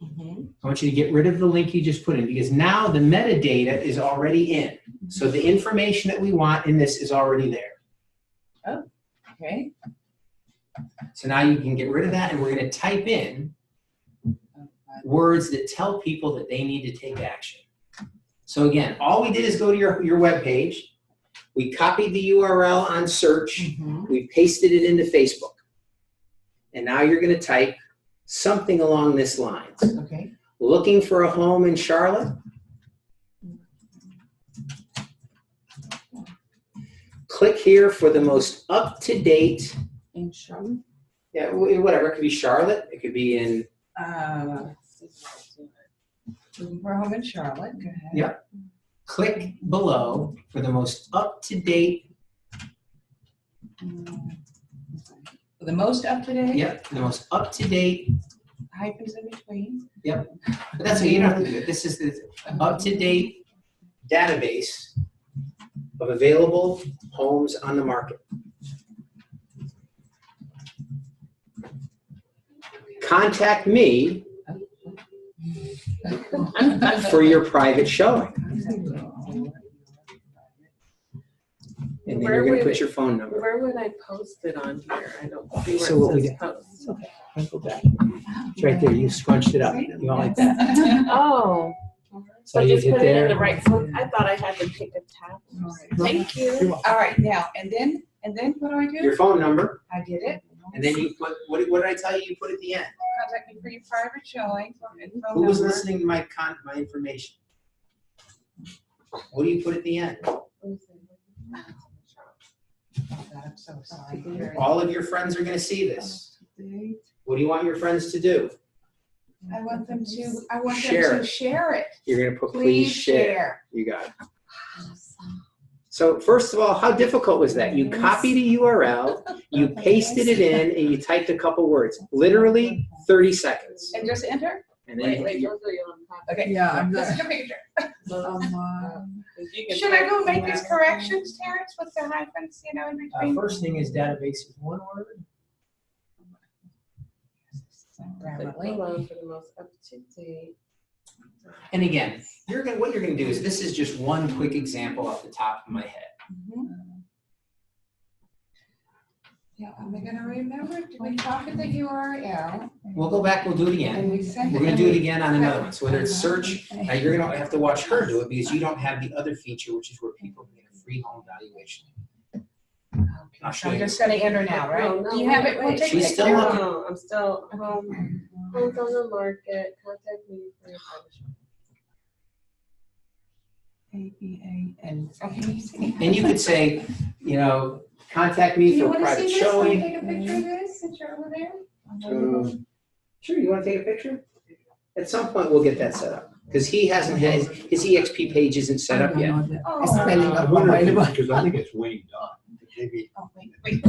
I want you to get rid of the link you just put in because now the metadata is already in. So the information that we want in this is already there. Okay. So now you can get rid of that and we're going to type in words that tell people that they need to take action. So again, all we did is go to your web page. We copied the URL on search. We pasted it into Facebook. And now you're going to type something along this lines. Okay. Looking for a home in Charlotte? Click here for the most up-to-date. In Charlotte? Yeah, whatever. It could be Charlotte. It could be in. We're home in Charlotte. Go ahead. Yep. Click below for the most up-to-date. The most up to date? Yep. The most up-to-date. Hyphens in between. Yep. But that's what you don't have to do. This is the up-to-date database of available homes on the market. Contact me for your private showing. And then you're going to put your phone number. Where would I post it on here? I don't see So where what we it says got- post. It's okay. I'll go back. It's right there. You scrunched it up. You all like that? Oh, So so you just hit put it in there. the right, so I thought I had to pick a tab. Thank you. All right, now, and then what do I do? Your phone number, I did it. and then you put, what did I tell you you put at the end? Contact me for your private showing. And phone Who was number. listening to my information? What do you put at the end? Oh, God, I'm so sorry. All of your friends are going to see this. What do you want your friends to do? I want them to Share. share it. You're going to put Please share. You got it. So first of all, how difficult was that? You copied a URL, you pasted it in, and you typed a couple words. Literally 30 seconds. And just enter? And then Wait, those are your own copies. Okay. Yeah, I'm This not. is a picture. You can Should I go type make them these out. corrections, Terrence, with the hyphens, in between? first thing is database is one word. Click below for the most up-to-date. And again, what you're going to do is, this is just one quick example off the top of my head. Yeah, am I gonna remember? Did we copy the URL? We'll go back, we'll do it again. And we sent We're going to do it again on another one. So whether it's search, now you're going to have to watch her do it because you don't have the other feature, which is where people get a free home valuation. I'll show I'm you. just gonna enter now, right? No, Do you have it? We'll wait. take a She's still picture. looking. No, I'm still, homes on the market, contact me for your private showing. ABAN. Okay. And you could say, contact Do me you for a wanna private see this? Wanna showing. take a picture of this since you're over there? Sure, you want to take a picture? At some point, we'll get that set up. Because he hasn't had, his EXP page isn't set up yet. Oh. Spelling I of wonder if available. because I think it's Wayne Dunn. Maybe Oh, wait.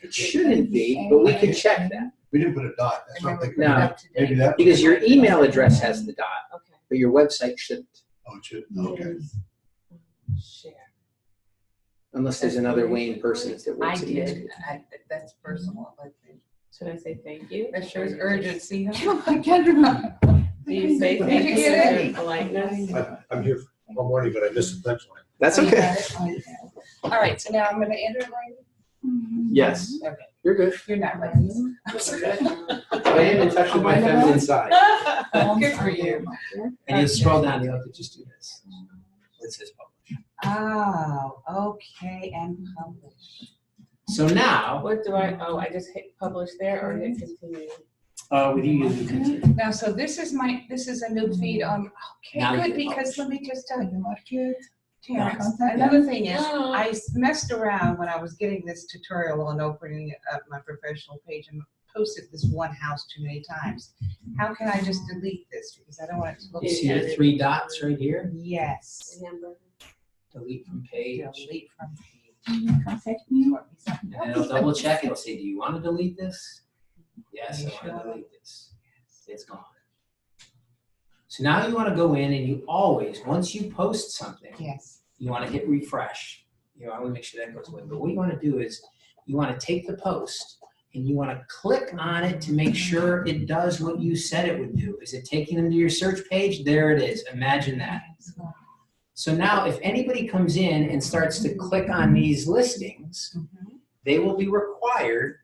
It shouldn't be, but we can check that. we didn't put a dot. That's what I'm thinking. No. Maybe that. Because your email address has the dot, Okay. but your website shouldn't. Oh, it should. Okay. Share. Unless there's another Wayne person that I works at did. EXP. That's personal. I think. Should I say thank you? That shows urgency. I can't remember. Do you say Did thank you you get for it? your politeness? I'm here all morning, but I missed the next line. That's You okay. got it? All right, so now I'm gonna enter Wayne. Yes, Okay, you're good. you're not ready. Okay. I am in touch with my feminine side. Good for you. And you scroll down, you'll have to just do this. It says publish. Oh, okay, and publish. So now, What do I just hit publish there or hit continue? With you, you continue. Now, so this is a new feed on, okay, Now you good, can because publish. let me just tell you, Market. Terrence, Contact. another thing is, Oh. I messed around when I was getting this tutorial on opening up my professional page and posted this one house too many times. How can I just delete this? Because I don't want it to look. You see the 3 dots right here? Yes. Hamburger. Delete from page. Delete from page. Contact me. And then it'll double check and it'll say, do you want to delete this? Yes, I want to delete this. It's gone. So now you want to go in and you always, once you post something, Yes. you want to hit refresh. I want to make sure that goes away. But what you want to do is you want to take the post and you want to click on it to make sure it does what you said it would do. Is it taking them to your search page? There it is. Imagine that. So now if anybody comes in and starts to click on these listings, they will be required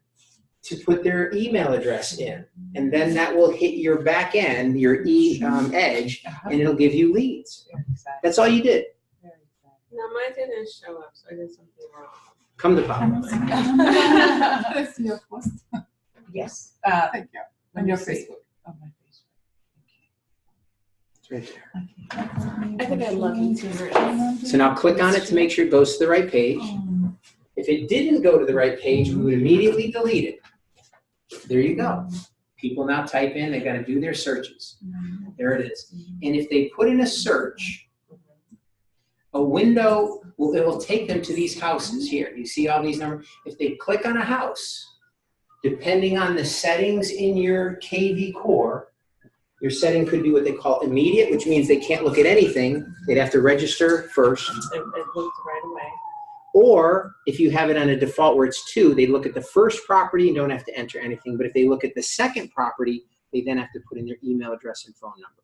to put their email address in. And then that will hit your back end, your edge, and it'll give you leads. That's all you did. No, mine didn't show up, so I did something wrong. Come to Papa. That's your post. Yes. Thank you. On your Let me see. Facebook. On my Facebook. It's right there. I think I'm lucky too. So now click on it to make sure it goes to the right page. If it didn't go to the right page, we would immediately delete it. There you go. People now type in, they've got to do their searches. There it is. And if they put in a search, a window, it will take them to these houses here. You see all these numbers? If they click on a house, depending on the settings in your KV core, your setting could be what they call immediate, which means they can't look at anything. They'd have to register first. It looked right away. Or if you have it on a default where it's 2, they look at the first property and don't have to enter anything. But if they look at the second property, they then have to put in their email address and phone number.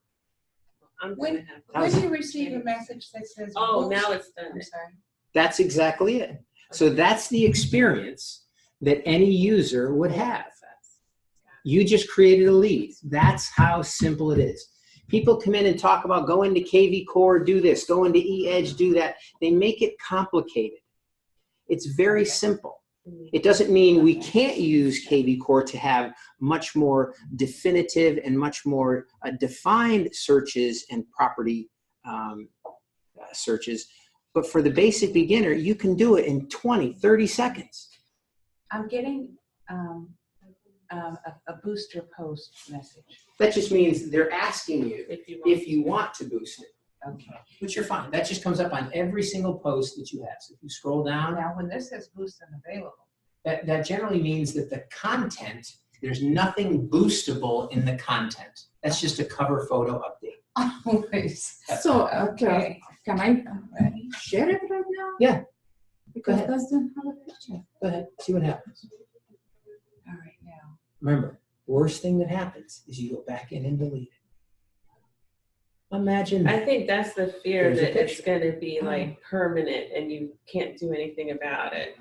I'm When- gonna have. When do you receive a message that says? Oh, "Oops," now it's done. I'm sorry. That's exactly it. So that's the experience that any user would have. You just created a lead. That's how simple it is. People come in and talk about go into KV Core, do this, go into eEdge, do that. They make it complicated. It's very simple. It doesn't mean we can't use KV Core to have much more definitive and much more defined searches and property searches. But for the basic beginner, you can do it in 20, 30 seconds. I'm getting a booster post message. That just means they're asking you if you want. want to boost it, Okay. which you're fine. That just comes up on every single post that you have. So if you scroll down, Now, when this says boost unavailable, that generally means that the content, there's nothing boostable in the content. That's just a cover photo update. always. So, Okay. can I I'm ready. share it right now? Yeah. Because ahead. it doesn't have a picture. Go ahead, see what happens. All right, now. Remember, worst thing that happens is you go back in and delete it. Imagine I that. think that's the fear There's a that it's picture. gonna be like permanent and you can't do anything about it.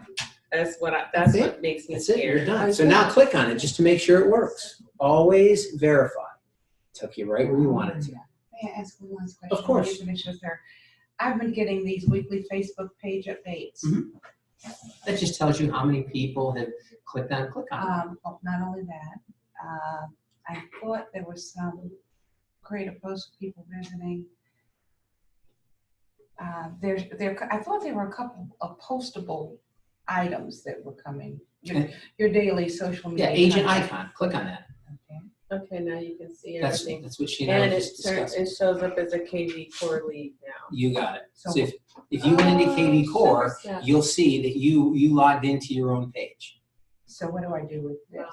That's what That's it. what makes me That's it, you're scared. done. So now click on it just to make sure it works. Always verify. Took you right where you wanted to. May I ask one last question? Of course. You finish with her. I've been getting these weekly Facebook page updates. Mhm. That just tells you how many people have clicked on it. Not only that, I thought there was some create a post of people visiting. I thought there were a couple of postable items that were coming. Your daily social media. Yeah, agent content. icon. Click on that. Okay. Okay, now you can see That's everything. what she and I And were it just turns, discussing. it shows up as a KV core lead now. You got it. So- So if you went into KV Core, Super step. you'll see that you logged into your own page. So what do I do with this?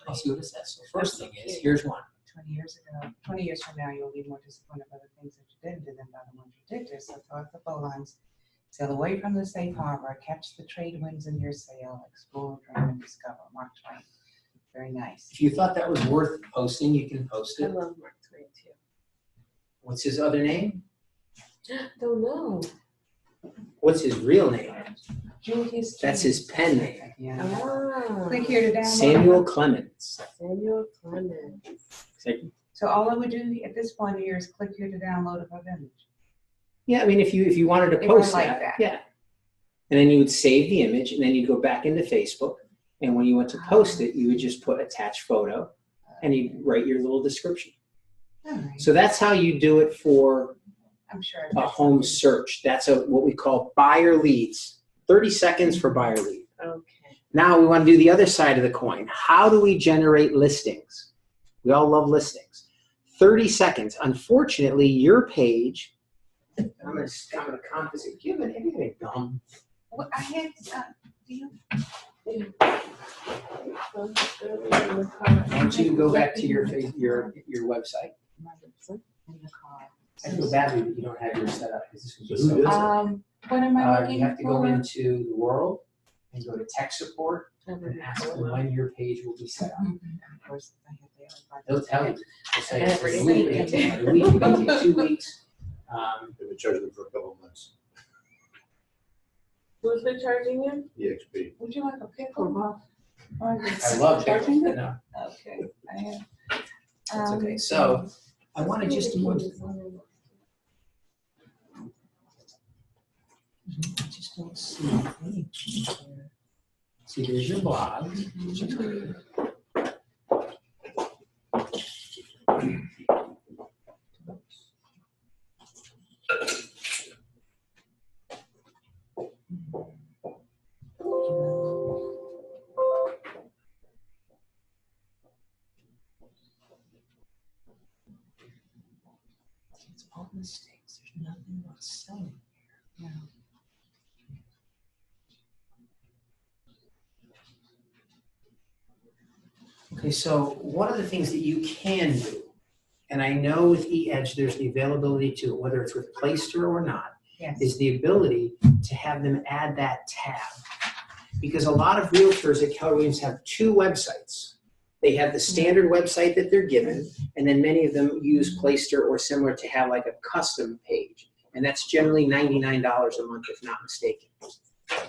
I'll see what it says. So first thing is, Cute. here's one. 20 years from now, you'll be more disappointed by the things that you didn't do than by the ones you did do. So throw out the bowlines, sail away from the safe harbor, catch the trade winds in your sail, explore, dream, and discover. Mark Twain. Very nice. If you thought that was worth posting, you can post I it. love Mark Twain too. What's his other name? Don't know. What's his real name? Julius. That's his pen name. Yeah. Ah, Click here to download. Samuel Clemens. Samuel Clemens. So all I would do at this point here is click here to download a web image. Yeah, I mean, if you wanted to If I post like that, that. yeah. And then you would save the image, and then you'd go back into Facebook, and when you went to post it, you would just put attach photo, and you write your little description. All right. So that's how you do it for I'm sure. a home search. That's what we call buyer leads. 30 seconds for buyer lead. Okay. Now we want to do the other side of the coin. How do we generate listings? We all love listings. 30 seconds. Unfortunately, your page, I'm going to compass it. Do you have anything dumb? Well, I had, do you? I want you to go back to your website. My website in the car. I feel badly that you don't have yours set up because this would be So who so. does What am I looking You have to go for? into the world and go to tech support and ask them when your page will be set up. Of course, I have the They'll tell you. They'll say it's Every a week, week. it can take a week, it can take 2 weeks. They've been charging them for a couple of months. Who's been charging you? EXP. Would you like a For pickle? what? I love Charging it. them? No, Okay, I have. that's okay. So I want to just I just don't see anything here. See, there's your blog. It's all mistakes. There's nothing about selling here. No. Okay, so one of the things that you can do, and I know with eEdge there's the availability to it, whether it's with Playstore or not, Yes. is the ability to have them add that tab. Because a lot of realtors at Keller Williams have 2 websites. They have the standard website that they're given, and then many of them use Playstore or similar to have like a custom page. And that's generally $99 a month, if not mistaken.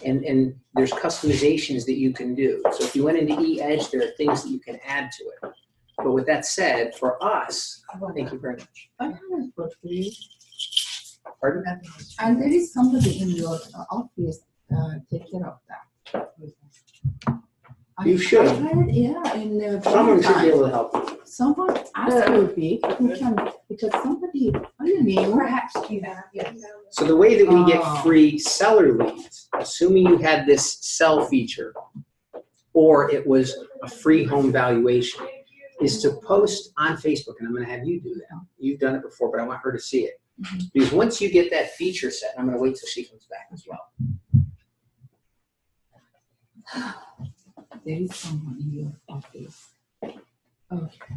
And there's customizations that you can do. So if you went into eEdge, there are things that you can add to it. But with that said, for us, thank you very much. I have a portfolio. Pardon? And there is somebody in your office take care of that. You should. I heard, yeah, in the. Someone should be able to help you. Someone asked me who can, because somebody, I don't know. Perhaps you have, yes. So the way that we get Oh. free seller leads, assuming you had this sell feature, or it was a free home valuation, is to post on Facebook, and I'm going to have you do that. You've done it before, but I want her to see it. Because once you get that feature set, I'm going to wait till she comes back as well. There is someone in your office. Okay.